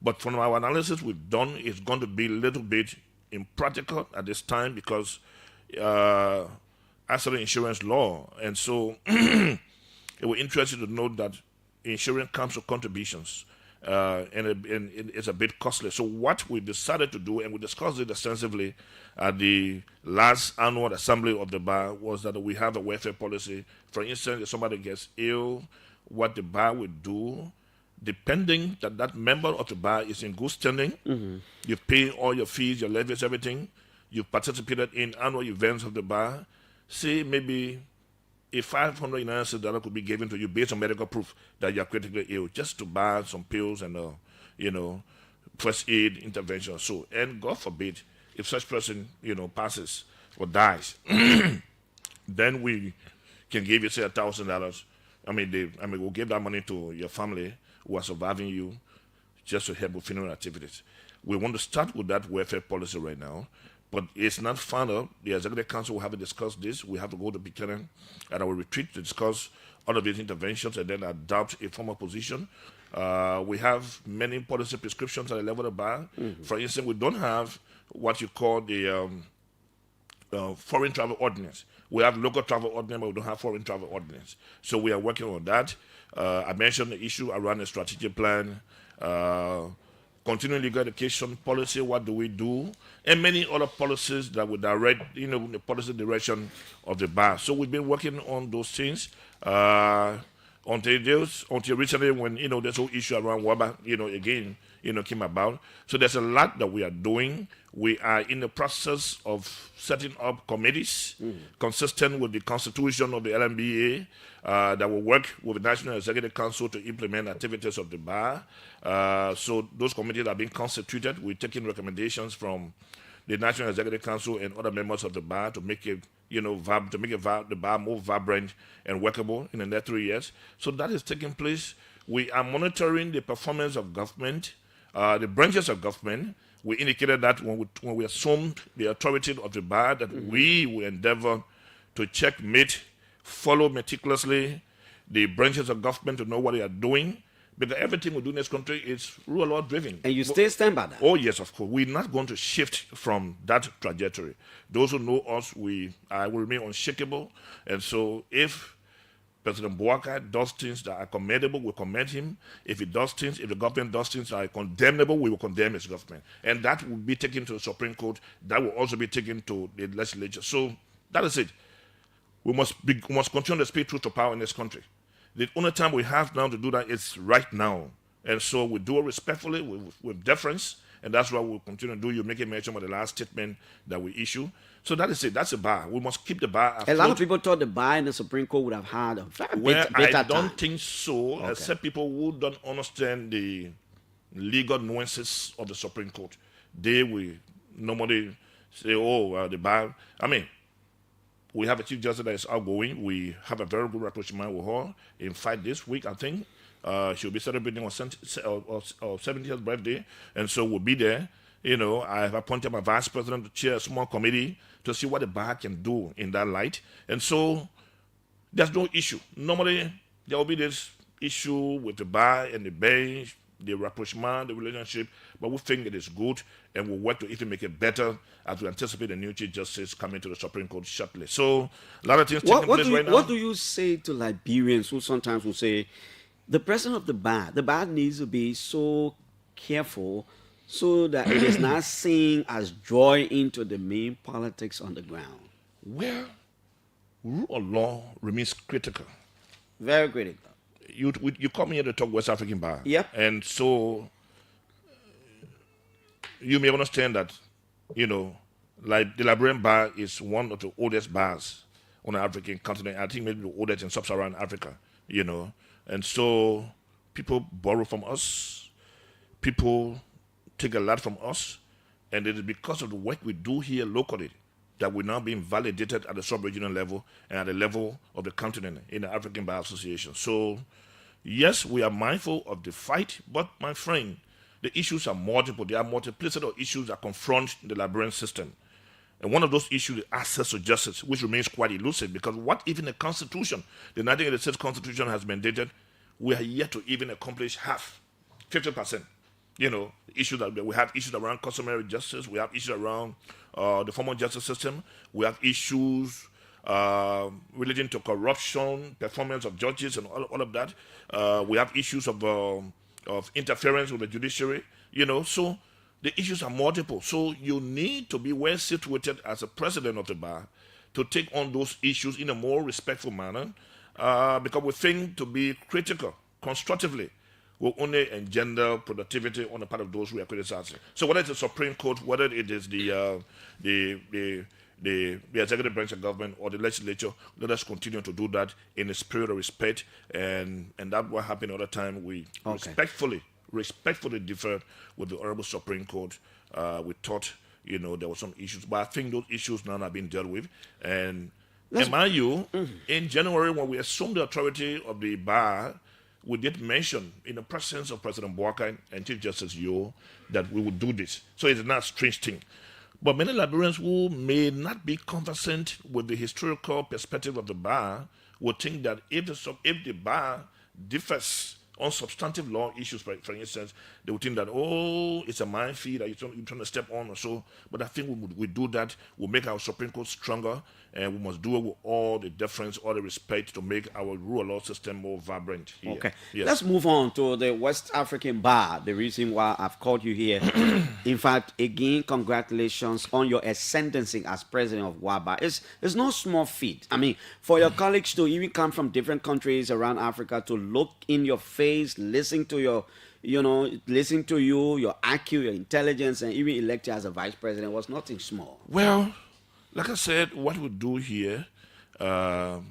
But from our analysis we've done, it's going to be a little bit impractical at this time because as for the insurance law, and so it was interesting to note that insurance comes with contributions, and it's a bit costly. So what we decided to do, and we discussed it extensively at the last annual assembly of the bar, was that we have a welfare policy. For instance, if somebody gets ill, what the bar would do, depending that member of the bar is in good standing, you pay all your fees, your levies, everything, you've participated in annual events of the bar, say maybe a $500 could be given to you based on medical proof that you're critically ill, just to buy some pills and first aid intervention. So, and God forbid, if such person passes or dies, then we can give you say $1,000. We'll give that money to your family who are surviving you, just to help with funeral activities. We want to start with that welfare policy right now. But it's not final. The Executive Council will have to discuss this. We have to go to Buchanan at our retreat to discuss all of these interventions and then adopt a formal position. We have many policy prescriptions at the level of the bar. For instance, we don't have what you call the foreign travel ordinance. We have local travel ordinance, but we don't have foreign travel ordinance. So we are working on that. I mentioned the issue around the strategic plan, continuing legal education policy, what do we do, and many other policies that would direct, the policy direction of the bar. So we've been working on those things until recently when, this whole issue around WABA, again, came about. So there's a lot that we are doing. We are in the process of setting up committees consistent with the constitution of the LMBA that will work with the National Executive Council to implement activities of the bar. So those committees are being constituted. We're taking recommendations from the National Executive Council and other members of the bar to make it, the bar more vibrant and workable in the next 3 years. So that is taking place. We are monitoring the performance of government, the branches of government. We indicated that when we assumed the authority of the bar, that we will endeavor to checkmate, follow meticulously the branches of government to know what they are doing, because everything we do in this country is rule of law driven. And you still stand by that? Oh, yes, of course. We're not going to shift from that trajectory. Those who know us, I will remain unshakable. And so if President Bouaka does things that are commendable, we commend him. If the government does things that are condemnable, we will condemn his government. And that will be taken to the Supreme Court. That will also be taken to the legislature. So that is it. We must continue to speak truth to power in this country. The only time we have now to do that is right now. And so we do it respectfully, with deference, and that's what we'll continue to do. You make a mention of the last statement that we issue. So that is it. That's a bar. We must keep the bar afloat. A lot of people thought the bar in the Supreme Court would have had a very better I don't time. think so, Okay. except people who don't understand the legal nuances of the Supreme Court. They will normally say, the bar. I mean, we have a Chief Justice that is outgoing. We have a very good rapprochement with her. In fact, this week, I think, she'll be celebrating her 70th birthday, and so we'll be there. I have appointed my vice president to chair a small committee to see what the bar can do in that light. And so there's no issue. Normally, there will be this issue with the bar and the bench, the rapprochement, the relationship, but we think it is good, and we'll work to even make it better as we anticipate the new Chief Justice coming to the Supreme Court shortly. So a lot of things taking place right now. What do you say to Liberians who sometimes will say, the president of the bar needs to be so careful so that it is not seen as joy into the main politics on the ground? Well, rule of law remains critical. Very critical. You come here to talk West African bar. Yep. And so you may understand that, like the Liberian bar is one of the oldest bars on the African continent. I think maybe the oldest in sub-Saharan Africa, And so people borrow from us. People take a lot from us. And it is because of the work we do here locally that we're now being validated at the sub-regional level and at the level of the continent in the African Bar Association. So, yes, we are mindful of the fight, but my friend, the issues are multiple. There are multiplicity of issues that confront the Liberian system. And one of those issues is access to justice, which remains quite elusive, because what even the Constitution, the 1986 Constitution has mandated, we are yet to even accomplish half, 50%. Issues that we have issues around customary justice, we have issues around the formal justice system, we have issues relating to corruption, performance of judges, and all of that. We have issues of interference with the judiciary, so the issues are multiple. So you need to be well situated as a president of the bar to take on those issues in a more respectful manner, because we think to be critical, constructively, will only engender productivity on the part of those who are criticizing. So whether it's the Supreme Court, whether it is the executive branch of government or the legislature, let us continue to do that in a spirit of respect, and that what happened all the time. We respectfully differed with the Honorable Supreme Court. We thought, there were some issues, but I think those issues now have been dealt with. And mind you, in January, when we assumed the authority of the bar, we did mention in the presence of President Bouaka and Chief Justice Yo that we would do this. So it's not a strange thing. But many Liberians who may not be conversant with the historical perspective of the bar would think that if the bar differs on substantive law issues, for instance, they would think that, it's a minefield that you're trying to step on or so. But I think we do that, we'll make our Supreme Court stronger, and we must do it with all the deference, all the respect to make our rule of law system more vibrant here. Okay. Yes. Let's move on to the West African bar, the reason why I've called you here. In fact, again, congratulations on your ascendancy as president of WABA. It's no small feat. I mean, for your colleagues to even come from different countries around Africa to look in your face, listen to listen to you, your IQ, your intelligence, and even elect you as a vice president was nothing small. Well, like I said, what we do here are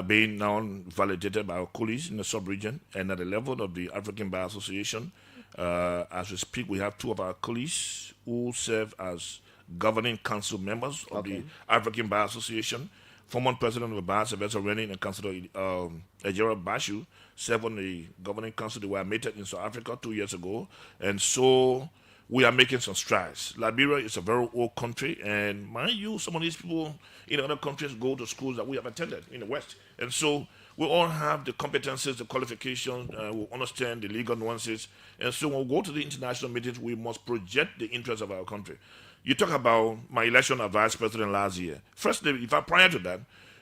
being now validated by our colleagues in the sub-region and at the level of the African Bar Association. As we speak, we have two of our colleagues who serve as governing council members of the African Bar Association. Former president of the bar, Sylvester Rennie, and Councillor Ejera Bashu served on the governing council. They were admitted in South Africa 2 years ago. And so we are making some strides. Liberia is a very old country, and mind you, some of these people in other countries go to schools that we have attended in the West. And so we all have the competencies, the qualifications, we understand the legal nuances. And so when we go to the international meetings, we must project the interests of our country. You talk about my election as vice president last year. Firstly, prior to that,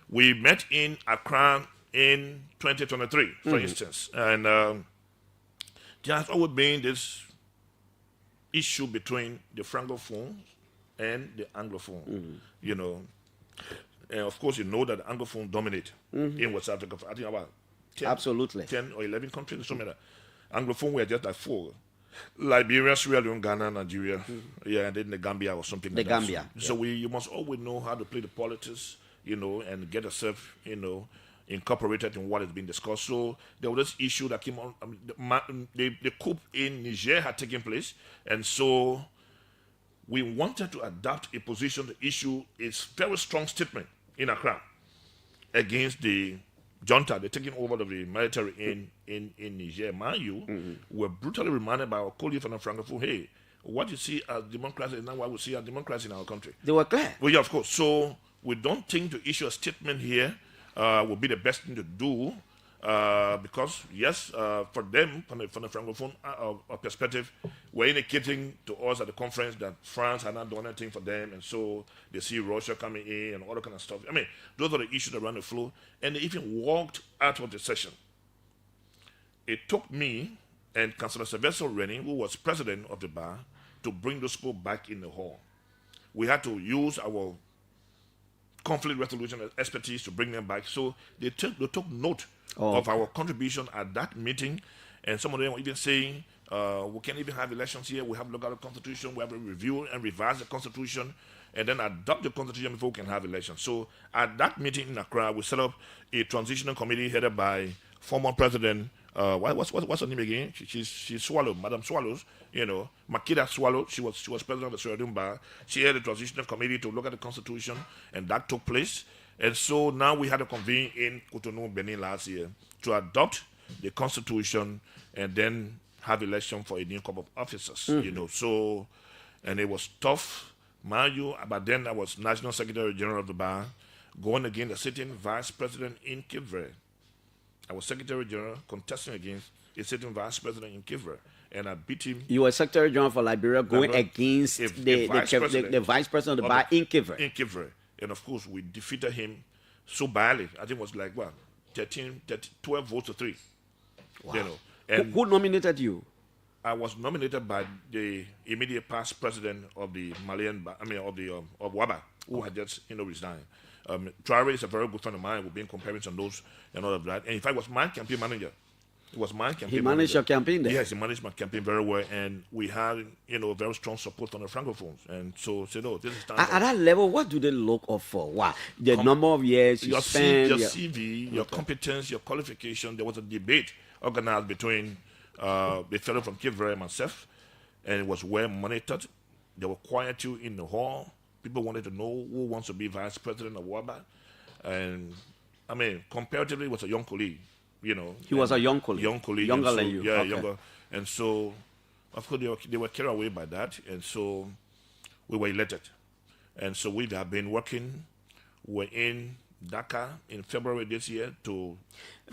we met in Accra in 2023, for instance. And there has always been this issue between the Francophone and the Anglophone. And of course, you know that the Anglophone dominate in West Africa. I think about 10 or 11 countries, something like that. Anglophone were just like 4. Liberia, Sierra Leone, Ghana, Nigeria, and then the Gambia or something like that. So you must always know how to play the politics, and get yourself, incorporated in what is being discussed. So there was this issue that came on. The coup in Niger had taken place, and so we wanted to adopt a position to issue a very strong statement in Accra against the junta, the taking over of the military in Niger. Mind you, we're brutally reminded by our colleague from the Francophone, hey, what you see as democracy is not what we see as democracy in our country. They were clear. Well, yeah, of course. So we don't think to issue a statement here would be the best thing to do because, yes, for them, from the Francophone perspective, we're indicating to us at the conference that France had not done anything for them, and so they see Russia coming in and all that kind of stuff. I mean, those are the issues that ran the floor, and they even walked out of the session. It took me and Councillor Sylvester Rennie, who was president of the bar, to bring those people back in the hall. We had to use our conflict resolution expertise to bring them back. So they took note of our contribution at that meeting, and some of them were even saying, we can't even have elections here. We have local constitution. We have to review and revise the constitution, and then adopt the constitution before we can have elections. So at that meeting in Accra, we set up a transitional committee headed by former president. What's her name again? She's Swallow, Madam Swallows. Makeda Swallow. She was president of the Sierra Leone Bar. She had a transitional committee to look at the constitution, and that took place. And so now we had to convene in Cotonou, Benin last year to adopt the constitution and then have election for a new couple of officers. So, and it was tough. Mind you, but then I was National Secretary General of the bar, going against the sitting vice president in Cape Verde. I was Secretary General contesting against a sitting vice president in Cape Verde, and I beat him. You were Secretary General for Liberia going against the vice president of the bar in Cape Verde. In Cape Verde. And of course, we defeated him so badly. I think it was like, 12 votes to 3. Wow. And who nominated you? I was nominated by the immediate past president of the of WABA, who had just resigned. Traore is a very good friend of mine. We've been comparing some notes and all of that. And in fact, was my campaign manager. He managed your campaign there? Yes, he managed my campaign very well. And we had, very strong support from the Francophones. And so, this is time. At that level, what do they look up for? What? The number of years you spent? Your CV, your competence, your qualification. There was a debate organized between the fellow from Cape Verde and myself. And it was well monitored. There were quiet you in the hall. People wanted to know who wants to be vice president of WABA. And, comparatively, it was a young colleague. He was a young colleague. Younger than you. Yeah, younger. And so, of course, they were carried away by that. And so, we were elected. And so, we have been working. We're in Dakar in February this year to...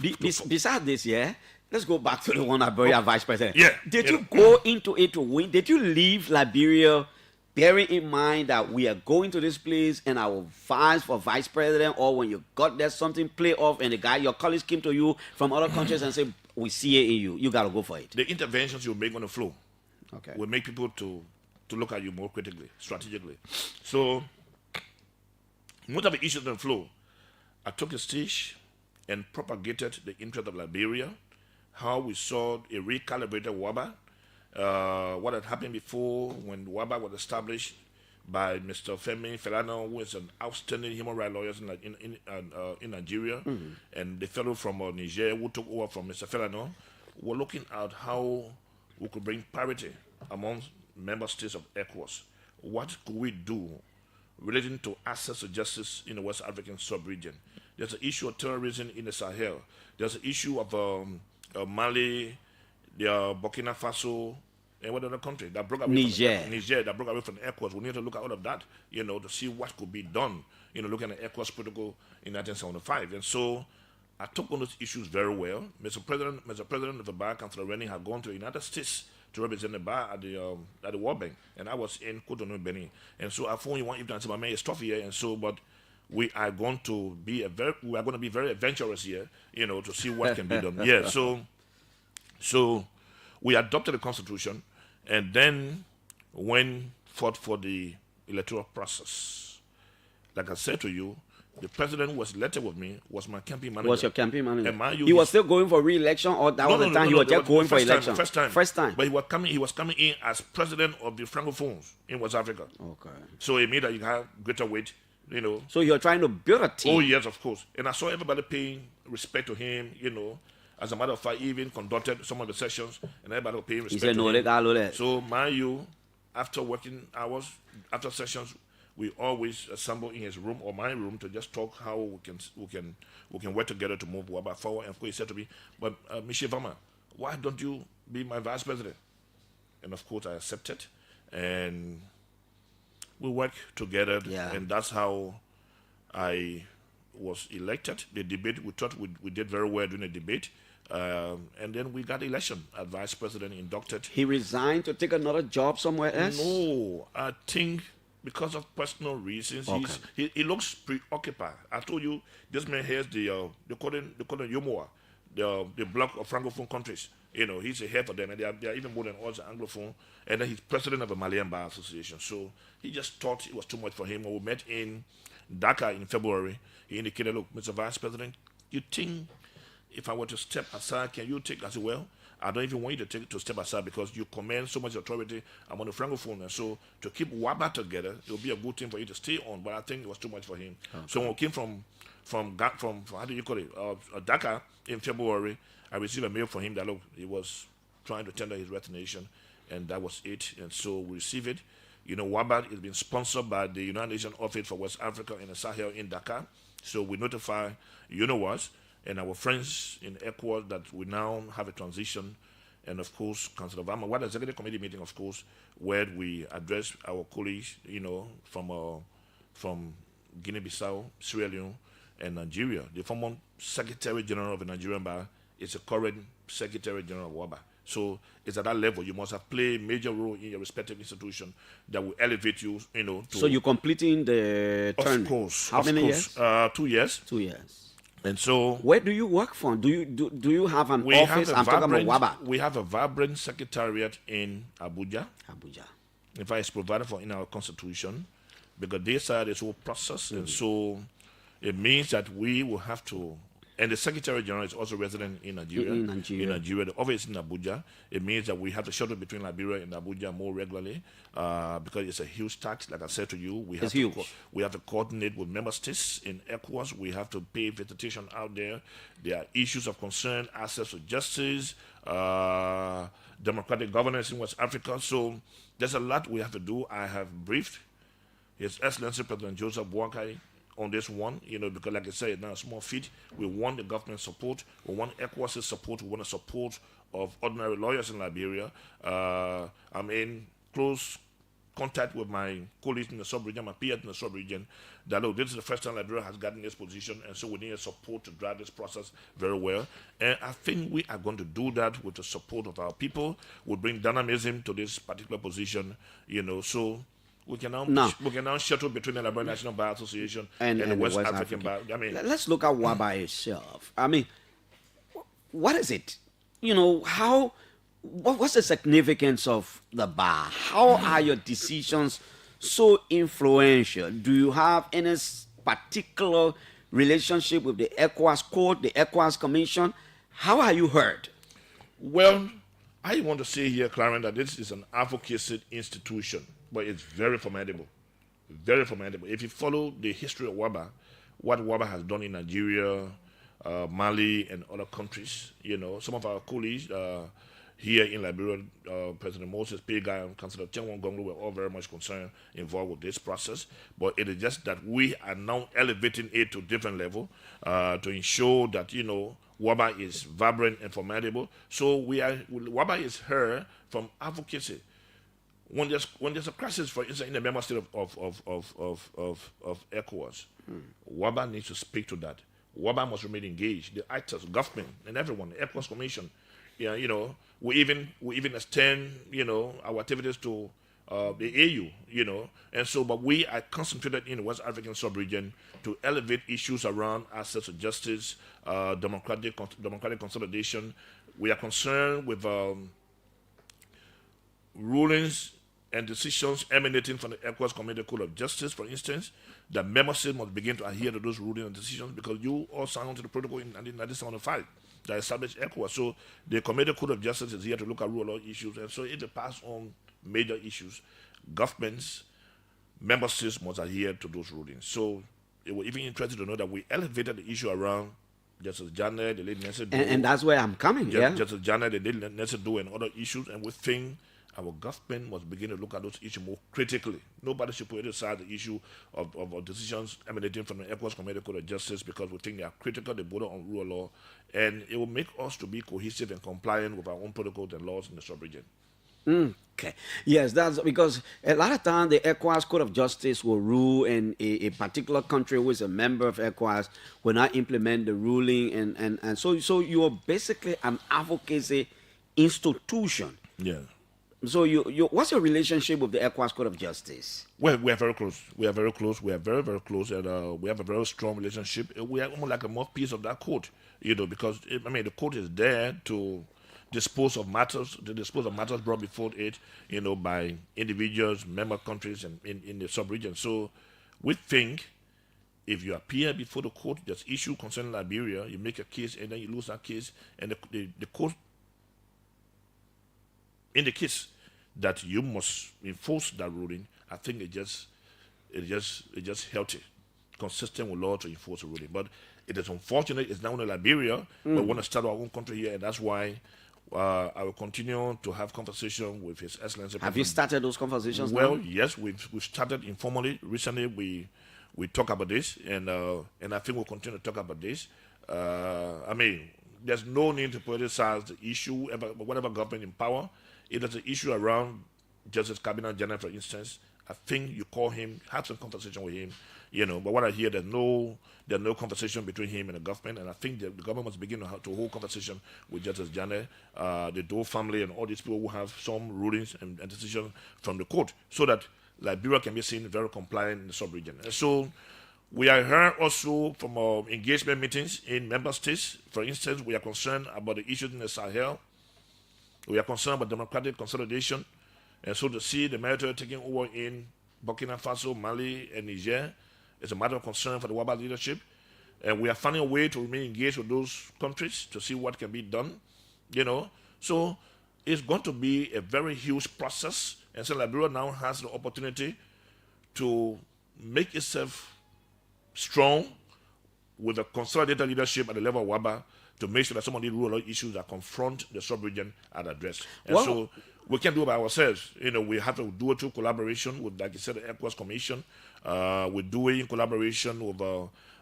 Besides this year, let's go back to the one Liberia vice president. Yeah. Did you go into it to win? Did you leave Liberia bearing in mind that we are going to this place and I will fight for vice president, or when you got there something play off and your colleagues came to you from other countries and say, we see it in you, you got to go for it? The interventions you make on the floor will make people to look at you more critically, strategically. So, most of the issues on the floor, I took the stage and propagated the interest of Liberia, how we saw a recalibrated WABA, what had happened before when WABA was established by Mr. Femi Felano, who is an outstanding human rights lawyer in Nigeria, and the fellow from Niger who took over from Mr. Felano. We're looking at how we could bring parity among member states of ECOWAS. What could we do relating to access to justice in the West African sub-region? There's an issue of terrorism in the Sahel. There's an issue of Mali, Burkina Faso, and what other country that broke away Niger that broke away from ECOWAS. We need to look at all of that, to see what could be done, looking at the ECOWAS protocol in 1975. And so I took on those issues very well. Mr. President of the bar, Councillor Rennie, had gone to the United States to represent the bar at the World Bank, and I was in Cotonou, Benin. And so I phoned you one evening and said, "My man, it's tough here," and so, but we are going to be very adventurous here, to see what can be done. Yeah, so we adopted the Constitution, and then fought for the electoral process. Like I said to you, the president who was elected with me was my campaign manager. Was your campaign manager? He was still going for re-election, or that was the time he was just going for election? First time. But he was coming in as president of the Francophones in West Africa. Okay. So it made that you have greater weight, So you're trying to build a team? Oh, yes, of course. And I saw everybody paying respect to him, As a matter of fact, he even conducted some of the sessions, and everybody was paying respect to him. So, after working hours, after sessions, we always assemble in his room or my room to just talk how we can work together to move WABA forward. And he said to me, "But Michel Vama, why don't you be my vice president?" And of course, I accepted, and we worked together, and that's how I was elected. The debate, we thought we did very well during the debate, and then we got election as vice president, inducted. He resigned to take another job somewhere else? No, I think because of personal reasons. Okay. He looks preoccupied. I told you, this man has they call it Yomoa, the bloc of Francophone countries. He's a head of them, and they are even more than all the Anglophone. And then he's president of the Malian Bar Association. So he just thought it was too much for him. When we met in Dakar in February, he indicated, "Look, Mr. Vice President, you think if I were to step aside, can you take?" I said, "Well, I don't even want you to step aside because you command so much authority among the Francophone. And so to keep WABA together, it would be a good thing for you to stay on." But I think it was too much for him. Okay. So when we came from how do you call it, Dakar in February, I received a mail from him that, look, he was trying to tender his resignation, and that was it. And so we received it. WABA is being sponsored by the United Nations Office for West Africa and the Sahel in Dakar. So we notify UNOWAS and our friends in ECOWAS that we now have a transition. And of course, Councillor Vama, what executive committee meeting, of course, where we address our colleagues, from Guinea-Bissau, Sierra Leone, and Nigeria. The former Secretary General of the Nigerian Bar is a current Secretary General of WABA. So it's at that level. You must have played a major role in your respective institution that will elevate you, to... So you're completing the term? Of course. How many years? 2 years. 2 years. And so... Where do you work from? Do you have an office? I'm talking about WABA. We have a vibrant secretariat in Abuja. In fact, it's provided for in our constitution, because they started this whole process. And so it means that we will have to... And the Secretary General is also resident in Nigeria. In Nigeria. The office is in Abuja. It means that we have to shuttle between Liberia and Abuja more regularly, because it's a huge tax. Like I said to you, we have to coordinate with member states in ECOWAS. We have to pay visitation out there. There are issues of concern, access to justice, democratic governance in West Africa. So there's a lot we have to do. I have briefed His Excellency President Joseph Boakai on this one, because like I said, now a small feat. We want the government support. We want ECOWAS support. We want the support of ordinary lawyers in Liberia. I'm in close contact with my colleagues in the sub-region, my peers in the sub-region, that, look, this is the first time Liberia has gotten this position, and so we need support to drive this process very well. And I think we are going to do that with the support of our people. We'll bring dynamism to this particular position, so... We can now shuttle between the Liberian National Bar Association and the West African Bar. Let's look at WABA itself. What is it? What's the significance of the bar? How are your decisions so influential? Do you have any particular relationship with the ECOWAS Court, the ECOWAS Commission? How are you heard? Well, I want to say here, Clarence, that this is an advocacy institution, but it's very formidable. Very formidable. If you follow the history of WABA, what WABA has done in Nigeria, Mali, and other countries, some of our colleagues here in Liberia, President Moses Pega and Councillor Chenwon Gonglu were all very much concerned, involved with this process. But it is just that we are now elevating it to a different level to ensure that, WABA is vibrant and formidable. So WABA is heard from advocacy. When there's a crisis, for instance, in the member state of ECOWAS, WABA needs to speak to that. WABA must remain engaged. The actors, government, and everyone, the ECOWAS Commission, we even extend, our activities to the AU, and so, but we are concentrated in the West African sub-region to elevate issues around access to justice, democratic consolidation. We are concerned with rulings and decisions emanating from the ECOWAS Community Code of Justice, for instance, that member states must begin to adhere to those rulings and decisions because you all signed on to the protocol in 1975 that established ECOWAS. So the Community Code of Justice is here to look at rule of law issues, and so it pass on major issues. Governments, member states must adhere to those rulings. So it was even interesting to know that we elevated the issue around Justice Janet, the late Nancy Doe. And that's where I'm coming, Justice Janet, the late Nancy Doe, and other issues, and we think our government must begin to look at those issues more critically. Nobody should put aside the issue of decisions emanating from the ECOWAS Community Code of Justice because we think they are critical, they border on rule of law, and it will make us to be cohesive and compliant with our own protocols and laws in the sub-region. Okay. Yes, that's because a lot of times the ECOWAS Code of Justice will rule and a particular country who is a member of ECOWAS will not implement the ruling and so you're basically an advocacy institution. Yeah. So you what's your relationship with the ECOWAS Code of Justice? Well, we are very close. We are very close. We are very, very close, and we have a very strong relationship. We are almost like a mouthpiece of that code, because the code is there to dispose of matters brought before it, by individuals, member countries, and in the sub-region. So we think if you appear before the court, there's issue concerning Liberia, you make a case, and then you lose that case, and the court indicates that you must enforce that ruling. I think it's just healthy, consistent with law to enforce a ruling. But it is unfortunate it's now in Liberia, but we want to start our own country here, and that's why I will continue to have conversation with His Excellency. Have you started those conversations now? Well, yes, we've started informally. Recently, we talk about this, and I think we'll continue to talk about this. There's no need to politicize the issue, whatever government in power. If there's an issue around Justice Cabinet General, for instance, I think you call him, have some conversation with him, But what I hear, there's no conversation between him and the government, and I think the government must begin to hold conversation with Justice Janet, the Doe family, and all these people who have some rulings and decisions from the court, so that Liberia can be seen very compliant in the sub-region. And so we are here also from our engagement meetings in member states. For instance, we are concerned about the issues in the Sahel. We are concerned about democratic consolidation. And so to see the military taking over in Burkina Faso, Mali, and Niger is a matter of concern for the WABA leadership. And we are finding a way to remain engaged with those countries to see what can be done, So it's going to be a very huge process. And so Liberia now has the opportunity to make itself strong with a consolidated leadership at the level of WABA to make sure that some of the rural issues that confront the sub-region are addressed. And so we can't do it by ourselves. We have to do it through collaboration with, like you said, the ECOWAS Commission. We do it in collaboration with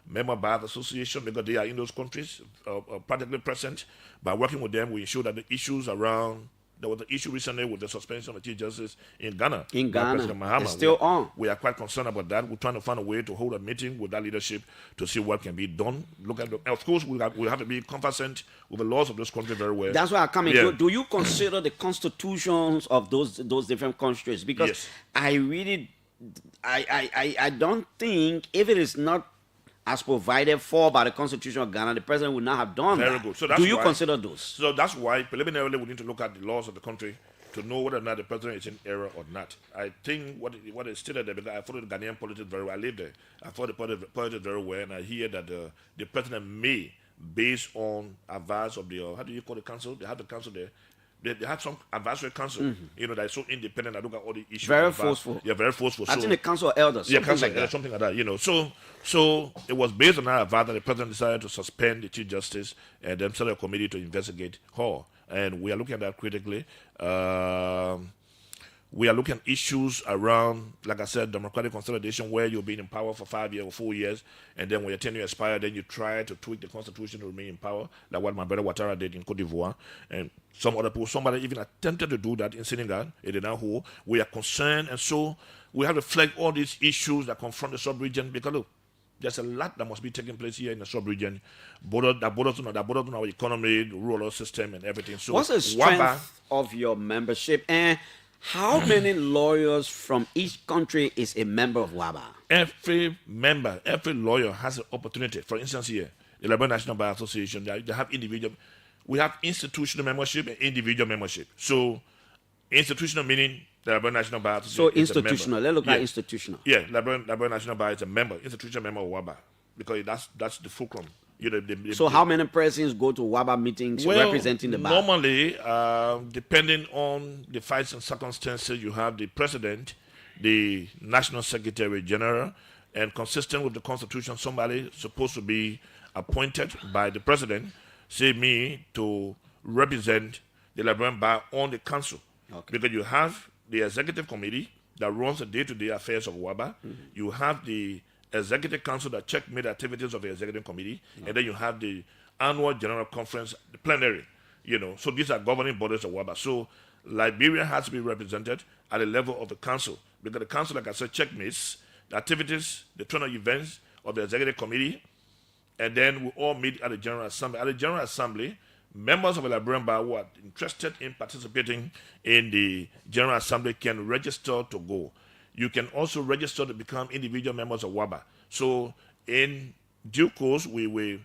member bar association because they are in those countries, practically present. By working with them, we ensure that the issues around. There was an issue recently with the suspension of the Chief Justice in Ghana. It's still on. We are quite concerned about that. We're trying to find a way to hold a meeting with that leadership to see what can be done. Of course, we have to be conversant with the laws of this country very well. That's why I come in. Do you consider the constitutions of those different countries? Because yes. I don't think if it is not as provided for by the Constitution of Ghana, the president would not have done that. Very good. So do you consider those? So that's why preliminarily we need to look at the laws of the country to know whether or not the president is in error or not. I think what is stated there, because I follow the Ghanaian politics very well. I live there. I follow the politics very well, and I hear that the president may based on advice of the, how do you call the council? They have the council there. They have some advisory council, that is so independent. I look at all the issues. Very forceful. Yeah, very forceful. I think the council of elders. Yeah, Something like that. something like that. So it was based on that advice that the president decided to suspend the chief justice and then set a committee to investigate her. And we are looking at that critically. We are looking at issues around, like I said, democratic consolidation, where you've been in power for 5 years or 4 years, and then when your tenure expires, then you try to tweak the constitution to remain in power, like what my brother Ouattara did in Cote d'Ivoire, and some other people, somebody even attempted to do that in Senegal. It did not hold. We are concerned, and so we have to flag all these issues that confront the sub-region, because look, there's a lot that must be taking place here in the sub-region, that borders on our economy, the rural system, and everything. So what's the strength of your membership, and how many lawyers from each country is a member of WABA? Every member, every lawyer has an opportunity. For instance, here, the Liberal National Bar Association, they have individual. We have institutional membership and individual membership. So, institutional meaning the Liberal National Bar Association. So, institutional. Let's look at institutional. Yeah, Liberal National Bar is a member, institutional member of WABA, because that's the fulcrum. So how many presidents go to WABA meetings representing the bar? Normally, depending on the facts and circumstances, you have the president, the national secretary general, and consistent with the constitution, somebody supposed to be appointed by the president, say me, to represent the Liberian bar on the council. Okay. Because you have the executive committee that runs the day-to-day affairs of WABA. You have the executive council that checkmate activities of the executive committee, and then you have the annual general conference, the plenary, So these are governing bodies of WABA. So Liberia has to be represented at the level of the council, because the council, like I said, checkmates the activities, the turn of events of the executive committee, and then we all meet at the general assembly. At the general assembly, members of the Liberian bar who are interested in participating in the general assembly can register to go. You can also register to become individual members of WABA. So in due course, we will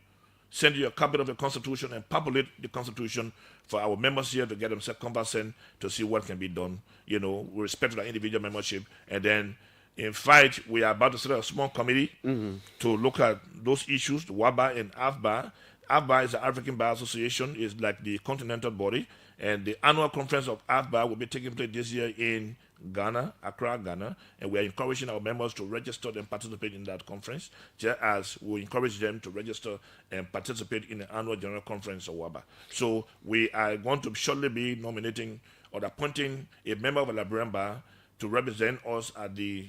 send you a copy of the Constitution and populate the Constitution for our members here to get themselves conversant to see what can be done, with respect to the individual membership. And then, in fact, we are about to set up a small committee to look at those issues, the WABA and AFBA. AFBA is the African Bar Association, is like the continental body. And the annual conference of AFBA will be taking place this year in Ghana, Accra, Ghana, and we are encouraging our members to register and participate in that conference, just as we encourage them to register and participate in the annual general conference of WABA. So we are going to shortly be nominating or appointing a member of the Liberian bar to represent us at the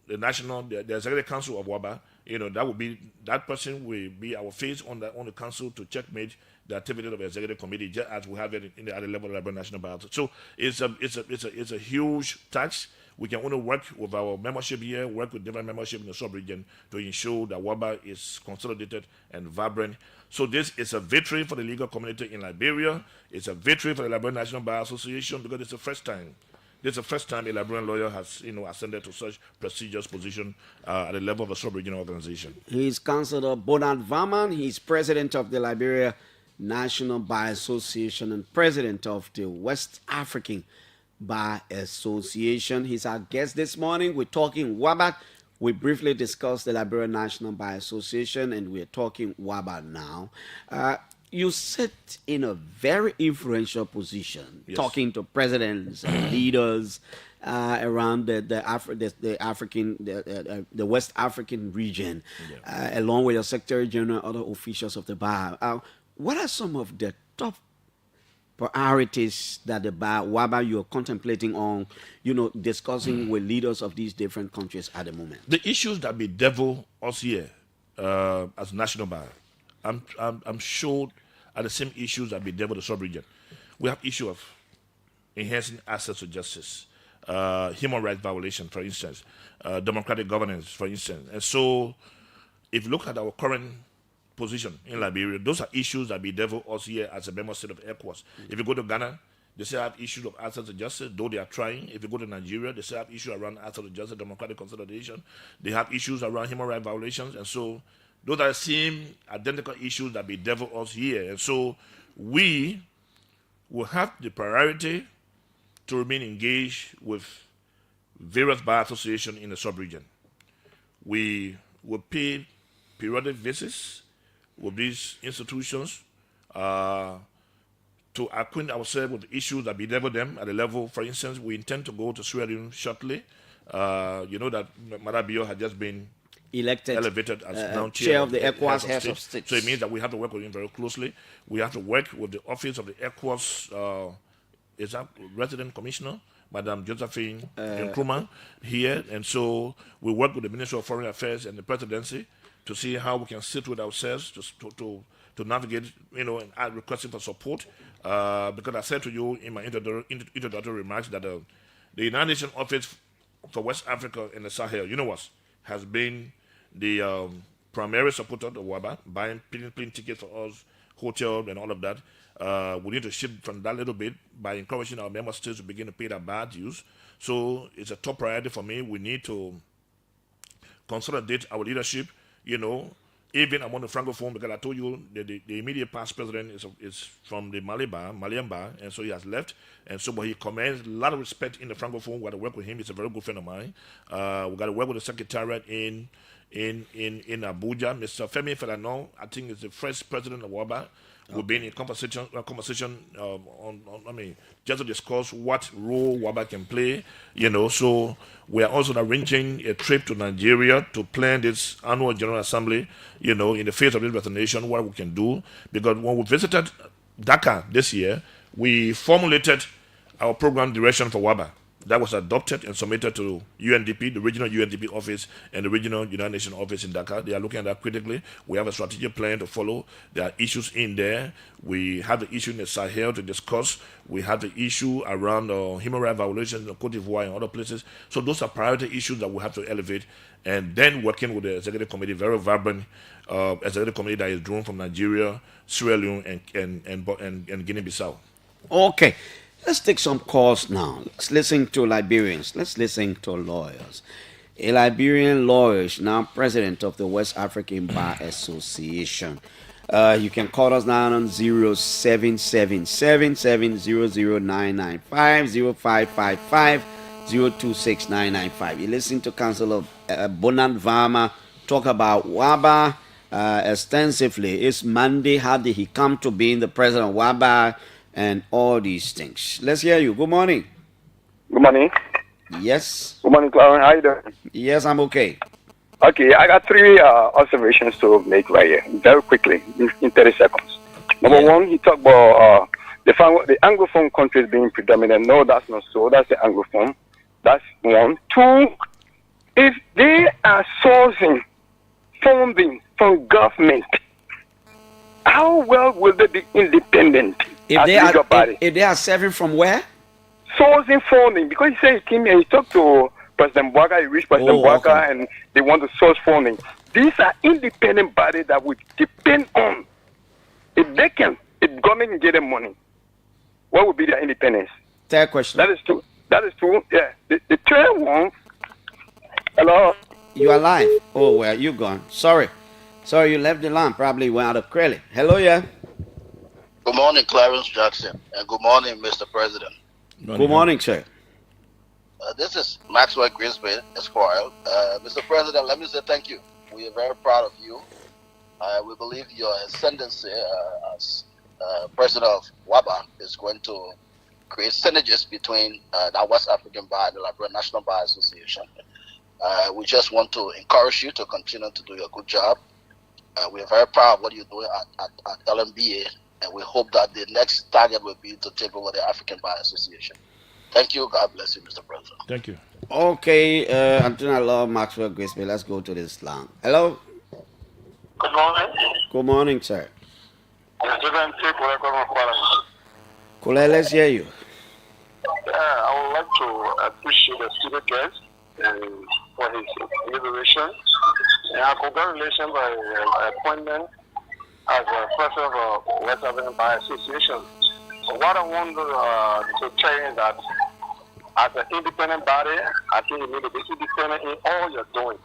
executive council of WABA. That person will be our face on the council to checkmate the activity of the executive committee, just as we have it at the level of the Liberal National Bar. So it's a huge task. We can only work with our membership here, work with different membership in the sub-region to ensure that WABA is consolidated and vibrant. So this is a victory for the legal community in Liberia. It's a victory for the Liberal National Bar Association, because it's the first time. This is the first time a Liberian lawyer has, ascended to such prestigious position at the level of a sub-regional organization. He's Councillor Bonard Varman. He's president of the Liberia National Bar Association and president of the West African Bar Association. He's our guest this morning. We're talking WABA. We briefly discussed the Liberia National Bar Association, and we're talking WABA now. You sit in a very influential position, talking to presidents and leaders around the West African region, along with your Secretary General and other officials of the bar. What are some of the top priorities that the bar, WABA, you're contemplating on, discussing with leaders of these different countries at the moment? The issues that bedevil us here as national bar, I'm sure are the same issues that bedevil the sub-region. We have issue of enhancing access to justice, human rights violation, for instance, democratic governance, for instance. And so, if you look at our current position in Liberia, those are issues that bedevil us here as a member state of ECOWAS. If you go to Ghana, they still have issues of access to justice, though they are trying. If you go to Nigeria, they still have issues around access to justice, democratic consolidation. They have issues around human rights violations. And so, those are the same identical issues that bedevil us here. And so, we will have the priority to remain engaged with various bar associations in the sub-region. We will pay periodic visits. with these institutions to acquaint ourselves with the issues that bedevil them at the level. For instance, we intend to go to Sierra Leone shortly. You know that Marabio had just been elevated as now chair of the ECOWAS Heads of State. So it means that we have to work with him very closely. We have to work with the office of the ECOWAS is that resident commissioner, Madam Josephine Nkrumah here. And so we work with the Ministry of Foreign Affairs and the presidency to see how we can sit with ourselves to navigate, and add requesting for support. Because I said to you in my introductory remarks that the United Nations Office for West Africa and the Sahel, has been the primary supporter of WABA, buying plane tickets for us, hotel and all of that. We need to shift from that little bit by encouraging our member states to begin to pay their bad dues. So it's a top priority for me. We need to consolidate our leadership, even among the Francophone, because I told you the immediate past president is from the Malian bar, and so he has left. And so, but he commands a lot of respect in the Francophone. We got to work with him. He's a very good friend of mine. We got to work with the secretariat in Abuja. Mr. Femi Felano, I think, is the first president of WABA. We've been in conversation just to discuss what role WABA can play, So we are also arranging a trip to Nigeria to plan this annual General Assembly, in the face of this vaccination, what we can do. Because when we visited Dakar this year, we formulated our program direction for WABA. That was adopted and submitted to UNDP, the regional UNDP office, and the regional United Nations office in Dakar. They are looking at that critically. We have a strategic plan to follow. There are issues in there. We have the issue in the Sahel to discuss. We have the issue around human rights violations in Cote d'Ivoire and other places. So those are priority issues that we have to elevate. And then working with the executive committee, very vibrant executive committee that is drawn from Nigeria, Sierra Leone, and Guinea-Bissau. Okay. Let's take some calls now. Let's listen to Liberians. Let's listen to lawyers. A Liberian lawyer is now president of the West African Bar Association. You can call us now on 0777700995, 0555-026995. You listen to Councillor Bonant Varma talk about WABA extensively. It's Monday. How did he come to being the president of WABA? And all these things. Let's hear you. Good morning. Good morning. Yes. Good morning, Clarence. How you doing? Yes, I'm okay. Okay, I got three observations to make right here, very quickly, in 30 seconds. Number one, he talked about the Anglophone countries being predominant. No, that's not so. That's the Anglophone. That's one. Two, if they are sourcing funding from government, how well will they be independent? If they are serving from where? Sourcing funding, because he said he came here, he talked to President Bouaga, he reached President Bouaga, and they want to source funding. These are independent bodies that would depend on, if government can get them money, what would be their independence? Third question. That is true, yeah. The third one, hello? You are live. Oh, well, you gone. Sorry, you left the line, probably went out of credit. Hello, yeah? Good morning, Clarence Jackson, and good morning, Mr. President. Good morning, sir. This is Maxwell Grisby, Esquire. Mr. President, let me say thank you. We are very proud of you. We believe your ascendancy as president of WABA is going to create synergies between the West African Bar and the Liberian National Bar Association. We just want to encourage you to continue to do your good job. We are very proud of what you're doing at LMBA. And we hope that the next target will be to take over the African Bar Association. Thank you. God bless you, Mr. President. Thank you. Okay, Anthony, I love Maxwell Grisby. Let's go to this line. Hello? Good morning. Good morning, sir. Collie, let's hear you. I would like to appreciate the student guest for his liberation. And congratulations by appointment as a president of West African Bar Association. So what I want to tell you is that as an independent body, I think you need to be independent in all you're doing.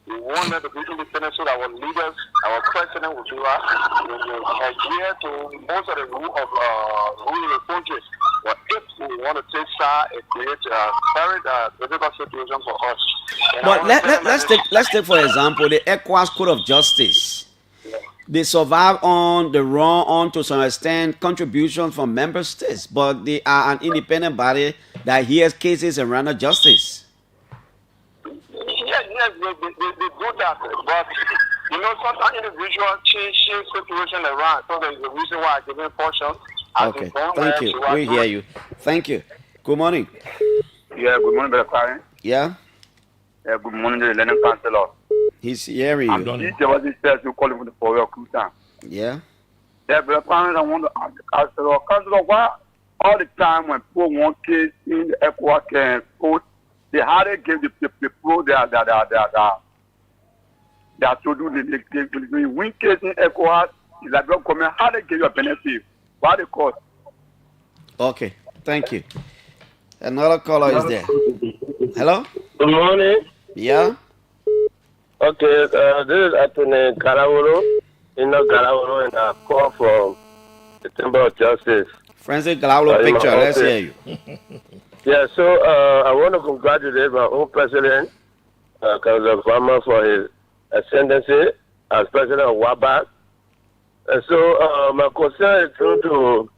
We want them to be independent so that our leaders, our president will do us, will adhere to most of the rules of ruling the country. But if we want to take side, it creates a very difficult situation for us. And but let's take for example the ECOWAS Code of Justice. They survive on the run on to some extent contributions from member states, but they are an independent body that hears cases and renders justice. Yes, they do that, but you know, sometimes individuals change situation around, so there's a reason why I didn't function. Okay, thank you. We hear you. Thank you. Good morning. Yeah, good morning, Brother Clarence. Yeah? Yeah, good morning, the Learning Counselor. He's hearing you. I'm the was you calling for your crew time. Yeah? Yeah, Brother Clarence, I want to ask the Counselor, why all the time when people want kids in the ECOWAS can vote, they hardly give the pro that to do the win case in ECOWAS, the Liberal government hardly give you a benefit. Why the cost? Okay, thank you. Another caller is there. Hello? Good morning. Yeah? Okay, this is Attorney Garawolo, Garawolo, and I call from the Chamber of Justice. Francis Garawolo picture, let's hear you. Yeah, so I want to congratulate my own president, Councilor Farmer, for his ascendancy as president of WABAC. And so my concern is due to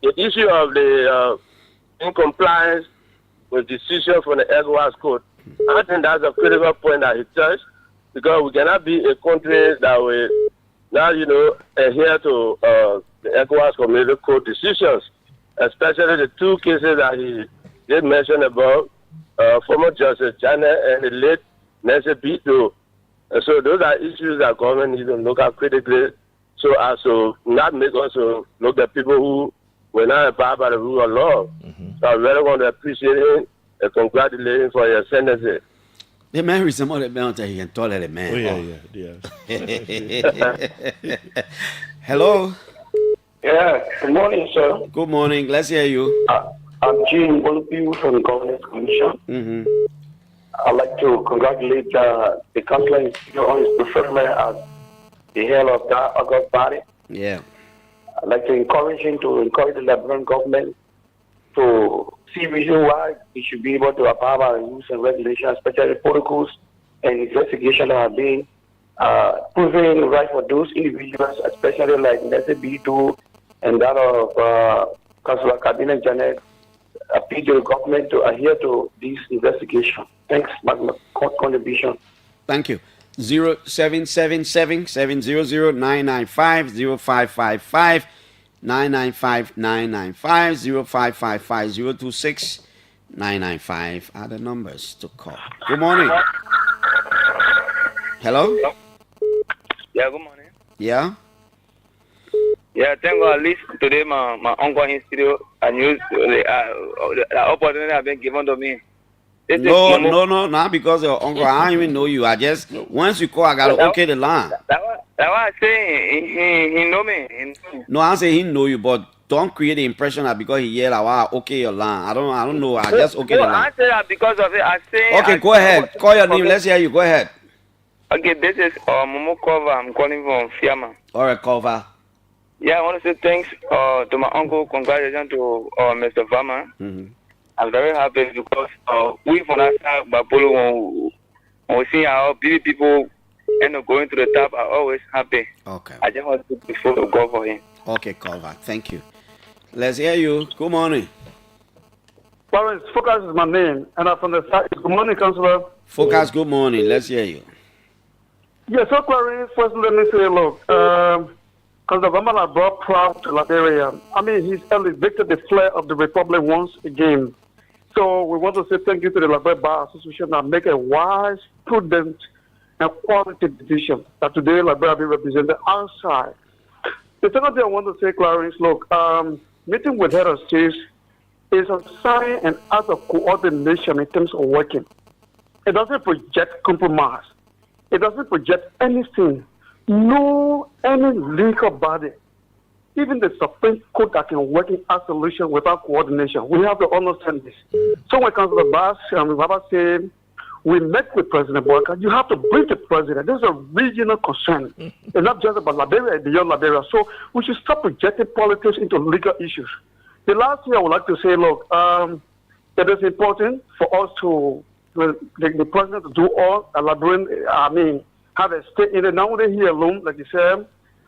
the issue of the non-compliance with decision from the ECOWAS Code. I think that's a critical point that he touched, because we cannot be a country that will now, adhere to the ECOWAS Community Code decisions, especially the two cases that he did mention about, former Justice Janet and the late Nancy Piso. And so those are issues that government needs to look at critically, so as to not make us look at people who were not abide by the rule of law. So I really want to appreciate him and congratulate him for your ascendancy. The man resembles the man that he can tolerate, man. Oh, yeah. Hello? Yeah, good morning, sir. Good morning. Let's hear you. I'm Gene Olupiu from the Governance Commission. I'd like to congratulate the councillor on his preferment as the head of that August body. Yeah. I'd like to encourage him to encourage the Liberian government to see reason why we should be able to abide by the rules and regulations, especially protocols and investigations that are being proven right for those individuals, especially like Nancy Bito and that of Councillor Kadina Janet. Appeal to the government to adhere to this investigation. Thanks, my contribution. Thank you. 0777 700 995 0555 995 995 0555 026 995 are the numbers to call. Good morning. Hello? Yeah, good morning. Yeah? Yeah, thank God. At least today, my uncle in studio, and use the opportunity have been given to me. No, not because your uncle. I don't even know you. I just, once you call, I got to okay the line. That's what I say. He know me. No, I say he know you, but don't create the impression that because he yell, I okay your line. I don't know. I just okay the line. I say that because of it. I say. Okay, go ahead. Call your name. Let's hear you. Go ahead. Okay, this is Momo Cover. I'm calling from Fiamma. All right, Cover. Yeah, I want to say thanks to my uncle. Congratulations to Mr. Farmer. I'm very happy because we from that side, Bapolo, when we see how people end up going to the top, are always happy. Okay. I just want to before to go for him. Okay, Cover. Thank you. Let's hear you. Good morning. Clarence, Focus is my name, and I'm from the side. Good morning, Councillor. Focus, good morning. Let's hear you. Yeah, so Clarence, first let me say, look, because the government are brought proud to Liberia. I mean, he's elevated the flair of the Republic once again. So we want to say thank you to the Liberia Bar Association that make a wise, prudent, and quality decision that today Liberia be represented outside. The second thing I want to say, Clarence, look, meeting with head of states is a sign and act of coordination in terms of working. It doesn't project compromise. It doesn't project anything. No any legal body, even the Supreme Court, that can work in isolation without coordination. We have to understand this. So when Councillor Bass and Baba said, we met with President Boyka, you have to brief the president. There's a regional concern. It's not just about Liberia and beyond Liberia. So we should stop projecting politics into legal issues. The last thing I would like to say, look, it is important for us to, the president to do all, have a stake in it, not only here alone, like you said,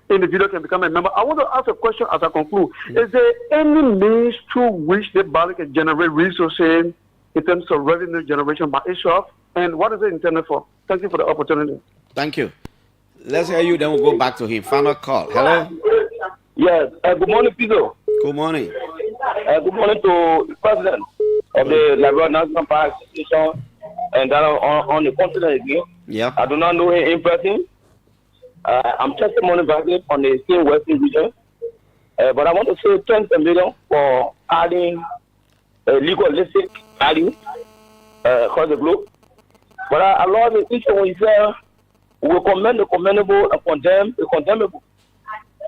individual can become a member. I want to ask a question as I conclude. Is there any means through which the body can generate resources in terms of revenue generation by itself? And what is it intended for? Thank you for the opportunity. Thank you. Let's hear you, then we'll go back to him. Final call. Hello? Yes. Good morning, Piso. Good morning. Good morning to the president of the Liberia National Park Association and that on the continent again. Yeah. I do not know him in person. I'm testimony valid on the same Western region. But I want to say thanks a million for adding legalistic value across the globe. But I love the issue when you say we commend the commendable and condemn the condemnable.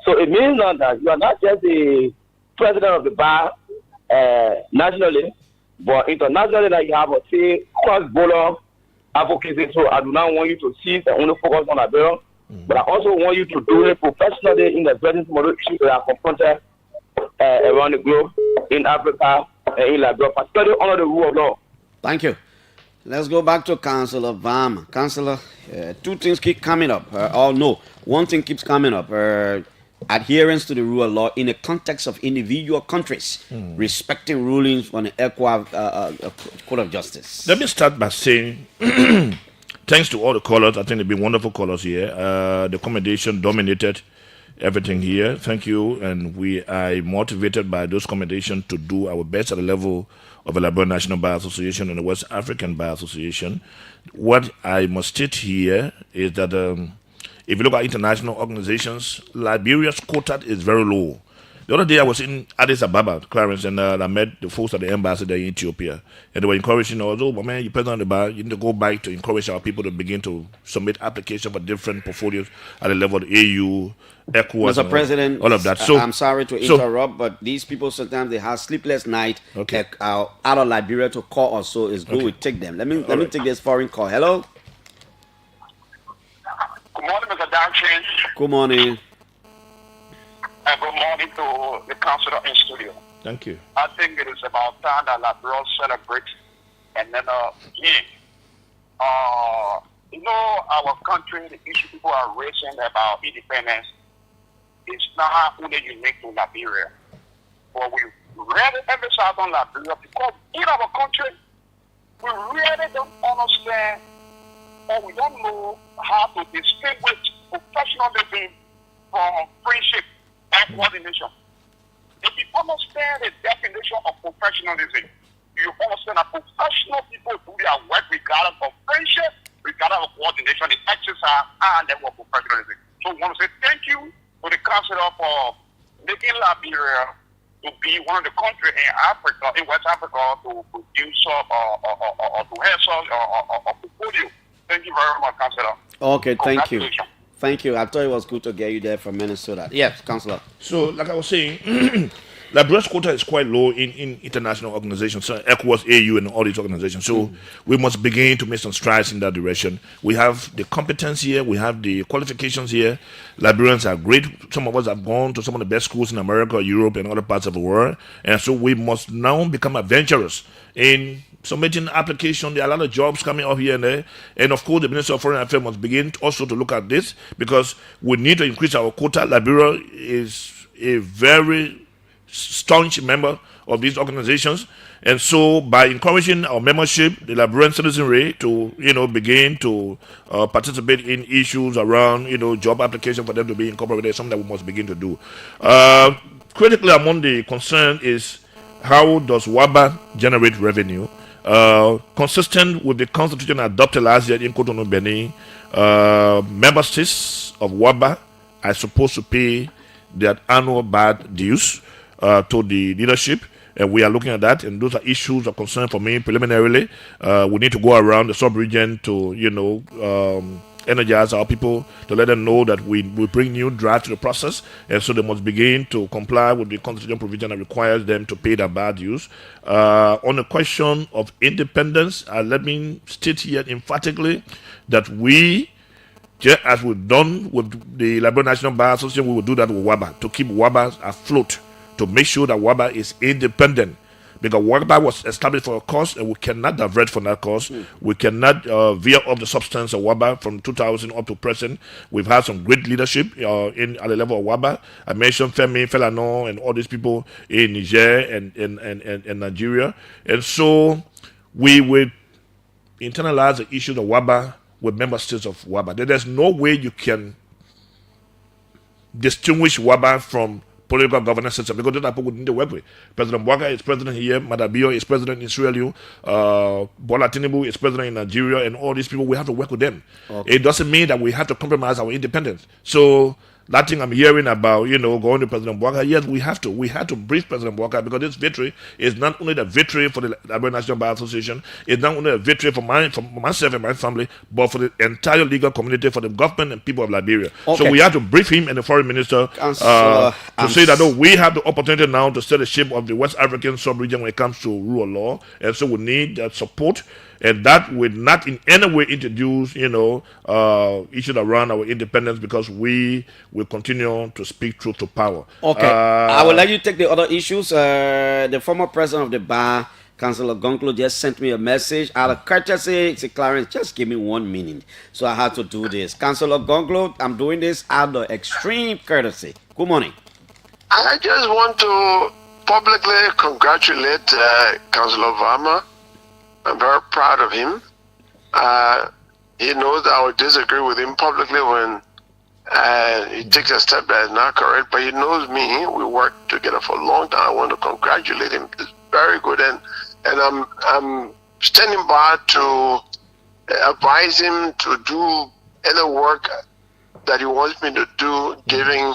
So it means that you are not just the president of the bar nationally, but internationally that you have a say cross-border advocacy. So I do not want you to cease and only focus on Liberia, but I also want you to do it professionally in addressing some of the issues that are confronted around the globe, in Africa, and in Liberia, particularly under the rule of law. Thank you. Let's go back to Councillor Varma. Councillor, two things keep coming up. One thing keeps coming up. Adherence to the rule of law in the context of individual countries, respecting rulings from the ECOWAS Court of Justice. Let me start by saying, thanks to all the callers. I think they've been wonderful callers here. The accommodation dominated everything here. Thank you. And we are motivated by those accommodations to do our best at the level of the Liberia National Bar Association and the West African Bar Association. What I must state here is that if you look at international organizations, Liberia's quota is very low. The other day I was in Addis Ababa, Clarence, and I met the folks at the embassy there in Ethiopia. And they were encouraging us, but man, you're president of the bar, you need to go back to encourage our people to begin to submit applications for different portfolios at the level of AU, ECOWAS, Mr. President, all of that. So I'm sorry to interrupt, but these people sometimes they have sleepless night out of Liberia to call us, so it's good we take them. Let me take this foreign call. Hello? Good morning, Mr. Danchin. Good morning. And good morning to the councilor in studio. Thank you. I think it is about time that Liberia celebrates and then our country, the issue people are raising about independence is not only unique to Liberia. But we really emphasize on Liberia because in our country, we really don't understand or we don't know how to distinguish professionalism from friendship and coordination. If you understand the definition of professionalism, you understand that professional people do their work regardless of friendship, regardless of coordination, the exercise, and level of professionalism. So we want to say thank you to the councilor for making Liberia to be one of the countries in Africa, in West Africa, to produce or to have a portfolio. Thank you very much, councilor. Okay, thank you. Thank you. I thought it was good to get you there from Minnesota. Yes, councilor. So, like I was saying, Liberia's quota is quite low in international organizations, so ECOWAS, AU, and all these organizations. So we must begin to make some strides in that direction. We have the competence here. We have the qualifications here. Liberians are great. Some of us have gone to some of the best schools in America, Europe, and other parts of the world. And so we must now become adventurous in submitting application. There are a lot of jobs coming up here and there. And of course, the Minister of Foreign Affairs must begin also to look at this because we need to increase our quota. Liberia is a very staunch member of these organizations. And so by encouraging our membership, the Liberian citizenry to, begin to participate in issues around, job application for them to be incorporated, something that we must begin to do. Critically among the concern is how does WABA generate revenue? Consistent with the constitution adopted last year in Cotonou, Benin, member states of WABA are supposed to pay their annual BAD dues to the leadership, and we are looking at that, and those are issues of concern for me preliminarily. We need to go around the sub-region to, energize our people, to let them know that we bring new drive to the process, and so they must begin to comply with the constitutional provision that requires them to pay their bad dues. On the question of independence, let me state here emphatically that we, just as we've done with the Liberia National Bar Association, we will do that with WABA, to keep WABA afloat, to make sure that WABA is independent. because WABA was established for a cause, and we cannot divert from that cause. We cannot veer off the substance of WABA from 2000 up to present. We've had some great leadership at the level of WABA. I mentioned Femi, Felano, and all these people in Niger and Nigeria. And so we will internalize the issue of WABA with member states of WABA. There's no way you can distinguish WABA from political governance system, because those are people we need to work with. President Bwaka is president here, Madabio is president in Sierra Leone, Bola Tinubu is president in Nigeria, and all these people, we have to work with them. Okay. It doesn't mean that we have to compromise our independence. So that thing I'm hearing about, going to President Bwaka, yes, we have to brief President Bwaka, because this victory is not only the victory for the Liberia National Bar Association, it's not only a victory for myself and my family, but for the entire legal community, for the government and people of Liberia. Okay. So we have to brief him and the foreign minister to say that we have the opportunity now to set the shape of the West African sub-region when it comes to rule of law, and so we need that support. And that will not in any way introduce, issues around our independence, because we will continue to speak truth to power. Okay, I will let you take the other issues. The former president of the bar, Councillor Gonklo, just sent me a message out of courtesy. He said, Clarence, just give me 1 minute. So I had to do this. Councillor Gonklo, I'm doing this out of extreme courtesy. Good morning. I just want to publicly congratulate Councillor Varma. I'm very proud of him. He knows that I would disagree with him publicly when he takes a step that is not correct, but he knows me. We worked together for a long time. I want to congratulate him. It's very good, and I'm standing by to advise him to do any work that he wants me to do, giving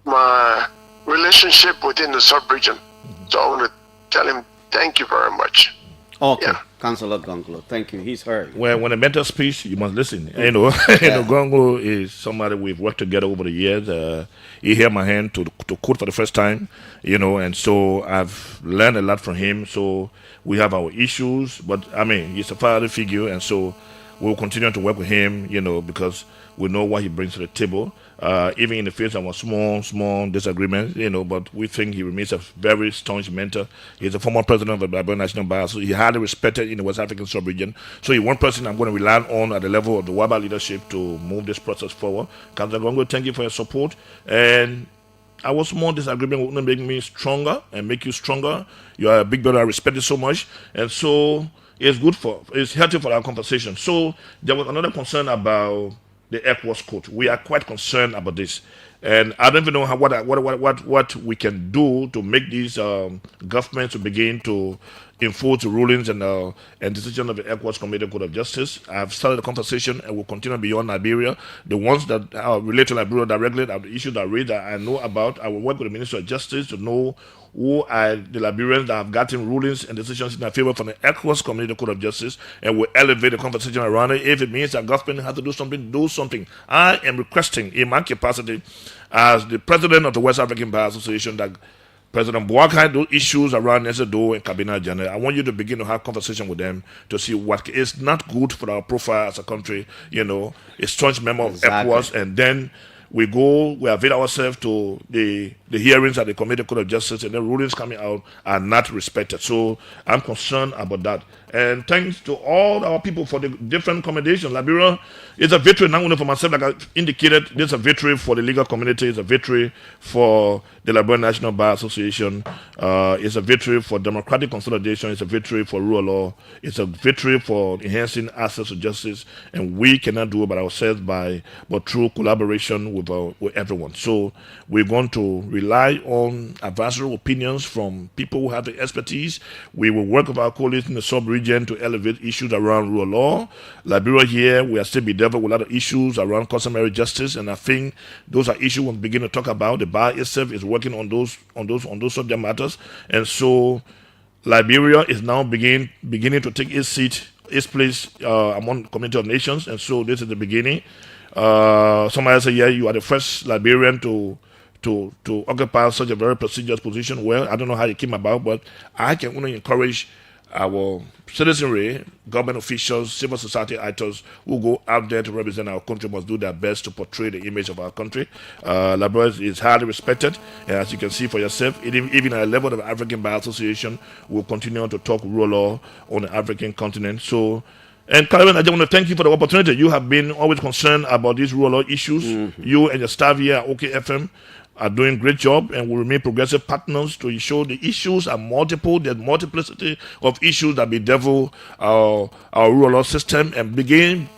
my relationship within the sub-region. So I want to tell him thank you very much. Okay, yeah. Councillor Gonklo, thank you. He's heard. When a mentor speaks, you must listen. Gonklo is somebody we've worked together over the years. He held my hand to quote for the first time, and so I've learned a lot from him. So we have our issues, but he's a father figure, and so we'll continue to work with him, because we know what he brings to the table. Even in the face of a small disagreement, but we think he remains a very staunch mentor. He's a former president of the Liberia National Bar, so he's highly respected in the West African sub-region. So he's one person I'm going to rely on at the level of the WABA leadership to move this process forward. Councillor Gongo, thank you for your support. And our small disagreement will make me stronger and make you stronger. You are a big brother. I respect you so much. And so it's healthy for our conversation. So there was another concern about the ECOWAS code. We are quite concerned about this, and I don't even know what we can do to make these governments to begin to enforce the rulings and decisions of the ECOWAS Committee Code of Justice. I've started the conversation and will continue beyond Liberia. The ones that relate to Liberia directly, the issues that I know about, I will work with the Minister of Justice to know who are the Liberians that have gotten rulings and decisions in their favor from the ECOWAS Community Code of Justice, and will elevate the conversation around it. If it means that government has to do something. I am requesting, in my capacity as the president of the West African Bar Association, that President Bwaka, those issues around Nesedo and Kabina General, I want you to begin to have conversation with them to see what is not good for our profile as a country, a staunch member of ECOWAS, and then we avail ourselves to the hearings at the Committee Code of Justice, and the rulings coming out are not respected. So I'm concerned about that. And thanks to all our people for the different accommodations. Liberia is a victory not only for myself, like I indicated. This is a victory for the legal community. It's a victory for the Liberia National Bar Association. It's a victory for democratic consolidation. It's a victory for rule of law. It's a victory for enhancing access to justice. And we cannot do it by ourselves, but through collaboration with everyone. So we're going to rely on advisory opinions from people who have the expertise. We will work with our colleagues in the sub-region to elevate issues around rule of law. Liberia here, we are still bedeviled with a lot of issues around customary justice, and I think those are issues we'll begin to talk about. The bar itself is working on those subject matters, and so Liberia is now beginning to take its place among the community of nations, and so this is the beginning. Somebody say, yeah, you are the first Liberian to occupy such a very prestigious position. Well, I don't know how it came about, but I can only encourage our citizenry, government officials, civil society actors who go out there to represent our country must do their best to portray the image of our country. Liberia is highly respected, as you can see for yourself. Even at a level of African Bar Association, we'll continue to talk rule of law on the African continent. So, and Clarence, I just want to thank you for the opportunity. You have been always concerned about these rule of law issues. You and your staff here at OKFM are doing a great job and will remain progressive partners to ensure the issues are multiple. There's multiplicity of issues that bedevil our rural law system, and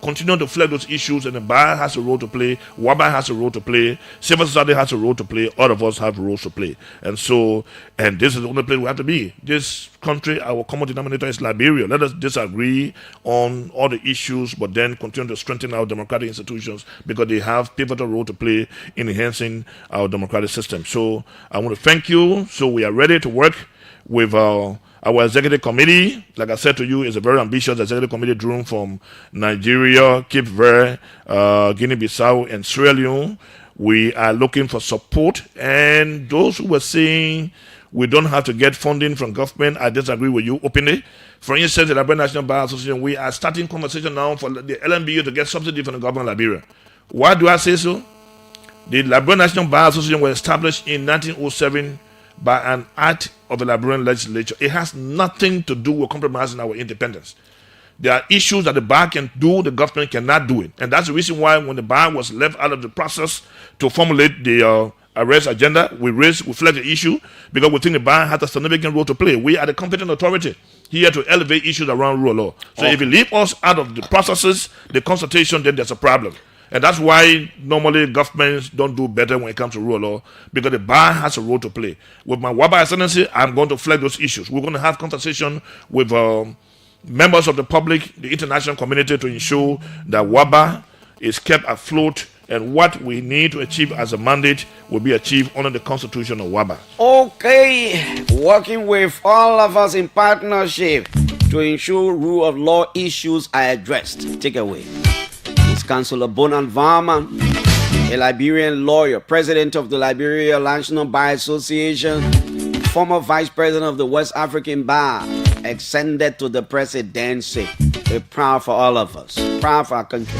continue to flag those issues. And the bar has a role to play, WABA has a role to play, civil society has a role to play, all of us have roles to play. And so, and this is the only place we have to be. This country, our common denominator is Liberia. Let us disagree on all the issues, but then continue to strengthen our democratic institutions because they have pivotal role to play in enhancing our democratic system. So I want to thank you. So we are ready to work with our executive committee. Like I said to you, it's a very ambitious executive committee drawn from Nigeria, Cape Verde, Guinea-Bissau, and Sierra Leone. We are looking for support, and those who were saying we don't have to get funding from government, I disagree with you openly. For instance, the Liberian National Bar Association, we are starting conversation now for the LNBU to get subsidy from the government of Liberia. Why do I say so? The Liberian National Bar Association was established in 1907 by an act of the Liberian legislature. It has nothing to do with compromising our independence. There are issues that the bar can do, the government cannot do it. And that's the reason why when the bar was left out of the process to formulate the arrest agenda, we flagged the issue because we think the bar has a significant role to play. We are the competent authority here to elevate issues around rule of law. So if you leave us out of the processes, the consultation, then there's a problem. And that's why normally governments don't do better when it comes to rule of law, because the bar has a role to play. With my WABA ascendancy, I'm going to flag those issues. We're going to have conversation with members of the public, the international community, to ensure that WABA is kept afloat, and what we need to achieve as a mandate will be achieved under the constitution of WABA. Okay, working with all of us in partnership to ensure rule of law issues are addressed. Take away. It's Councillor Bonan Varman, a Liberian lawyer, president of the Liberia National Bar Association, former vice president of the West African Bar, extended to the presidency. We're proud for all of us, proud for our country.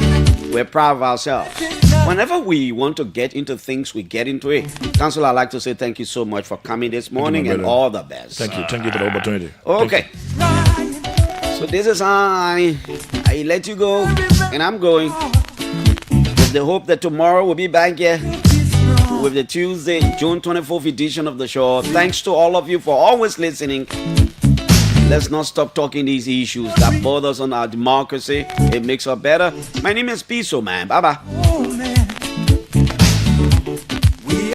We're proud of ourselves. Whenever we want to get into things, we get into it. Councillor, I'd like to say thank you so much for coming this morning and all the best. Thank you for the opportunity. Okay. So this is how I let you go, and I'm going with the hope that tomorrow we'll be back here with the Tuesday, June 24th edition of the show. Thanks to all of you for always listening. Let's not stop talking these issues that bother us on our democracy. It makes us better. My name is Piso, man. Bye-bye.